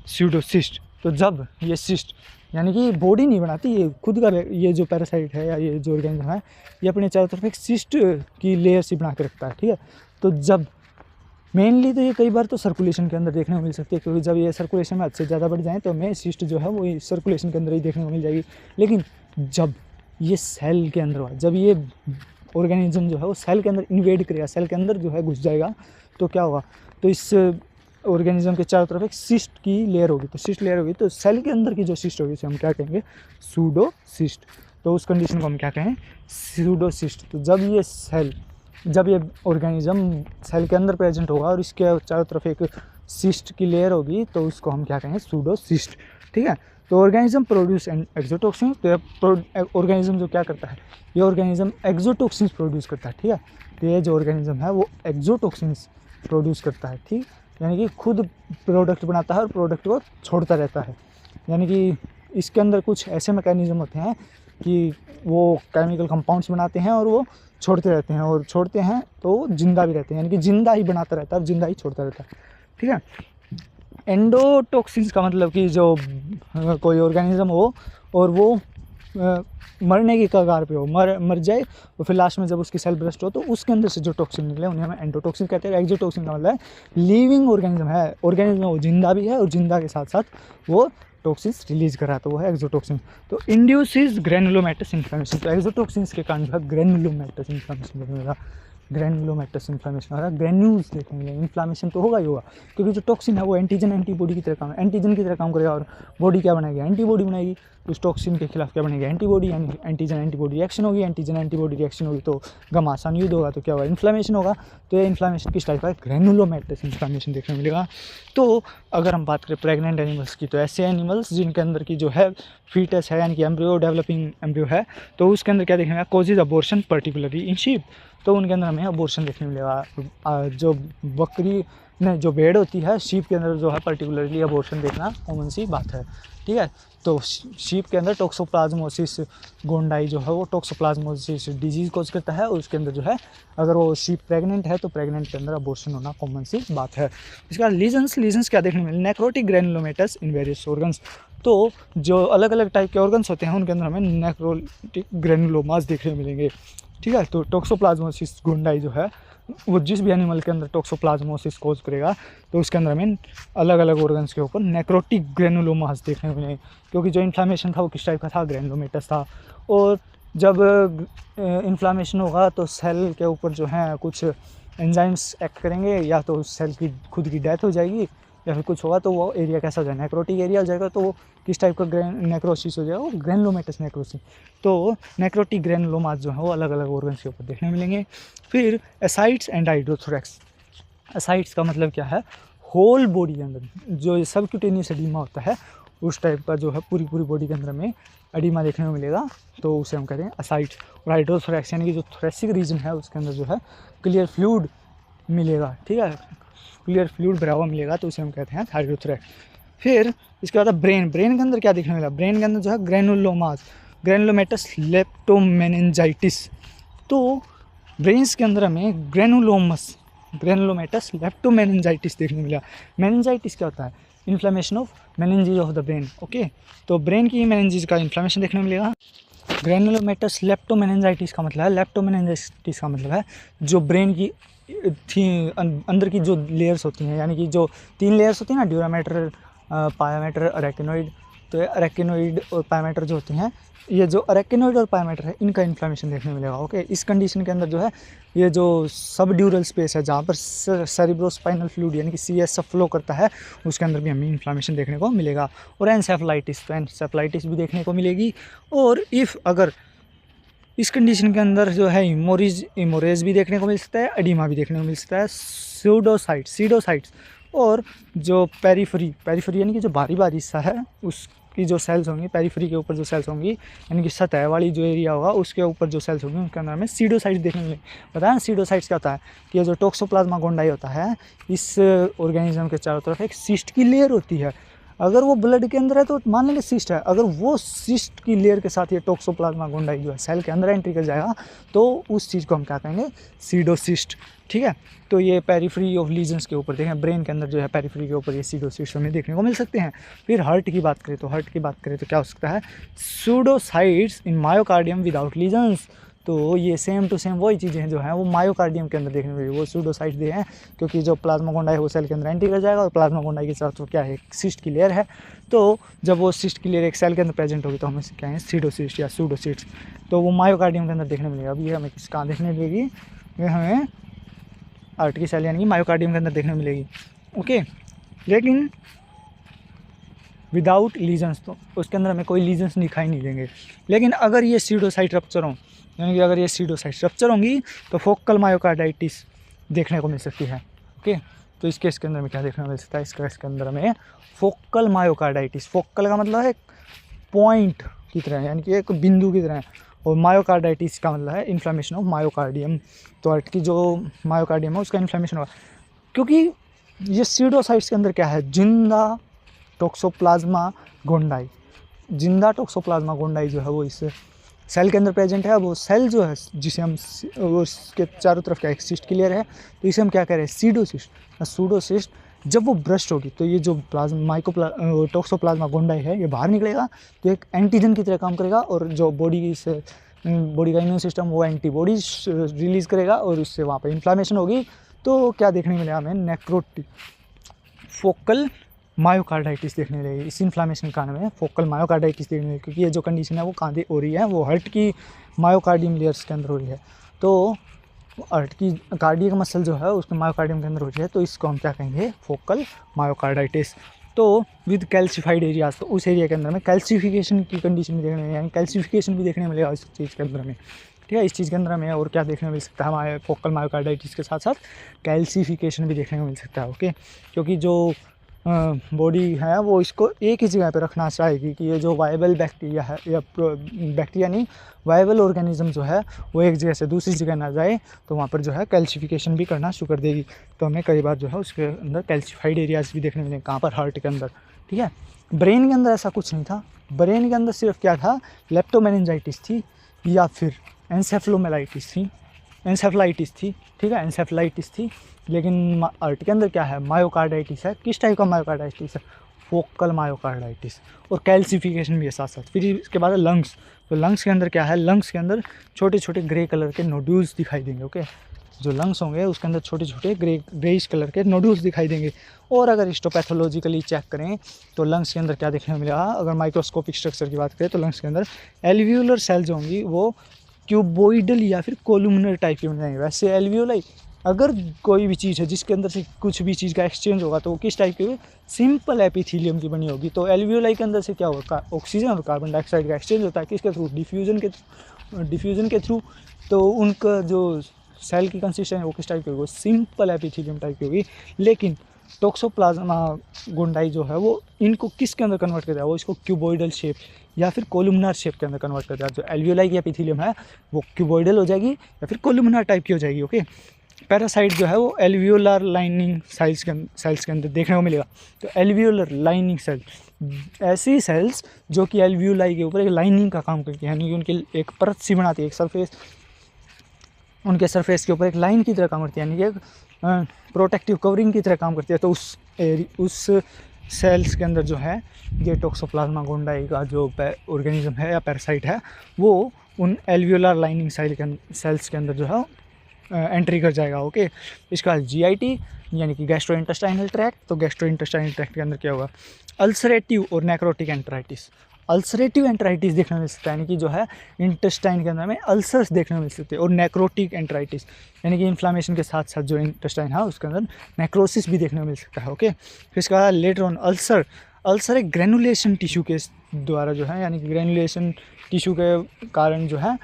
pseudocyst. तो जब ये सिस्ट यानी कि बॉडी नहीं बनाती, ये खुद का, ये जो पैरासाइट है या ये जो ऑर्गेनिज्म है ये अपने चारों तरफ एक सिस्ट की लेयर सी बना के रखता है। ठीक है, तो जब मेनली तो ये कई बार तो सर्कुलेशन के अंदर देखने को मिल सकती है, क्योंकि जब ये सर्कुलेशन में हद से ज़्यादा बढ़ जाए तो हमें सिस्ट जो है वो सर्कुलेशन के अंदर ही देखने को मिल जाएगी। लेकिन जब ये सेल के अंदर हुआ, जब ये ऑर्गेनिज्म जो है वो सेल के अंदर इन्वेड करेगा, सेल के अंदर जो है घुस जाएगा, तो क्या होगा? तो इस ऑर्गेनिज्म के चारों तरफ एक सिस्ट की लेयर होगी। तो सिस्ट लेयर होगी तो सेल के अंदर की जो सिस्ट होगी उसे हम क्या कहेंगे? सूडोसिस्ट। तो उस कंडीशन को हम क्या कहें? सूडोसिस्ट। तो जब ये ऑर्गेनिज्म सेल के अंदर प्रेजेंट होगा और इसके चारों तरफ एक सिस्ट की लेयर होगी तो उसको हम क्या कहेंगे? सूडोसिस्ट। ठीक है, तो ऑर्गेनिज्म प्रोड्यूस एंड एक्सोटॉक्सिन। तो ऑर्गेनिज्म जो क्या करता है? ये ऑर्गेनिज्म एक्सोटॉक्सिन्स प्रोड्यूस करता है। ठीक है, तो ये जो ऑर्गेनिज्म है वो एक्सोटॉक्सिन्स प्रोड्यूस करता है। ठीक, यानी कि खुद प्रोडक्ट बनाता है और प्रोडक्ट को छोड़ता रहता है। यानी कि इसके अंदर कुछ ऐसे मैकेनिज्म होते हैं कि वो केमिकल कंपाउंड्स बनाते हैं और वो छोड़ते रहते हैं, और छोड़ते हैं तो जिंदा भी रहते हैं, यानी कि जिंदा ही बनाता रहता है और जिंदा ही छोड़ता रहता है। ठीक है, एंडोटॉक्सिन्स का मतलब कि जो कोई ऑर्गेनिज्म हो और वो मरने की कगार पे हो, मर जाए और फिर लास्ट में जब उसकी सेल ब्रस्ट हो तो उसके अंदर से जो टॉक्सिन निकले उन्हें हम एंडोटॉक्सिन कहते हैं। एक्सोटॉक्सिन का मतलब है लिविंग ऑर्गेनिज्म है, ऑर्गेनिज्म वो जिंदा भी है और जिंदा के साथ साथ वो टॉक्सिन्स रिलीज कर रहा है, तो वो है एक्सोटॉक्सिन। तो इंड्यूसेस ग्रेनुलोमेटस इन्फ्लेमेशन। तो एक्सोटॉक्सिन्स के कारण जो है ग्रेनुलोमेटस इन्फ्लेमेशन बनेगा। ग्रैनुलोमेटस इन्फ्लामेशन हो रहा है, ग्रैन्यूल्स देखने मिलेंगे। इन्फ्लामेशन तो होगा ही होगा, क्योंकि जो टॉक्सिन है वो एंटीजन एंटीबॉडी की तरह काम एंटीजन की तरह काम करेगा, और बॉडी क्या बनाएगी, एंटीबॉडी बनाएगी। तो उस टॉक्सिन के खिलाफ क्या बनेगी, एंटीबॉडी, यानी एंटीजन एंटीबॉडी रिएक्शन होगी। एंटीजन एंटीबॉडी रिएक्शन होगी तो घमासान युद्ध होगा, तो क्या होगा, इन्फ्लामेशन होगा। तो ये इन्फ्लामेशन किस टाइप का है, ग्रैनुलोमेटस इन्फ्लामेशन देखने मिलेगा। तो अगर हम बात करें प्रेग्नेंट एनिमल्स की, तो ऐसे एनिमल्स जिनके अंदर की जो है फीटस है, यानी कि एम्ब्रियो, डेवलपिंग एम्ब्रियो है, तो उसके अंदर क्या देखने मिलेगा, causes abortion particularly in sheep. तो उनके अंदर हमें अबॉर्शन देखने मिलेगा। जो बकरी नहीं, जो भेड़ होती है, शीप के अंदर जो है पर्टिकुलरली अबॉर्शन देखना कॉमन सी बात है, ठीक है। तो शीप के अंदर टॉक्सोप्लाज्मोसिस गोंडाई जो है वो टॉक्सोप्लाज्मोसिस डिजीज़ कोज करता है, और उसके अंदर जो है अगर वो शीप प्रेग्नेंट है तो प्रेग्नेंट के अंदर अबॉर्शन होना कॉमन सी बात है। इसके बाद लीजन्स क्या देखने मिले, necrotic granulomatous in various organs. तो जो अलग अलग टाइप के ऑर्गन्स होते हैं उनके अंदर हमें नेक्रोटिक ग्रैनुलोमास देखने मिलेंगे, ठीक है। तो टॉक्सोप्लाज्मोसिस गोंडाई जो है वो जिस भी एनिमल के अंदर टॉक्सोप्लाज्मोसिस कोज करेगा तो उसके अंदर हमें अलग अलग ऑर्गन्स के ऊपर नेक्रोटिक ग्रैनुलोमास देखने को मिलेंगे, क्योंकि जो इन्फ्लामेशन था वो किस टाइप का था, ग्रैनुलोमेटस था। और जब इन्फ्लामेशन होगा तो सेल के ऊपर जो है कुछ एंजाइम्स एक्ट करेंगे, या तो सेल की खुद की डेथ हो जाएगी, या फिर कुछ होगा तो वो एरिया कैसा हो जाएगा, नेक्रोटिक एरिया हो जाएगा। तो वो किस टाइप का नेक्रोसिस हो जाएगा, वो ग्रैनुलोमेटस नेक्रोसिस। तो नेक्रोटिक ग्रैनुलोमास जो है वो अलग अलग ऑर्गन्स के ऊपर देखने मिलेंगे। फिर एसाइड्स एंड हाइड्रोथोरैक्स। एसाइड्स का मतलब क्या है, होल बॉडी के अंदर जो सबक्यूटेनियस एडिमा होता है उस टाइप का जो है पूरी बॉडी के अंदर में एडिमा देखने को मिलेगा, तो उसे हम कहते हैं एसाइड्स। और हाइड्रोथोरैक्स यानी कि जो थोरेसिक रीजन है उसके अंदर जो है क्लियर फ्लूइड मिलेगा, ठीक है, क्लियर फ्लूइड भरा हुआ मिलेगा, तो उसे हम कहते हैं हाइड्रोथोरैक्स। फिर इसके बाद ब्रेन के अंदर क्या देखने मिला, ब्रेन के अंदर जो है ग्रैनुलोमास, ग्रैनुलोमेटस लेप्टोमेनिंजाइटिस। तो ब्रेन्स के अंदर हमें ग्रैनुलोमेटस लेप्टोमेनिंजाइटिस देखने मिला। मेनिंजाइटिस क्या होता है, inflammation of meninges of the brain, okay. तो ब्रेन की मेनिंजेस का इन्फ्लेमेशन देखने मिलेगा। ग्रैनुलोमेटस लेप्टोमेनिंजाइटिस का मतलब है, लेप्टोमेनिंजाइटिस का मतलब है जो ब्रेन की थी अंदर की जो लेयर्स होती हैं, यानी कि जो 3 लेयर्स होती हैं ना, ड्यूरामेटर, पायामेटर, अरेकिनोइड। तो ये अरेकिनोइड और पायामेटर जो होती हैं, ये जो अरेकिनोइड और पायामेटर है इनका इन्फ्लेमेशन देखने मिलेगा, ओके। इस कंडीशन के अंदर जो है ये जो सब ड्यूरल स्पेस है जहाँ पर सेरिब्रोस्पाइनल फ्लूइड यानी कि CS फ्लो करता है, उसके अंदर भी हमें इन्फ्लेमेशन देखने को मिलेगा। और एनसेफलाइटिस, तो एनसेफलाइटिस भी देखने को मिलेगी। और इफ़ अगर इस कंडीशन के अंदर जो है इमोरेज भी देखने को मिल सकता है, एडिमा भी देखने को मिल सकता है, सीडोसाइट्स और जो पेरीफरी यानी कि जो बारी हिस्सा है उसकी जो सेल्स होंगी, पेरीफरी के ऊपर जो सेल्स होंगी यानी कि सतह वाली जो एरिया होगा उसके ऊपर जो सेल्स होंगी उनके अंदर हमें सीडोसाइट्स देखने को मिलेंगे। पता है सीडोसाइट्स क्या होता है, कि ये जो टॉक्सोप्लाज्मा गोंडाई होता है इस ऑर्गेनिज्म के चारों तरफ एक सिस्ट की लेयर होती है। अगर वो ब्लड के अंदर है तो मान लेंगे सिस्ट है, अगर वो सिस्ट की लेयर के साथ ये टॉक्सोप्लाज्मा गोंडाई जो है सेल के अंदर एंट्री कर जाएगा तो उस चीज़ को हम क्या कहेंगे, सीडोसिस्ट, ठीक है। तो ये पेरीफ्री ऑफ लीजन्स के ऊपर देखें, ब्रेन के अंदर जो है पेरीफ्री के ऊपर ये सीडोसिस्ट हमें देखने को मिल सकते हैं। फिर हार्ट की बात करें तो क्या हो सकता है, सूडोसाइट्स इन मायोकार्डियम विदाउट लीजन्स। तो ये सेम टू सेम वही चीज़ें जो हैं वो मायोकार्डियम के अंदर देखने को मिलेगी, वो सूडोसाइट्स दे हैं, क्योंकि जो प्लाज्मा गोंडाई है वो सेल के अंदर एंट्री कर जाएगा और प्लाज्मा गोंडाई के साथ तो क्या है, सिस्ट की लेयर है। तो जब वो सिस्ट की लेयर एक सेल के अंदर प्रेजेंट होगी तो हमें क्या है, सीडोसिस्ट या सूडोसिस्ट। तो वो मायोकार्डियम के अंदर देखने मिलेगा। अभी हमें किस कहाँ देखने मिलेगी, ये हमें हार्ट की सेल यानी कि मायोकार्डियम के अंदर देखने मिलेगी, ओके। लेकिन विदाउट लीजन्स, तो उसके अंदर हमें कोई लीजन्स दिखाई नहीं देंगे। लेकिन अगर ये सीडोसाइट रप्चर हों, यानी कि अगर ये सीडोसाइट रप्चर होंगी तो फोकल मायोकार्डाइटिस देखने को मिल सकती है, ओके। तो इस केस के अंदर में क्या देखने को मिल सकता है, इस केस के अंदर हमें फोकल मायोकार्डाइटिस, फोकल का मतलब है पॉइंट की तरह, यानी कि एक बिंदु की तरह, और मायोकार्डाइटिस का मतलब है इन्फ्लेमेशन ऑफ मायोकार्डियम। तो हार्ट की जो मायोकार्डियम है उसका इन्फ्लेमेशन होगा, क्योंकि ये सीडोसाइट्स के अंदर क्या है, जिंदा टॉक्सोप्लाज्मा गोंडाई जो है वो इस सेल के अंदर प्रेजेंट है। वो सेल जो है जिसे हम उसके चारों तरफ क्या एक सिस्ट की लेयर है, तो इसे हम क्या कह रहे हैं, सीडोसिस्ट। सूडोसिस्ट जब वो ब्रस्ट होगी तो ये जो टॉक्सोप्लाज्मा गोंडाई है ये बाहर निकलेगा, तो एक एंटीजन की तरह काम करेगा, और जो बॉडी का इम्यून सिस्टम वो एंटीबॉडीज रिलीज़ करेगा और उससे वहाँ पर इन्फ्लामेशन होगी। तो क्या देखने मिलेगा हमें, नेक्रोटिक फोकल मायोकार्डाइटिस देखने मिलेगी। इस इन्फ्लामेशन के कारण में फोकल मायोकार्डाइटिस देखने मिलेगी, क्योंकि ये जो कंडीशन है वो कहाँ हो रही है, वो हार्ट की मायोकार्डियम लेयर्स के अंदर हो रही है। तो हार्ट की कार्डियक मसल जो है उसके मायोकार्डियम के अंदर होती है, तो इसको हम क्या कहेंगे, फोकल मायोकार्डाइटिस। तो विद कैल्सिफाइड एरियाज, तो उस एरिया के अंदर में कैल्सिफिकेशन की कंडीशन भी देखने में, यानी कैल्सिफिकेशन भी देखने मिलेगा इस चीज़ के अंदर में, ठीक है। इस चीज़ के अंदर हमें और क्या देखने को मिल सकता है, हमारे फोकल मायोकार्डाइटिस के साथ साथ कैल्सिफिकेशन भी देखने को मिल सकता है, ओके। क्योंकि जो बॉडी है वो इसको एक ही जगह पे रखना चाहेगी कि ये जो वायबल बैक्टीरिया है, या बैक्टीरिया नहीं, वायबल ऑर्गेनिज्म जो है वो एक जगह से दूसरी जगह ना जाए, तो वहाँ पर जो है कैल्सिफिकेशन भी करना शुरू कर देगी। तो हमें कई बार जो है उसके अंदर कैल्सिफाइड एरियाज भी देखने मिलेंगे, कहाँ पर, हार्ट के अंदर, ठीक है। ब्रेन के अंदर ऐसा कुछ नहीं था, ब्रेन के अंदर सिर्फ क्या था, लेप्टोमेनिंजाइटिस थी या फिर एंसेफ्लोमेलाइटिस थी, एंसेफ्लाइटिस थी, ठीक है, एंसेफ्लाइटिस थी। लेकिन हार्ट के अंदर क्या है, मायोकार्डाइटिस है। किस टाइप का मायोकार्डाइटिस है, फोकल मायोकार्डाइटिस, और कैल्सिफिकेशन भी है साथ साथ। फिर इसके बाद लंग्स, तो लंग्स के अंदर क्या है, लंग्स के अंदर छोटे छोटे ग्रे कलर के नोड्यूल्स दिखाई देंगे, ओके। जो लंग्स होंगे उसके अंदर छोटे छोटे ग्रेइश कलर के नोड्यूल्स दिखाई देंगे। और अगर हिस्टोपैथोलॉजिकली चेक करें तो लंग्स के अंदर क्या देखने को मिलेगा, अगर माइक्रोस्कोपिक स्ट्रक्चर की बात करें तो लंग्स के अंदर एल्वियोलर सेल्स होंगी, वो क्यूबोइडल या फिर कोलुमिनर टाइप की बन जाएंगे। वैसे एल्वियोलाई, अगर कोई भी चीज़ है जिसके अंदर से कुछ भी चीज़ का एक्सचेंज होगा तो वो किस टाइप की होगी, सिंपल एपिथीलियम की बनी होगी। तो एल्वियोलाई के अंदर से क्या होगा, ऑक्सीजन और कार्बन डाइऑक्साइड का एक्सचेंज होता है, किसके थ्रू, डिफ्यूजन के थ्रू। तो उनका जो सेल की कंसिस्टेंसी वो किस टाइप की होगी, सिंपल एपिथीलियम टाइप की होगी। लेकिन टोक्सोप्लाज्मा गोंडाई जो है वो इनको किसके अंदर कन्वर्ट कर दिया, वो इसको क्यूबोइडल शेप या फिर कोलुमनार शेप के अंदर कन्वर्ट कर दिया। जो एल्वियोलाई की एपिथीलियम है वो क्यूबोइडल हो जाएगी या फिर कोलुमनार टाइप की हो जाएगी, ओके। पैरासाइट जो है वो एल्वियोलर लाइनिंग सेल्स के अंदर देखने को मिलेगा। तो एल्वियोलर लाइनिंग सेल, ऐसी सेल्स जो कि एल्वियोलाई के ऊपर एक लाइनिंग का काम करती है, यानी कि उनकी एक परत सी बनाती है, एक सरफेस, उनके सरफेस के ऊपर एक लाइन की तरह काम करती है, यानी कि एक प्रोटेक्टिव कवरिंग की तरह काम करती है। तो उस सेल्स के अंदर जो है ये टोक्सोप्लाज्मा गोंडाई का जो ऑर्गेनिज्म है या पैरासाइट है वो उन एल्वियोलर लाइनिंग सेल्स के अंदर जो है एंट्री कर जाएगा, ओके। इसका GIT यानी कि गैस्ट्रो इंटेस्टाइनल ट्रैक्ट। तो गैस्ट्रो इंटेस्टाइनल ट्रैक्ट के अंदर क्या होगा, अल्सरेटिव और नेक्रोटिक एंटराइटिस। अल्सरेटिव एंटराइटिस देखने को मिल सकता है, यानी कि जो है इंटेस्टाइन के अंदर में अल्सर्स देखने को मिल सकते हैं। और नेक्रोटिक एंटराइटिस यानी कि इन्फ्लामेशन के साथ साथ जो इंटेस्टाइन है उसके अंदर नेक्रोसिस भी देखने को मिल सकता है, ओके। फिर इसका बाद लेटर ऑन अल्सर एक ग्रेनुलेशन टिश्यू के द्वारा जो है, यानी कि ग्रेनुलेशन टिश्यू के कारण जो है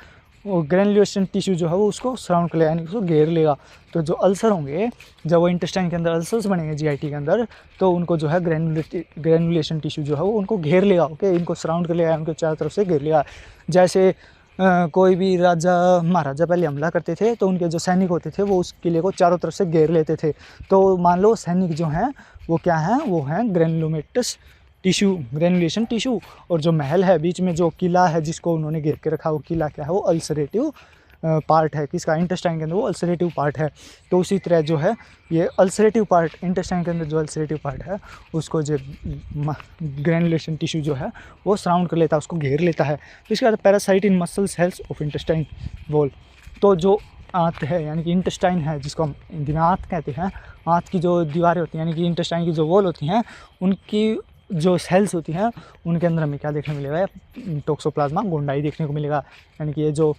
वो ग्रेनुलेशन टिश्यू जो है वो उसको सराउंड कर लेगा, यानी उसको घेर लेगा। तो जो अल्सर होंगे, जब वो इंटेस्टाइन के अंदर अल्सर्स बनेंगे GIT के अंदर, तो उनको जो है ग्रेनुलेशन टिश्यू जो है वो उनको घेर लेगा, ओके। इनको सराउंड कर लेगा, उनको चारों तरफ से घेर लेगा। जैसे कोई भी राजा महाराजा पहले हमला करते थे तो उनके जो सैनिक होते थे वो उस किले को चारों तरफ से घेर लेते थे। तो मान लो सैनिक जो हैं वो क्या हैं, वो हैं ग्रेनुलोमेटस टिश्यू, ग्रेनुलेशन टिश्यू। और जो महल है बीच में, जो किला है जिसको उन्होंने घेर के रखा, वो किला क्या है, वो अल्सरेटिव पार्ट है, किसका, इंटेस्टाइन के अंदर वो अल्सरेटिव पार्ट है। तो उसी तरह जो है ये अल्सरेटिव पार्ट, इंटेस्टाइन के अंदर जो अल्सरेटिव पार्ट है उसको जो ग्रेनुलेशन टिश्यू जो है वो सराउंड कर लेता है, उसको घेर लेता है। तो इसके बाद parasite in muscle cells of intestine wall. तो जो आंत है यानी कि इंटेस्टाइन है, जिसको हम हिंदी में आंत कहते हैं, आंत की जो दीवारें होती हैं यानी कि इंटेस्टाइन की जो वॉल होती हैं, उनकी जो सेल्स होती हैं उनके अंदर हमें क्या देखने को मिलेगा, टोक्सोप्लाज्मा गोंडाई देखने को मिलेगा। यानी कि ये जो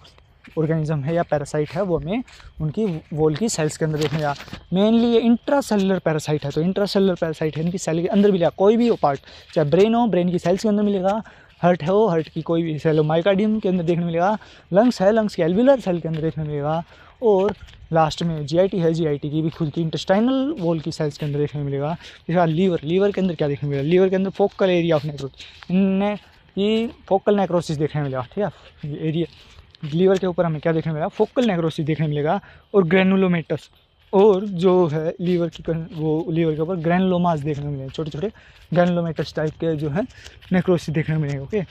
ऑर्गेनिज्म है या पैरासाइट है वो हमें उनकी वॉल की सेल्स के अंदर देखने का। मेनली ये इंट्रासेलुलर पैरासाइट है। तो इंट्रासेलुलर पैरासाइट है, यानी कि सेल के अंदर मिलेगा, कोई भी हो पार्ट, चाहे ब्रेन हो, ब्रेन की सेल्स के अंदर मिलेगा, हार्ट हो, हार्ट की कोई भी सेल हो, माइकार्डियम के अंदर देखने मिलेगा, लंग्स है, लंग्स के एल्वियोलर सेल के अंदर देखने मिलेगा, और लास्ट में GIT है, GIT की भी खुद की इंटेस्टाइनल वॉल की सेल्स के अंदर देखने मिलेगा। इसके बाद लीवर के अंदर क्या देखने मिलेगा, लीवर के अंदर फोकल एरिया ऑफ नेक्रोसिस, इनमें ये फोकल नेक्रोसिस देखने मिलेगा, ठीक है। ये एरिया लीवर के ऊपर हमें क्या देखने मिलेगा, फोकल नेक्रोसिस देखने मिलेगा। और ग्रेनुलोमेटस, और जो है लीवर की वो लीवर के ऊपर ग्रैनुलोमास देखने मिलेंगे, छोटे छोटे ग्रैनुलोमेटस टाइप के जो है नेक्रोसिस देखने मिलेंगे, ओके।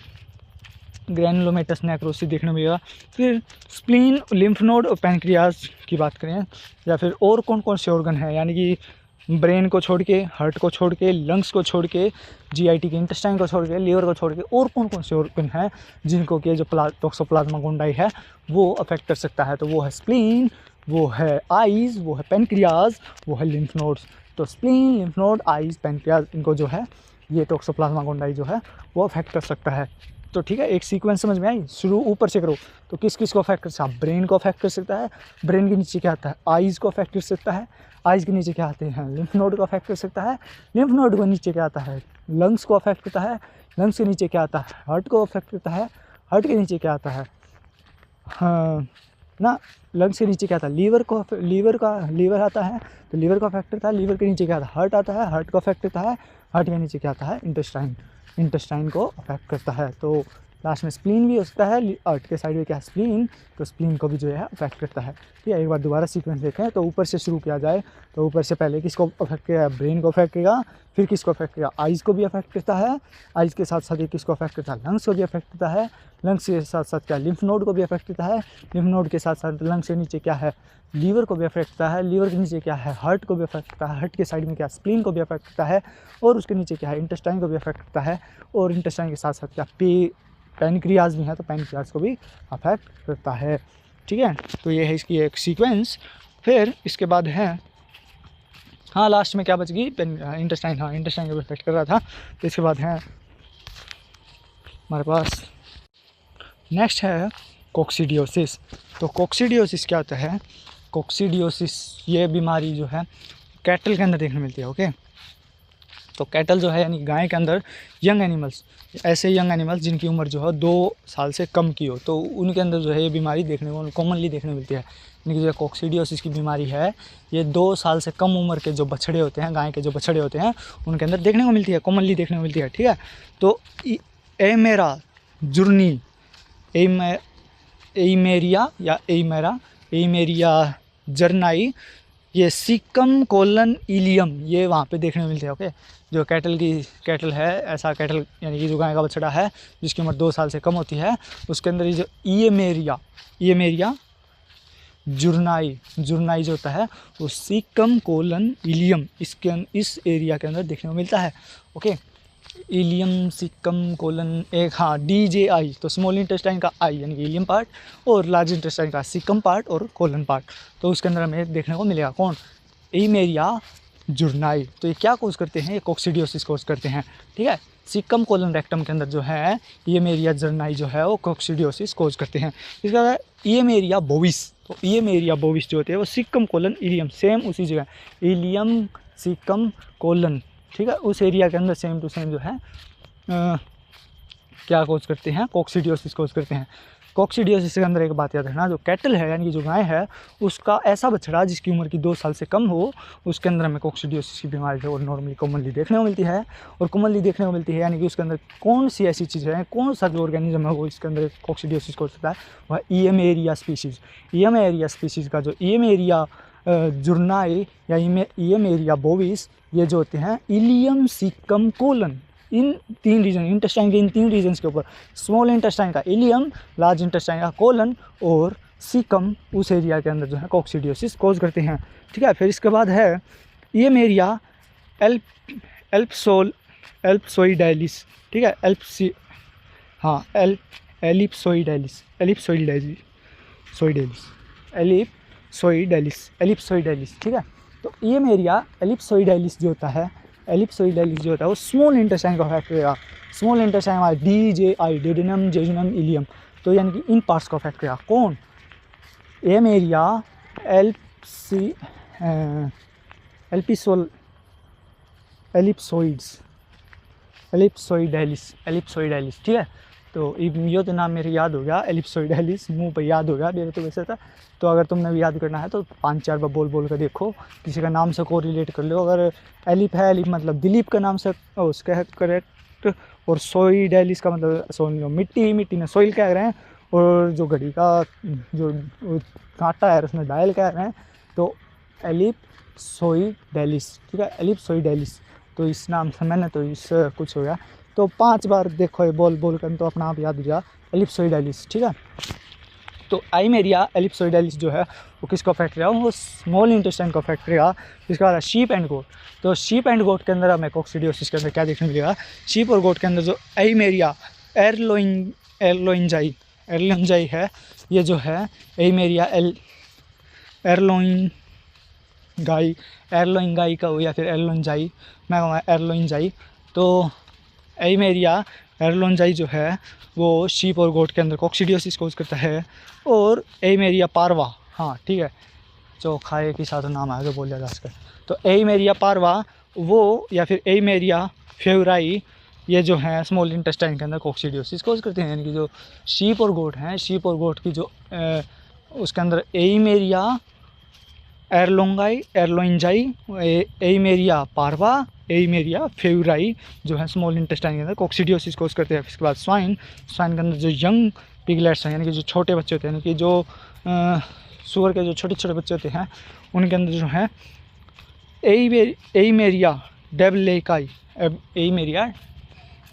ग्रैनुलोमेटस नेक्रोसिस देखने मिलेगा। फिर स्प्लीन, लिम्फ नोड और पैनक्रियाज की बात करें, या फिर और कौन कौन से ऑर्गन हैं, यानी कि ब्रेन को छोड़ के, हार्ट को छोड़ के, लंग्स को छोड़ के, GIT के इंटेस्टाइन को छोड़ के, लीवर को छोड़ के, और कौन कौन से ऑर्गन हैं जिनको कि जो टोक्सोप्लाज्मा गोंडाई है वो अफेक्ट कर सकता है। तो वो है स्प्लीन, वो है आइज़, वो है पैनक्रियाज, वो है लिम्फ नोड्स। तो spleen, lymph node, eyes, pancreas, इनको जो है ये टोक्सोप्लाज्मा गोंडाई जो है वो अफेक्ट कर सकता है। तो ठीक है, एक सीक्वेंस समझ में आई, शुरू ऊपर से करो। तो किस किस को अफेक्ट कर सकता है? ब्रेन को अफेक्ट कर सकता है, ब्रेन के नीचे क्या आता है? आइज़ को अफेक्ट कर सकता है, आइज़ के नीचे क्या आते हैं? लिम्फ नोड को अफेक्ट कर सकता है, लिम्फ नोड को नीचे क्या आता है? लंग्स को अफेक्ट करता है, लंग्स के नीचे क्या आता है? हार्ट को अफेक्ट करता है, हार्ट के नीचे क्या आता है? हाँ ना, लंग्स के नीचे क्या आता है? लीवर आता है, तो लीवर को अफेक्ट करता है, लीवर के नीचे क्या आता है? हार्ट आता है, हार्ट को अफेक्ट करता है, हार्ट के नीचे क्या आता है? इंटेस्टाइन को अफेक्ट करता है। तो लास्ट में स्प्लीन भी हो सकता है, हार्ट के साइड में क्या है? स्प्लीन, तो स्प्लीन को भी जो है अफेक्ट करता है। ठीक है, एक बार दोबारा सीक्वेंस देखें तो ऊपर से शुरू किया जाए तो ऊपर से पहले किसको अफेक्ट करेगा? ब्रेन को अफेक्ट करेगा, फिर किसको अफेक्ट करेगा? आइज़ को भी अफेक्ट करता है, आइज़ के साथ साथ ये किसको अफेक्ट करता है? लंग्स को भी अफेक्ट करता है, लंग्स के साथ साथ क्या? लिम्फ नोड को भी अफेक्ट करता है, लिम्फ नोड के साथ साथ लंग्स के नीचे क्या है? लीवर को भी अफेक्ट करता है, लीवर के नीचे क्या है? हार्ट को भी अफेक्ट करता है, हार्ट के साइड में क्या? स्प्लीन को भी अफेक्ट करता है, और उसके नीचे क्या है? इंटेस्टाइन को भी अफेक्ट करता है, और इंटेस्टाइन के साथ साथ क्या? पैनक्रियाज भी है, तो पैनक्रियाज को भी अफेक्ट करता है। ठीक है, तो ये है इसकी एक सीक्वेंस। फिर इसके बाद है, हाँ लास्ट में क्या बच गई? इंटेस्टाइन, हाँ इंटेस्टाइन को भी अफेक्ट कर रहा था। तो इसके बाद है हमारे पास नेक्स्ट है कोक्सीडियोसिस। तो कोक्सीडियोसिस क्या होता है? कोक्सीडियोसिस ये बीमारी जो है कैटल के अंदर देखने मिलती है। ओके, तो कैटल जो है यानी गाय के अंदर यंग एनिमल्स, ऐसे यंग एनिमल्स जिनकी उम्र जो है 2 साल से कम की हो, तो उनके अंदर जो है ये बीमारी देखने को कॉमनली देखने मिलती है। यानी कि जो कोक्सीडियोसिस की बीमारी है ये 2 साल से कम उम्र के जो बछड़े होते हैं, गाय के जो बछड़े होते हैं, उनके अंदर देखने को मिलती है, कॉमनली देखने को मिलती है। ठीक है, तो एमेरा जुर्नी, एमेरिया जर्नाई, ये सिकम कोलन इलियम, ये वहाँ पे देखने को मिलते हैं। ओके, जो कैटल है, ऐसा कैटल यानी कि जो गाय का बछड़ा है जिसकी उम्र 2 साल से कम होती है, उसके अंदर ये जो ईएमेरिया जुर्नाई जो होता है वो सिकम कोलन इलियम इस एरिया के अंदर देखने को मिलता है। ओके, इलियम सिकम कोलन एक, हाँ DJI, तो स्मॉल इंटेस्टाइन का आई यानी कि इलियम पार्ट, और लार्ज इंटेस्टाइन का सिकम पार्ट और कोलन पार्ट, तो उसके अंदर हमें देखने को मिलेगा कौन? एमेरिया जुर्नाई। तो ये क्या कोज करते हैं? ये कोक्सीडियोसिस कोज करते हैं। ठीक है, सिकम कोलन रेक्टम के अंदर जो है एमेरिया जुर्नाई जो है वो कोक्सीडियोसिस कोज करते हैं। इसके बाद एमेरिया बोविस, तो एमेरिया बोविस जो होते हैं वो सिकम कोलन इलियम, सेम उसी जगह इलियम सिकम कोलन, ठीक है, उस एरिया के अंदर सेम टू सेम जो है क्या कोज करते हैं? कोक्सीडियोसिस कोज करते हैं। कोक्सीडियोसिस के अंदर एक बात याद रखना, जो कैटल है यानी कि जो गाय है उसका ऐसा बछड़ा जिसकी उम्र की 2 साल से कम हो, उसके अंदर हमें कोक्सीडियोसिस की बीमारी है और नॉर्मली कॉमनली देखने को मिलती है। और कॉमनली देखने को मिलती है यानी कि उसके अंदर कौन सी ऐसी चीज़ें हैं, कौन सा जो ऑर्गेनिज्म है वो इसके अंदर कोक्सीडियोसिस को सकता है? वह ईएमेरिया स्पीशीज़ का जो ईएमेरिया जुर्नाई या ईएमेरिया बोविस, ये जो होते हैं इलियम सिकम कोलन, इन 3 रीजन, इंटेस्टाइन के इन 3 रीजन्स के ऊपर, स्मॉल इंटेस्टाइन का इलियम, लार्ज इंटेस्टाइन का कोलन और सिकम, उस एरिया के अंदर जो है कोक्सीडियोसिस कोज करते हैं। ठीक है, फिर इसके बाद है ईएमेरिया एलिप्सोइडालिस। ठीक है, एलिप्सोइडालिस। ठीक है, तो ईएमेरिया एलिप्सोइडालिस जो होता है वो स्मॉल इंटेस्टाइन का अफेक्ट करेगा। स्मॉल इंटेस्टाइन हमारा DJI, डेडिनम जेजुनम इलियम, तो यानी कि इन पार्ट्स को अफेक्ट करेगा। कौन? एमेरिया एलिप्सोइडालिस। ठीक है, तो ये तो नाम मेरे याद हो गया, एलिप्सोइडालिस मुंह पे याद हो गया मेरे तो वैसे था। तो अगर तुमने भी याद करना है तो 5-4 बार बोल कर देखो, किसी का नाम से को रिलेट कर लो। अगर एलिप है, एलिप मतलब दिलीप का नाम से उसका है करेक्ट, और सोइडालिस का मतलब सोइल, मिट्टी में सोइल कह रहे हैं, और जो घड़ी का जो कांटा है उसमें डायल कह रहे हैं, तो एलिप्सोइडालिस। ठीक है, एलिप्सोइडालिस, तो इस नाम से मैंने तो इस कुछ हो गया, तो 5 बार देखो ये बोल कर तो अपना आप याद हो जाए एलिप्सोइडालिस। ठीक है, तो ईएमेरिया एलिप्सोइडालिस जो है वो किसको अफेक्ट करेगा? वो स्मॉल इंटेस्टाइन को अफेक्ट करेगा। इसके बाद शीप एंड गोट, तो शीप एंड गोट के अंदर हमें कोक्सीडियोसिस के अंदर क्या देखने मिलेगा? शीप और गोट के अंदर जो ईएमेरिया एरलोइंजाई है, ये जो है ईएमेरिया एरलोइन गाई का हो या फिर एरलोइंजाई, मैं कहूँगा एरलोइंजाई। तो ईएमेरिया एरोलोंजाई जो है वो शीप और गोट के अंदर कोक्सीडियोसिस कोज करता है। और एइमेरिया पार्वा, हाँ ठीक है, जो खाए के साथ नाम आगे बोल जा सके, तो एइमेरिया पार्वा वो या फिर एइमेरिया फेवराई, ये जो है स्मॉल इंटेस्टाइन के अंदर कोक्सीडियोसिस कोज करते हैं। यानी कि जो शीप और गोट हैं, शीप और गोट की जो उसके अंदर एइमेरिया एरोलोंजाई, एइमेरिया पार्वा, एइमेरिया फेवराई जो है स्मॉल इंटेस्टाइन के अंदर कोक्सीडियोसिस कोज करते हैं। इसके बाद स्वाइन के अंदर जो यंग पिगलेट्स हैं, यानी कि जो छोटे बच्चे होते हैं, यानी कि जो सुअर के जो छोटे छोटे बच्चे होते हैं, उनके अंदर जो है एइमेरिया डेबलेइकाई, एइमेरिया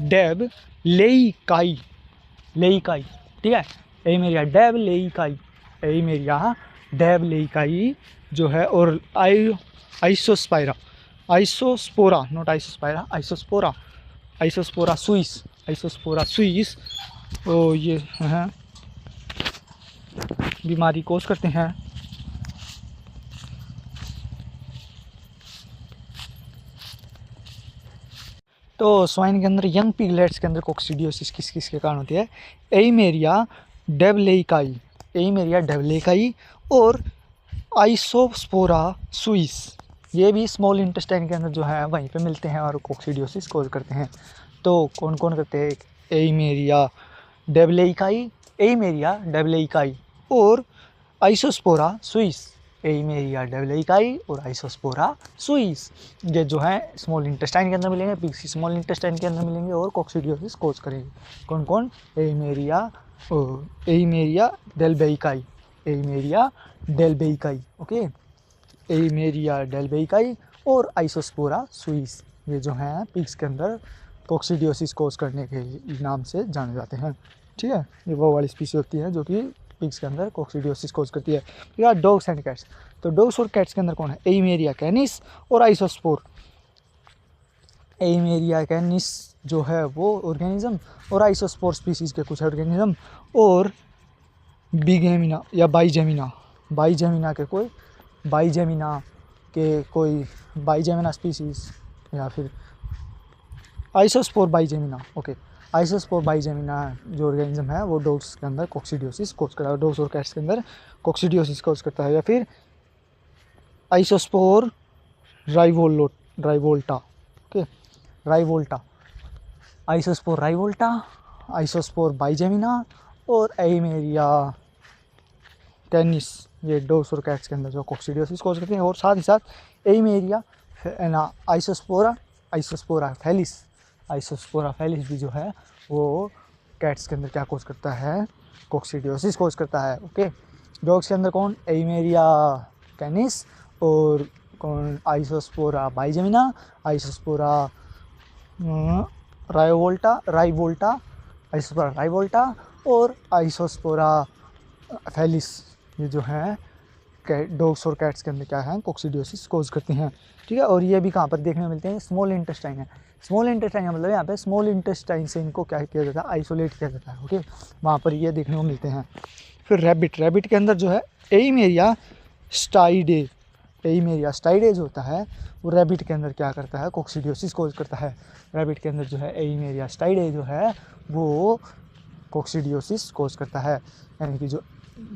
डेबलेइकाई, ठीक है, एइमेरिया डेबलेइकाई जो है, और आइसोस्पोरा सुइस, तो ये है बीमारी कोज करते हैं। तो स्वाइन के अंदर यंग पिगलेट्स के अंदर कोक्सीडियोसिस किस किस के कारण होती है? एइमेरिया डेबलेइकाई और आइसोस्पोरा सुइस, ये भी स्मॉल इंटेस्टाइन के अंदर जो है वहीं पे मिलते हैं और कोक्सीडियोसिस कोज करते हैं। तो कौन कौन करते हैं? एइमेरिया डेबलेइकाई और आइसोस्पोरा सुइस, ये जो है स्मॉल इंटेस्टाइन के अंदर मिलेंगे, पिग्स स्मॉल इंटेस्टाइन के अंदर मिलेंगे और कोक्सीडियोसिस कोज करेंगे। कौन कौन? एइमेरिया डेलबेइकाई, ओके, एइमेरिया डेलबेइकाई और आइसोस्पोरा सुइस, ये जो हैं पिग्स के अंदर कोक्सीडियोसिस कोज करने के नाम से जाने जाते हैं। ठीक है, ये वो वाली स्पीसी होती है जो कि पिग्स के अंदर कोक्सीडियोसिस कोज करती है। या डॉग्स एंड कैट्स, तो डॉग्स और कैट्स के अंदर कौन है? एइमेरिया कैनिस और आइसोस्पोर। एइमेरिया कैनिस जो है वो ऑर्गेनिज्म और आइसोस्पोर स्पीसीज के कुछ ऑर्गेनिज्म और बिगेमिना या बाइजेमिना स्पीसीज या फिर आइसोस्पोर बाइजेमिना, ओके, आइसोस्पोर बाइजेमिना जो ऑर्गेनिज्म है वो डॉग्स के अंदर कोक्सीडियोसिस कोज करता है, डॉग्स और कैट्स के अंदर कोक्सीडियोसिस कोज करता है। या फिर आइसोस्पोर राइवोल्टा, ओके, आइसोस्पोर बाइजेमिना और एइमेरिया कैनिस, ये डॉग्स और कैट्स के अंदर जो कोक्सीडियोसिस कोज करते हैं। और साथ ही साथ एइमेरिया आइसोस्पोरा फैलिस भी जो है वो कैट्स के अंदर क्या कोज करता है? कोक्सीडियोसिस कोज करता है। ओके, डॉग्स के अंदर कौन? एइमेरिया कैनिस और कौन? आइसोस्पोरा बाइजेमिना, आइसोस्पोरा राइवोल्टा और आइसोस्पोरा फैलिस, ये जो हैं डॉग्स और कैट्स के अंदर क्या है? कोक्सीडियोसिस कोज करते हैं। ठीक है, और ये भी कहाँ पर देखने मिलते हैं? स्मॉल इंटेस्टाइन है। स्मॉल इंटेस्टाइन का मतलब यहाँ पे स्मॉल इंटेस्टाइन से इनको क्या किया जाता है? आइसोलेट किया जाता है। ओके, वहाँ पर ये देखने को मिलते हैं। फिर रैबिट के अंदर जो है एइमेरिया स्टाइडे जो होता है वो रैबिट के अंदर क्या करता है? कोक्सीडियोसिस कोज करता है। रैबिट के अंदर जो है एइमेरिया स्टाइडे जो है वो कोक्सीडियोसिस कोज करता है। यानी कि जो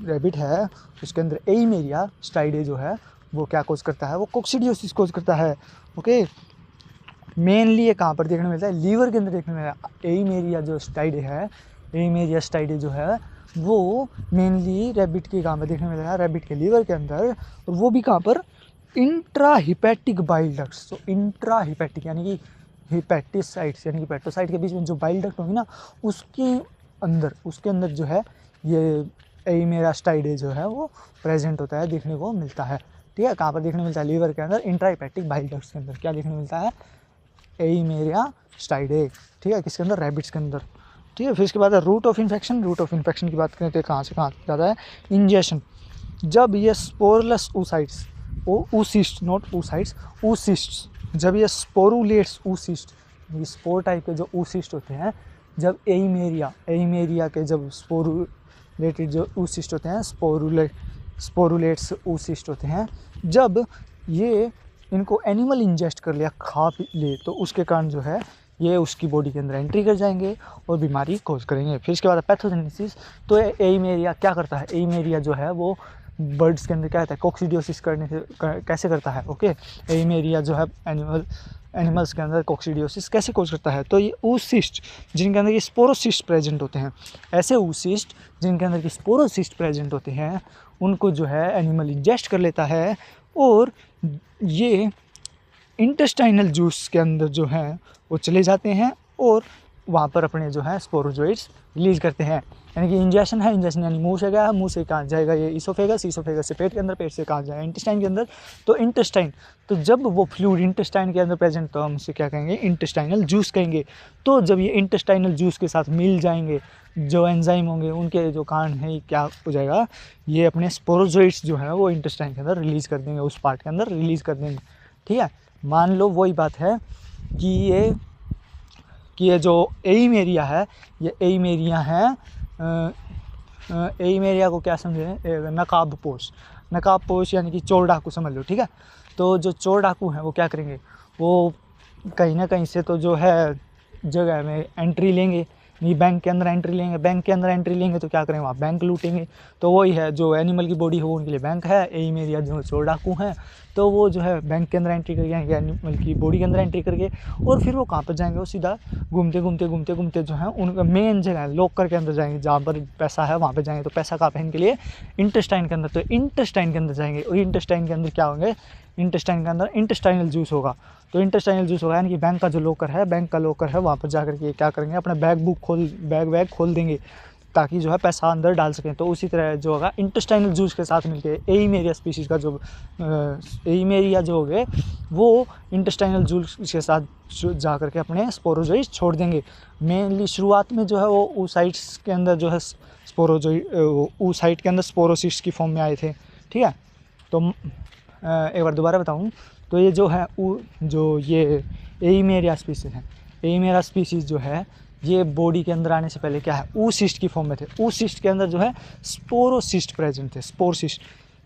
रैबिट है उसके अंदर एइमेरिया स्टाइडे जो है वो क्या कोज करता है? वो कोक्सीडियोसिस कोज करता है। ओके, मेनली ये कहाँ पर देखने मिलता है? लीवर के अंदर देखने मिलता है। एइमेरिया स्टाइडे जो है वो मेनली रैबिट के कहाँ पर देखने मिलता है? रैबिट के लीवर के अंदर, और वो भी कहाँ पर? इंट्राहिपैटिक बाइल डक्ट्स। तो इंट्राहिपैटिक यानी कि हिपैटिसाइट्स यानी कि पेट्रोसाइट के बीच में जो बाइल डक्ट होगी ना उसके अंदर जो है ये एइमेरिया स्टाइडे जो है वो प्रेजेंट होता है, देखने को मिलता है। ठीक है, कहाँ पर देखने मिलता है? लीवर के अंदर इंट्राहिपैटिक बाइल डक्ट्स के अंदर क्या देखने मिलता है? एइमेरिया स्टाइडे। ठीक है, किसके अंदर? रैबिट्स के अंदर। ठीक है, फिर इसके बाद रूट ऑफ इन्फेक्शन की बात करें तो कहाँ से कहाँ जाता है? इंजेक्शन। जब ये स्पोरलेस oocytes, जब ये स्पोरुलेट्स oocysts, ये स्पोर टाइप के जो oocysts होते हैं, जब एइमेरिया के जब स्पोरुलेटेड जो oocysts होते हैं, स्पोरुलेट्स oocysts होते हैं, जब ये इनको एनिमल इंजेस्ट कर लिया, खा ले, तो उसके कारण जो है ये उसकी बॉडी के अंदर एंट्री कर जाएंगे और बीमारी कोज करेंगे। फिर इसके बाद पैथोजेनेसिस। तो एइमेरिया क्या करता है, एइमेरिया जो है वो बर्ड्स के अंदर क्या होता है, कोक्सीडियोसिस करने से कैसे करता है। ओके, एइमेरिया जो है एनिमल्स के अंदर कोक्सीडियोसिस कैसे कोज करता है। तो ये oocyst जिनके अंदर ये स्पोरोसिस्ट प्रेजेंट होते हैं, ऐसे oocyst जिनके अंदर ये स्पोरोसिस्ट प्रेजेंट होते हैं, उनको जो है एनिमल इंजेस्ट कर लेता है और ये इंटेस्टाइनल जूस के अंदर जो है वो चले जाते हैं और वहाँ पर अपने जो है स्पोरोजोइड्स रिलीज करते हैं। यानी कि इंजेक्शन है, इंजेक्शन यानी मुंह से गया, मुंह से कहाँ जाएगा ये इसोफेगस, इसोफेगस से पेट के अंदर, पेट से कहाँ जाएगा इंटेस्टाइन के अंदर। तो इंटेस्टाइन, तो जब वो फ्लूइड इंटेस्टाइन के अंदर प्रेजेंट, तो हम उसे क्या कहेंगे, इंटेस्टाइनल जूस कहेंगे। तो जब ये इंटेस्टाइनल जूस के साथ मिल जाएंगे, जो एंजाइम होंगे उनके जो कारण है क्या हो जाएगा, ये अपने स्पोरोजोइड्स जो है वो इंटेस्टाइन के अंदर रिलीज़ कर देंगे, उस पार्ट के अंदर रिलीज़ कर देंगे। ठीक है, मान लो वही बात है कि ये जो एइमेरिया है, ये एइमेरिया है, एइमेरिया को क्या समझे, नकाबपोश। नकाबपोश यानी कि चोर डाकू समझ लो। ठीक है, तो जो चोर डाकू हैं वो क्या करेंगे, वो कहीं ना कहीं से तो जो है जगह में एंट्री लेंगे, नहीं बैंक के अंदर एंट्री लेंगे, बैंक के अंदर एंट्री लेंगे तो क्या करेंगे, वहाँ बैंक लूटेंगे। तो वही है, जो एनिमल की बॉडी है वो उनके लिए बैंक है, एइमेरिया जो चोर डाकू हैं तो वो जो है बैंक के अंदर एंट्री करके, यानी एनिमल की बॉडी के अंदर एंट्री करके, और फिर वो कहाँ पर जाएंगे, वो सीधा घूमते घूमते घूमते घूमते जो है उनका मेन जगह है लॉकर के अंदर जाएंगे, जहाँ पर पैसा है वहाँ पर जाएंगे। तो पैसा कहाँ पे इनके लिए, इंटेस्टाइन के अंदर। तो इंटेस्टाइन के अंदर जाएंगे और इंटेस्टाइन के अंदर क्या होंगे, इंटेस्टाइन के अंदर इंटेस्टाइनल जूस होगा। तो इंटेस्टाइनल जूस होगा यानी कि बैंक का जो लॉकर है, बैंक का लॉकर है, वहाँ पर जाकर के क्या करेंगे, अपना बैग खोल देंगे ताकि जो है पैसा अंदर डाल सकें। तो उसी तरह जो होगा इंटेस्टाइनल जूस के साथ मिलके एइमेरिया स्पीशीज़ का जो एइमेरिया जो हो गए वो इंटेस्टाइनल जूस के साथ जा करके अपने स्पोरोजोइड छोड़ देंगे। मेनली शुरुआत में जो है वो oocytes के अंदर जो है oocyte के अंदर स्पोरोसिस्ट की फॉर्म में आए थे। ठीक है, तो एक बार दोबारा बताऊँ तो ये जो है जो ये एइमेरिया स्पीशीज़ है, एइमेरिया स्पीशीज़ जो है ये बॉडी के अंदर आने से पहले क्या है, oocyst की फॉर्म में थे। oocyst के अंदर जो है स्पोरोसिस्ट प्रेजेंट थे,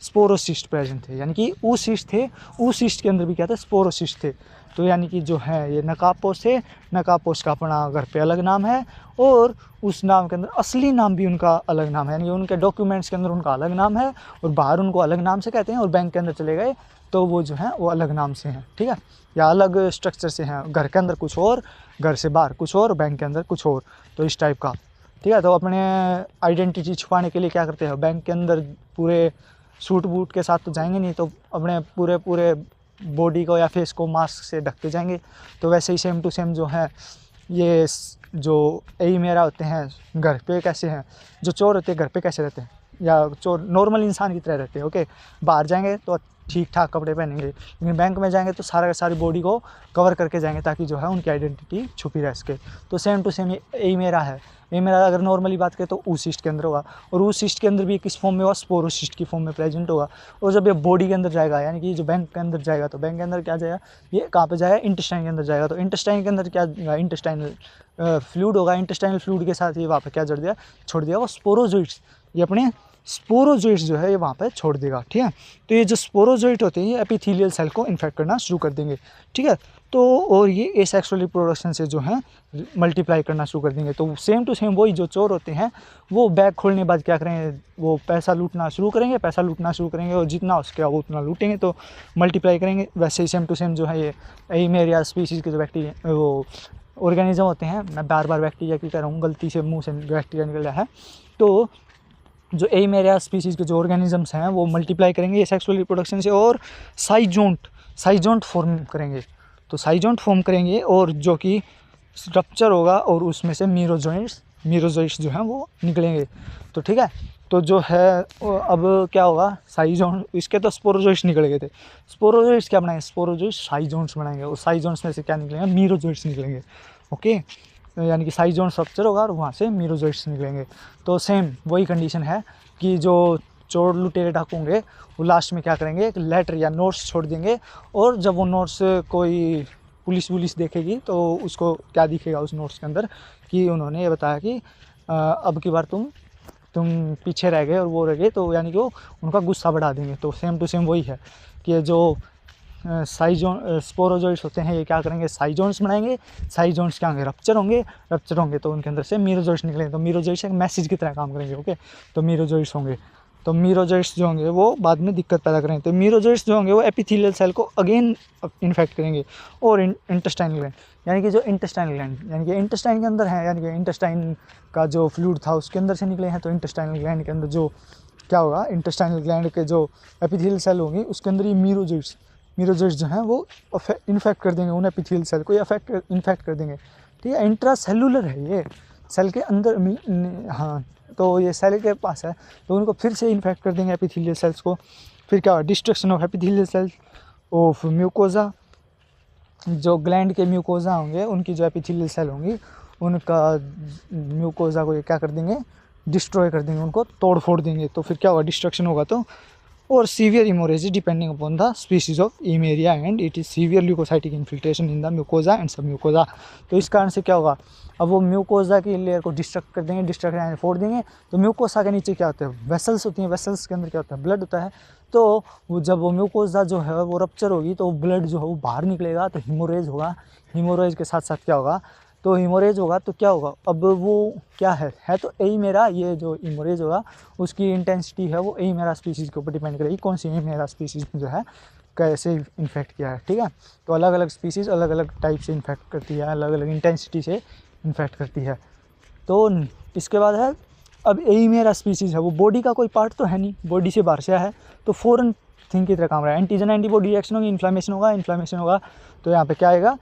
स्पोरोसिस्ट प्रेजेंट थे, यानी कि oocyst थे, oocyst के अंदर भी क्या था, स्पोरोसिस्ट थे। तो यानी कि जो है ये नकाबपोश थे, नकाबपोश का अपना घर पे अलग नाम है और उस नाम के अंदर असली नाम भी उनका अलग नाम है, यानी कि उनके डॉक्यूमेंट्स के अंदर उनका अलग नाम है और बाहर उनको अलग नाम से कहते हैं, और बैंक के अंदर चले गए तो वो जो है वो अलग नाम से हैं। ठीक है, या अलग स्ट्रक्चर से हैं, घर के अंदर कुछ और, घर से बाहर कुछ और, बैंक के अंदर कुछ और, तो इस टाइप का। ठीक है, तो अपने आइडेंटिटी छुपाने के लिए क्या करते हैं, बैंक के अंदर पूरे सूट बूट के साथ तो जाएंगे नहीं, तो अपने पूरे बॉडी को या फेस को मास्क से ढकते जाएंगे। तो वैसे ही सेम टू सेम जो है ये जो एइमेरिया होते हैं घर पे कैसे हैं, जो चोर होते हैं घर पे कैसे रहते हैं, या चोर नॉर्मल इंसान की तरह रहते हैं। ओके, बाहर जाएंगे तो ठीक ठाक कपड़े पहनेंगे, लेकिन बैंक में जाएंगे तो सारी बॉडी को कवर करके जाएंगे ताकि जो है उनकी आइडेंटिटी छुपी रह सके। तो सेम टू सेम एइमेरिया है। एइमेरिया अगर नॉर्मली बात करें तो oocyst के अंदर होगा, और oocyst के अंदर भी किस फॉर्म में होगा, स्पोरोसिस्ट की फॉर्म में प्रेजेंट होगा। और जब ये बॉडी के अंदर जाएगा, यानी कि जो बैंक के अंदर जाएगा, तो बैंक के अंदर क्या जाएगा, ये कहाँ पे जाएगा, इंटेस्टाइन के अंदर जाएगा। तो इंटेस्टाइन के अंदर क्या जाएगा, इंटेस्टाइनल फ्लूइड होगा, इंटेस्टाइनल फ्लूइड के साथ ये वहाँ पे क्या छोड़ दिया वो स्पोरोजोइड्स, ये अपने स्पोरोजोइड्स जो है ये वहाँ पे छोड़ देगा। ठीक है, तो ये जो स्पोरोजोइड होते हैं ये एपिथेलियल सेल को इन्फेक्ट करना शुरू कर देंगे। ठीक है, तो और ये एसेक्सुअल रिप्रोडक्शन से जो है मल्टीप्लाई करना शुरू कर देंगे। तो सेम टू सेम वही जो चोर होते हैं वो बैग खोलने के बाद क्या करेंगे, वो पैसा लूटना शुरू करेंगे और जितना हो सके वो उतना लूटेंगे, तो मल्टीप्लाई करेंगे। वैसे ही सेम टू सेम जो है ये एइमेरिया स्पीशीज़ के जो बैक्टीरिया वो ऑर्गेनिज्म होते हैं, मैं बार बैक्टीरिया की कह रहा हूँ, गलती से मुँह से बैक्टीरिया निकल रहा है। तो जो एइमेरिया स्पीशीज़ के जो ऑर्गेनिजम्स हैं वो मल्टीप्लाई करेंगे सेक्सुअल रिप्रोडक्शन से और साइजोंट फॉर्म करेंगे। तो साइजोंट फॉर्म करेंगे और जो कि स्ट्रक्चर होगा और उसमें से मीरोजोइट्स जो हैं वो निकलेंगे। तो ठीक है, तो जो है अब क्या होगा, साइजोंट, इसके तो स्पोरोजोइट्स निकल गए थे, स्पोरोजोइट्स क्या बनाएंगे, स्पोरोजोइट्स साइजोंट्स बनाएंगे, और साइजोंट्स में से क्या निकलेंगे, मीरोजोइट्स निकलेंगे। ओके, यानी कि साइजोन स्ट्रक्चर होगा और वहाँ से मीरोजोइट्स निकलेंगे। तो सेम वही कंडीशन है कि जो चोर लुटेरे डाकू होंगे वो लास्ट में क्या करेंगे, एक लेटर या नोट्स छोड़ देंगे, और जब वो नोट्स कोई पुलिस देखेगी तो उसको क्या दिखेगा उस नोट्स के अंदर, कि उन्होंने ये बताया कि अब की बार तुम पीछे रह गए और वो रह गए, तो यानी कि वो उनका गुस्सा बढ़ा देंगे। तो सेम टू सेम वही है कि जो स्पोरोजोइट्स होते हैं, ये क्या करेंगे, साइजोन्स बनाएंगे। साइजोन्स क्या होंगे, रप्चर होंगे तो उनके अंदर से मीरोजोइट्स निकलेंगे। तो मीरोजोइट्स एक मैसेज की तरह काम करेंगे। ओके, तो मीरोजोइट्स होंगे। तो मीरोजोइट्स जो होंगे वो बाद में दिक्कत पैदा करेंगे। तो मीरोजोइट्स जो होंगे वो एपिथेलियल सेल को अगेन इन्फेक्ट करेंगे। और इंटेस्टाइनल ग्लैंड, यानी कि जो इंटेस्टाइनल ग्लैंड यानी कि इंटेस्टाइन के अंदर है, यानी कि इंटेस्टाइन का जो फ्लूइड था उसके अंदर से निकले हैं। तो इंटेस्टाइनल ग्लैंड के अंदर जो क्या होगा, इंटेस्टाइनल ग्लैंड के जो एपिथेलियल सेल होंगे उसके अंदर ये मीरोजोइट्स जो हैं वो इन्फेक्ट कर देंगे उन एपिथेलियल सेल को, इन्फेक्ट कर देंगे। ठीक है, इंट्रा सेलुलर है ये, सेल के अंदर। हाँ, तो ये सेल के पास है, तो उनको फिर से इन्फेक्ट कर देंगे एपिथेलियल सेल्स को। फिर क्या होगा, destruction of epithelial cells of mucosa. जो ग्लैंड के म्यूकोजा होंगे उनकी जो एपिथेलियल सेल होंगी उनका म्यूकोजा को ये क्या कर देंगे, डिस्ट्रॉय कर देंगे, उनको तोड़ फोड़ देंगे। तो फिर क्या होगा, डिस्ट्रक्शन होगा। तो और severe haemorrhagic depending upon the species of Eimeria and it is severe leukocytic infiltration in the mucosa and sub mucosa. तो इस कारण से क्या होगा, अब वो म्यूकोजा की लेयर को डिस्ट्रक्ट कर देंगे, यानी फोड़ देंगे। तो म्यूकोसा के नीचे क्या होता है, वेसल्स होती हैं, वेसल्स के अंदर क्या होता है, ब्लड होता है। तो वो जब वो म्यूकोजा जो है वो रप्चर होगी तो ब्लड जो है वो बाहर निकलेगा, तो हीमोरेज होगा। हीमोरेज के साथ साथ क्या होगा, तो हीमोरेज होगा तो क्या होगा, अब वो क्या है तो यही मेरा ये जो हीमोरेज होगा उसकी इंटेंसिटी है वो यही मेरा स्पीसीज़ के ऊपर डिपेंड करेगी, कौन सी मेरा स्पीसीज़ जो है कैसे इन्फेक्ट किया है। ठीक है, तो अलग अलग स्पीसीज़ अलग अलग टाइप से इन्फेक्ट करती है, अलग अलग इंटेंसिटी से इन्फेक्ट करती है। तो इसके बाद है, अब यही मेरा स्पीसीज़ है, वो बॉडी का कोई पार्ट तो है नहीं, बॉडी से बाहर से है, तो फॉरेन थिंग की तरह काम रहा है। एंटीजन एंटीबॉडी रिएक्शन होगी, इन्फ्लामेशन होगा। तो यहाँ पे क्या आएगा,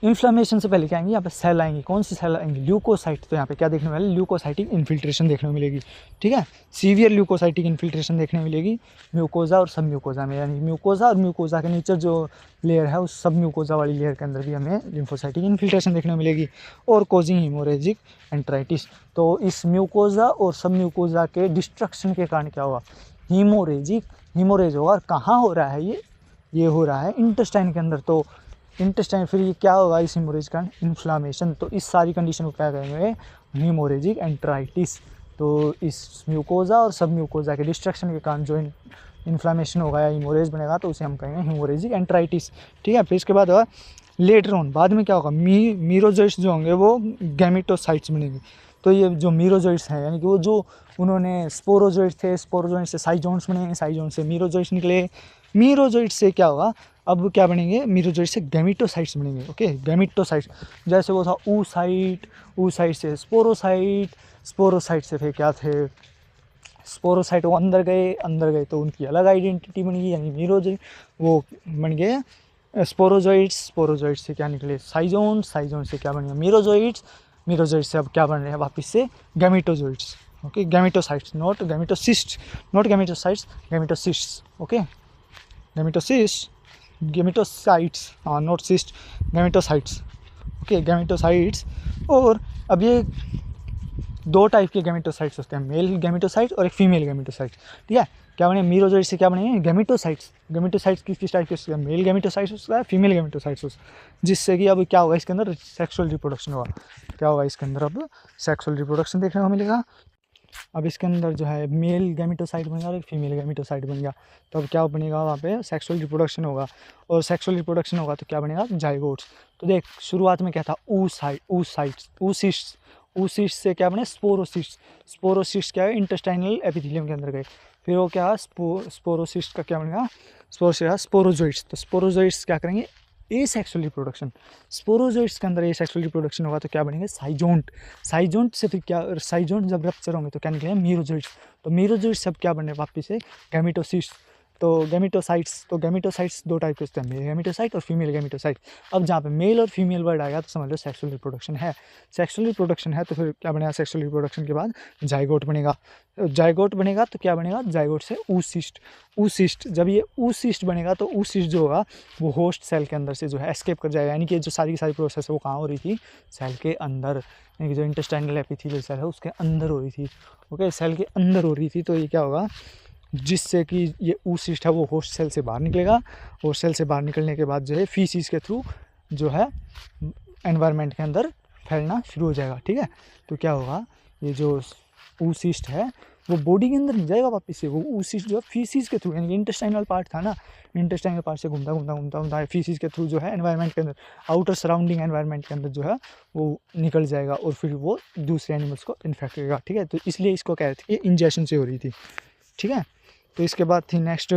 इन्फ्लामेशन से पहले क्या आएंगे, यहाँ पे सेल आएंगी। कौन सी सेल आएंगी, ल्यूकोसाइट। तो यहाँ पे क्या देखने वाले, ल्यूकोसाइटिक इन्फिल्ट्रेशन देखने को मिलेगी। ठीक है, सीवियर ल्यूकोसाइटिक इन्फिल्ट्रेशन देखने मिलेगी म्यूकोजा और सब म्यूकोजा में, यानी म्यूकोजा और म्यूकोजा के नीचे जो लेयर है उस सब म्यूकोजा वाली लेयर के अंदर भी हमें लिम्फोसाइटिक इन्फिल्ट्रेशन देखने को मिलेगी। और कोजिंग हीमोरेजिक एंट्राइटिस। तो इस म्यूकोजा और सब म्यूकोजा के डिस्ट्रक्शन के कारण क्या होगा, हीमोरेज होगा। और कहाँ हो रहा है ये हो रहा है इंटेस्टाइन के अंदर। तो इंटेस्टाइन, फिर ये क्या होगा, इस हीमोरेज का इन्फ्लामेशन। तो इस सारी कंडीशन को क्या कहेंगे, हीमोरेजिक एंट्राइटिस। तो इस म्यूकोजा और सब म्यूकोजा के डिस्ट्रक्शन के कारण जो इन्फ्लामेशन होगा या हीमोरेज बनेगा तो उसे हम कहेंगे हीमोरेजिक एंट्राइटिस। ठीक है, फिर इसके बाद होगा लेटर ऑन, बाद में क्या होगा, मीरोजोइट्स जो होंगे वो गैमेटोसाइट्स बनेंगे। तो ये जो मीरोजोइट्स हैं, यानी कि वो जो उन्होंने स्पोरोजोइट्स थे, स्पोरोजोइट्स से साइजोन्स बनेंगे, साइजोन से मीरोजोइट्स निकले, मीरोजोइट्स से क्या होगा, अब क्या बनेंगे, मीरोजोइट्स से गैमेटोसाइट्स बनेंगे। ओके, गैमेटोसाइट्स, जैसे वो था oocyte से स्पोरोसाइट से फिर क्या थे, स्पोरोसाइट वो अंदर गए तो उनकी अलग आइडेंटिटी बन गई, यानी मीरोजोइट वो बन गए स्पोरोजोइट्स से क्या निकले, साइजोन से क्या बन गया, मीरोजोइट्स से अब क्या बन रहे हैं वापस से gametozoites. Okay, gametocytes, not gametocyst, not gametocytes, gametocysts. Okay, gametocytes, हाँ, not cyst, gametocytes. Okay, gametocytes. और अब ये दो टाइप के गैमेटोसाइट्स होते हैं, मेल गैमेटोसाइट और एक फीमेल गैमेटोसाइट। ठीक है, क्या बने, मीरोजोइट से क्या बनेंगे, गैमेटोसाइट्स किस टाइप के, मेल गैमेटोसाइट्स होता है, फीमेल गैमेटोसाइट्स होता है। जिससे कि अब क्या होगा, इसके अंदर सेक्सुअल रिप्रोडक्शन होगा। क्या होगा इसके अंदर, अब सेक्सुअल रिप्रोडक्शन देखने को मिलेगा। अब इसके अंदर जो है मेल गैमेटोसाइट बन गया और एक फीमेल गैमेटोसाइट बन गया। तो अब क्या बनेगा, वहाँ पे सेक्सुअल रिप्रोडक्शन होगा। और सेक्सुअल रिप्रोडक्शन होगा तो क्या बनेगा, जाइगोट्स। तो देख, शुरुआत में क्या था, oocytes से क्या बने, स्पोरोसिस्ट क्या है, इंटेस्टाइनल एपिथेलियम के अंदर गए। फिर वो क्या, स्पोरोसिस्ट का क्या बनेगा, स्पोरोजोइट्स। तो स्पोरोजोइट्स क्या करेंगे, एसेक्सुअल रिप्रोडक्शन। स्पोरोजोइट्स के अंदर एसेक्सुअल रिप्रोडक्शन होगा तो क्या बनेंगे, साइजोन्ट से फिर क्या, साइजोन्ट जब रप्चर होंगे तो क्या निकलेंगे, मीरोजोइट्स। तो मीरोजोइट्स सब क्या बने वापस से गैमेटोसिस्ट। तो गैमेटोसाइट्स दो टाइप के होते हैं, मेल गैमेटोसाइट और फीमेल गैमेटोसाइट। अब जहाँ पे मेल और फीमेल वर्ड आएगा तो समझ लो सेक्सुअल रिप्रोडक्शन है। तो फिर क्या बनेगा, सेक्सुअल रिप्रोडक्शन के बाद जाइगोट बनेगा। तो क्या बनेगा, जाइगोट से oocyst। जब ये oocyst बनेगा तो oocyst जो होगा वो होस्ट सेल के अंदर से जो है एस्केप कर जाएगा, यानी कि जो सारी की सारी प्रोसेस है वो कहाँ हो रही थी, सेल के अंदर, यानी कि जो इंटेस्टाइनल एपिथेलियल सेल है उसके अंदर हो रही थी। ओके, सेल के अंदर हो रही थी। तो ये क्या होगा, जिससे कि ये oocyst है वो होस्ट सेल से बाहर निकलेगा। और सेल से बाहर निकलने के बाद जो है फीसिस के थ्रू जो है एनवायरनमेंट के अंदर फैलना शुरू हो जाएगा। ठीक है, तो क्या होगा, ये जो oocyst है वो बॉडी के अंदर नहीं जाएगा वापस से, वो उसी जो है फीसिस के थ्रू, यानी कि इंटेस्टाइनल पार्ट था ना, इंटेस्टाइनल पार्ट से घूमता घूमता घूमता घूमता फीसिस के थ्रू जो है एनवायरनमेंट के अंदर, आउटर सराउंडिंग एनवायरनमेंट के अंदर जो है वो निकल जाएगा और फिर वो दूसरे एनिमल्स को इन्फेक्ट करेगा। ठीक है, तो इसलिए इसको कह रहे थे कि इंजेक्शन से हो रही थी। ठीक है, तो इसके बाद थी नेक्स्ट,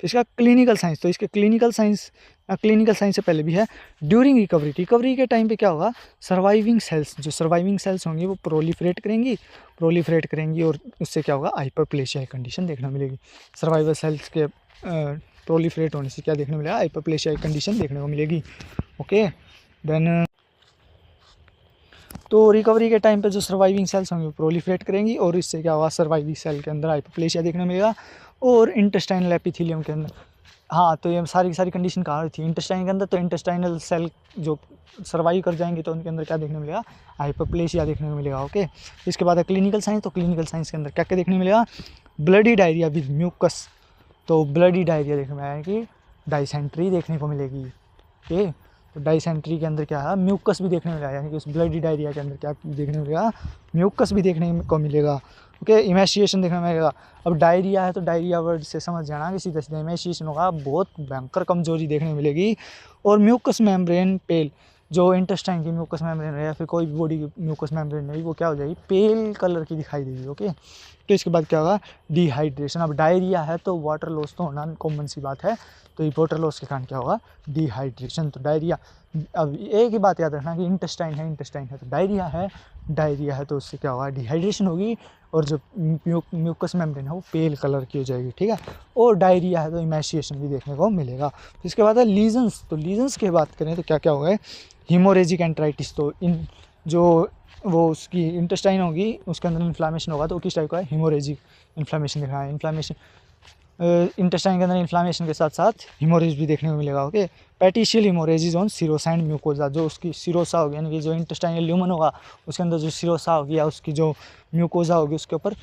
तो इसका क्लिनिकल साइंस। तो इसके क्लिनिकल साइंस से पहले भी है ड्यूरिंग रिकवरी के टाइम पे क्या होगा, सर्वाइविंग सेल्स होंगी वो प्रोलिफरेट करेंगी और उससे क्या होगा, हाइपरप्लेशिया कंडीशन देखने मिलेगी। सर्वाइवल सेल्स के प्रोलिफरेट होने से क्या देखने मिलेगा, हाइपरप्लेशिया कंडीशन देखने को मिलेगी। ओके, देन तो रिकवरी के टाइम पे जो सर्वाइविंग सेल्स होंगे वो प्रोलिफरेट करेंगी और इससे क्या होगा, सर्वाइविंग सेल के अंदर हाइपरप्लेशिया देखने मिलेगा। और इंटेस्टाइनल एपिथेलियम के अंदर, हाँ तो ये सारी की सारी कंडीशन कहाँ थी, इंटेस्टाइन के अंदर, तो इंटेस्टाइनल सेल जो सर्वाइव कर जाएंगे तो उनके अंदर क्या देखने मिलेगा, हाइपरप्लेशिया देखने को मिलेगा। ओके, इसके बाद है क्लिनिकल साइंस। तो क्लिनिकल साइंस के अंदर क्या क्या देखने मिलेगा, ब्लडी डायरिया विद म्यूकस। तो ब्लडी डायरिया देखने में आया कि डाइसेंट्री देखने को मिलेगी। ओके, तो डाइसेंट्री के अंदर क्या है, म्यूकस भी देखने मिलेगा, यानी कि उस ब्लडी डायरिया के अंदर क्या देखने मिलेगा, म्यूकस भी देखने को मिलेगा। ओके, इमेशिएशन देखने मिलेगा। अब डायरिया है तो डायरिया वर्ड से समझ जाना कि सीधा सीधा इमेशिएशन होगा, बहुत भयंकर कमजोरी देखने मिलेगी। और म्यूकस मेम्ब्रेन पेल, जो इंटेस्टाइन की म्यूकस मेम्ब्रेन है या फिर कोई भी बॉडी की म्यूकस मेम्ब्रेन है वो क्या हो जाएगी, पेल कलर की दिखाई देगी। ओके, तो इसके बाद क्या होगा, डिहाइड्रेशन। अब डायरिया है तो वाटर लॉस तो होना कॉमन सी बात है, तो ये वाटर लॉस के कारण क्या होगा, डिहाइड्रेशन। तो डायरिया, अब एक ही बात याद रखना कि इंटेस्टाइन है तो डायरिया है तो उससे क्या होगा, डिहाइड्रेशन होगी और जो म्यूकस मेम्ब्रेन है वो पेल कलर की हो जाएगी। ठीक है, और डायरिया है तो इमेशिएशन भी देखने को मिलेगा। तो इसके बाद है लीजन्स। तो लीजन्स की बात करें तो क्या क्या होगा, हीमोरेजिक एंट्राइटिस। तो इन जो वो उसकी इंटेस्टाइन होगी उसके अंदर इन्फ्लामेशन होगा तो किस टाइप का है, हीमोरेजिक इन्फ्लामेशन दिख रहा है। इन्फ्लामेशन इंटेस्टाइन के अंदर इन्फ्लामेशन के साथ साथ हीमोरेज भी देखने को मिलेगा। Okay, petechial haemorrhages on serosa and mucosa. जो उसकी सिरोसा होगी यानी कि जो इंटेस्टाइनल ल्यूमन होगा उसके अंदर जो सिरोसा होगी या उसकी जो म्यूकोजा होगी उसके ऊपर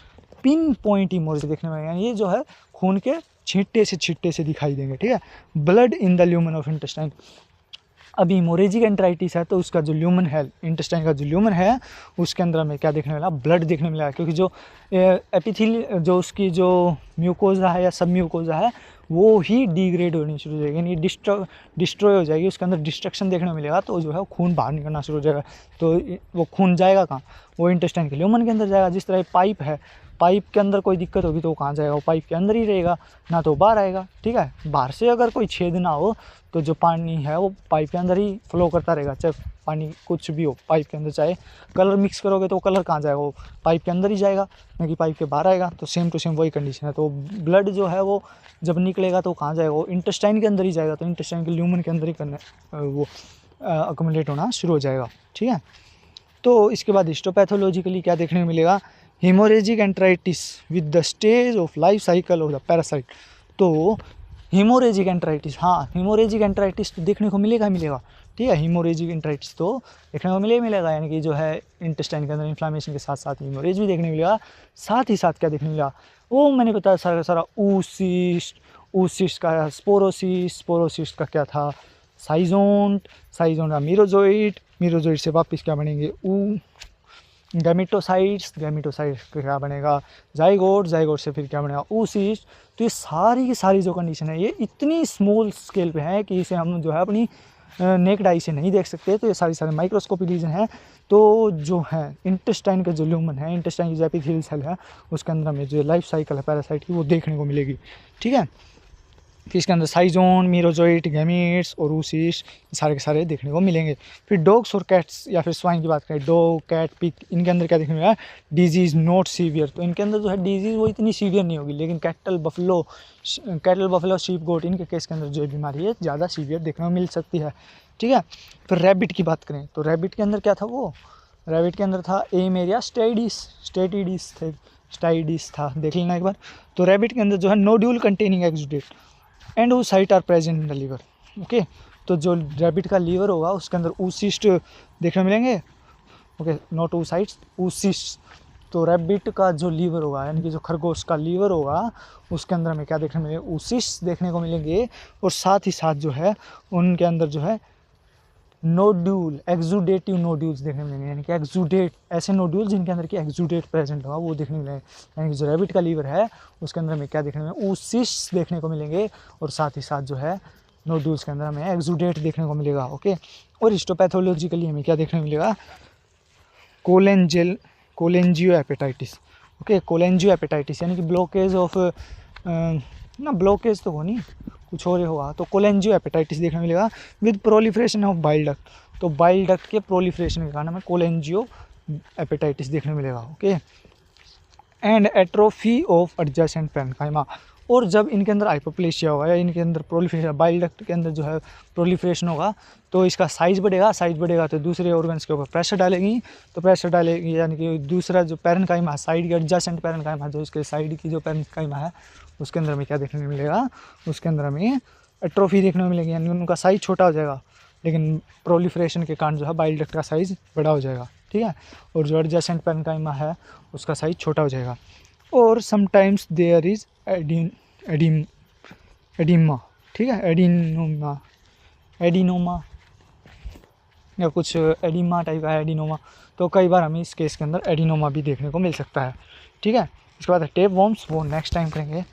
पिन पॉइंट हीमोरेज देखने में आएगा। ये जो है खून के छींटे से दिखाई देंगे। ठीक है, blood in the lumen of intestine. अभी हीमोरेजिक एंट्राइटिस है तो उसका जो ल्यूमन है, इंटेस्टाइन का जो ल्यूमन है उसके अंदर में क्या देखने मिला, ब्लड देखने मिला। क्योंकि जो एपिथेलियल जो उसकी जो म्यूकोजा है या सब म्यूकोजा है वो ही डिग्रेड होनी शुरू हो जाएगी, यानी डिस्ट्रॉय हो जाएगी, उसके अंदर डिस्ट्रक्शन देखने को मिलेगा तो जो है खून बाहर निकलना शुरू हो जाएगा। तो वो खून जाएगा कहाँ, वो इंटेस्टाइन के ल्यूमन के अंदर जाएगा। जिस तरह पाइप है, पाइप के अंदर कोई दिक्कत होगी तो वो कहाँ जाएगा, वो पाइप के अंदर ही रहेगा, ना तो बाहर आएगा। ठीक है, बाहर से अगर कोई छेद ना हो तो जो पानी है वो पाइप के अंदर ही फ्लो करता रहेगा, चाहे पानी कुछ भी हो पाइप के अंदर। चाहे कलर मिक्स करोगे तो कलर कहाँ जाएगा, वो पाइप के अंदर ही जाएगा, ना कि पाइप के बाहर आएगा। तो सेम टू सेम वही कंडीशन है। तो ब्लड जो है वो जब निकलेगा तो कहाँ जाएगा, वो इंटेस्टाइन के अंदर ही जाएगा, तो इंटेस्टाइन के ल्यूमन के अंदर ही करना वो अकोमोडेट होना शुरू हो जाएगा। ठीक है, तो इसके बाद हिस्टोपैथोलॉजिकली क्या देखने को मिलेगा, haemorrhagic enteritis with the stage of life cycle of the parasite. तो हीमोरेजिक एंट्राइटिस, हाँ हीमोरेजिक एंट्राइटिस तो देखने को मिलेगा। ठीक है, हीमोरेजिक एंट्राइटिस तो देखने को मिलेगा, यानी कि जो है इंटेस्टाइन के अंदर इन्फ्लामेशन के साथ साथ हीमोरेज भी देखने मिलेगा। साथ ही साथ क्या देखने मिला, वो मैंने बताया सारा ऊसिस्ट का स्पोरोसिस्ट का क्या था, साइजोन का मीरोजोइट से वापस क्या बनेंगे, गैमेटोसाइट्स का क्या बनेगा, जाइगोट से फिर क्या बनेगा, oocyst। तो ये सारी की सारी जो कंडीशन है ये इतनी स्मॉल स्केल पे है कि इसे हम जो है अपनी नेक्ड आई से नहीं देख सकते। तो ये सारी माइक्रोस्कोपिक रीजन है। तो जो है इंटेस्टाइन का जो ल्यूमन है, इंटेस्टाइन की जो एपिथेलियल सेल है उसके अंदर में जो लाइफ साइकिल है पैरासाइट की वो देखने को मिलेगी। ठीक है, फिर इसके अंदर साइजोन, मीरोजोइट, गैमीट्स और oocyst सारे के सारे देखने को मिलेंगे। फिर डॉग्स और कैट्स या फिर स्वाइन की बात करें, डॉग, कैट, पिग, इनके अंदर क्या देखने को मिलेगा, डिजीज़ नॉट सीवियर। तो इनके अंदर जो है डिजीज़ वो इतनी सीवियर नहीं होगी, लेकिन कैटल, बफलो, शीप, गोट, इनके केस के अंदर जो बीमारी है ज़्यादा सीवियर देखने को मिल सकती है। ठीक है, फिर रैबिट की बात करें तो रैबिट के अंदर क्या था, वो रैबिट के अंदर था एमेरिया स्टाइडिस था, देख लेना एक बार। तो रैबिट के अंदर जो है nodule containing exudate and oocyte are present in the liver. Okay, तो जो रैबिट का लीवर होगा उसके अंदर oocyst देखने मिलेंगे। Okay, not oocytes, oocyst। तो रैबिट का जो लीवर होगा यानी कि जो खरगोश का लीवर होगा उसके अंदर में क्या देखने मिलेंगे, oocyst देखने को मिलेंगे। और साथ ही साथ जो है उनके अंदर जो है नोड्यूल, एक्सुडेटिव नोड्यूल्स देखने मिलेंगे, यानी कि एक्सुडेट, ऐसे नोड्यूल जिनके अंदर की एक्सुडेट प्रेजेंट होगा वो देखने मिलेंगे। यानी कि जो रैबिट का लीवर है उसके अंदर हमें क्या देखने मिलेंगे, oocysts देखने को मिलेंगे, और साथ ही साथ जो है नोड्यूल्स के अंदर हमें एक्सुडेट देखने को मिलेगा। ओके, और हिस्टोपैथोलॉजिकली हमें क्या देखने को मिलेगा, कोलेंजियो हेपेटाइटिस। ओके, कोलेंजियो हेपेटाइटिस यानी कि ब्लॉकेज ऑफ ना, ब्लॉकेज तो हो नहीं, कुछ और होगा, तो कोलेंजियो हेपेटाइटिस देखने मिलेगा with proliferation of bile duct. तो बाइल डक्ट के प्रोलिफरेशन के कारण हमें कोलेंजियो हेपेटाइटिस देखने मिलेगा। Okay, and atrophy of adjacent parenchyma. और जब इनके अंदर हाइपोप्लेशिया होगा या इनके अंदर प्रोलिफरेशन, बाइल डक्ट के अंदर जो है प्रोलिफरेशन होगा, तो इसका साइज बढ़ेगा तो दूसरे ऑर्गन्स के ऊपर प्रेशर डालेगी, तो प्रेशर डालेगी यानी कि दूसरा जो पेरेन्काइमा, साइड की एडजेसेंट पेरेन्काइमा, जो इसके साइड की जो पेरेन्काइमा है उसके अंदर हमें क्या देखने को मिलेगा, उसके अंदर हमें एट्रोफी देखने को मिलेगी, यानी उनका साइज छोटा हो जाएगा, लेकिन प्रोलिफरेशन के कारण जो है बाइल डक्ट का साइज बड़ा हो जाएगा। ठीक है, और जो एडजेसेंट पेरेन्काइमा है उसका साइज छोटा हो जाएगा। और समटाइम्स देयर इज एडिमा, ठीक है, एडिनोमा या कुछ एडिमा टाइप का है, एडिनोमा, तो कई बार हमें इस केस के अंदर एडिनोमा भी देखने को मिल सकता है। ठीक है, इसके बाद टेप वॉर्म्स, वो नेक्स्ट टाइम करेंगे।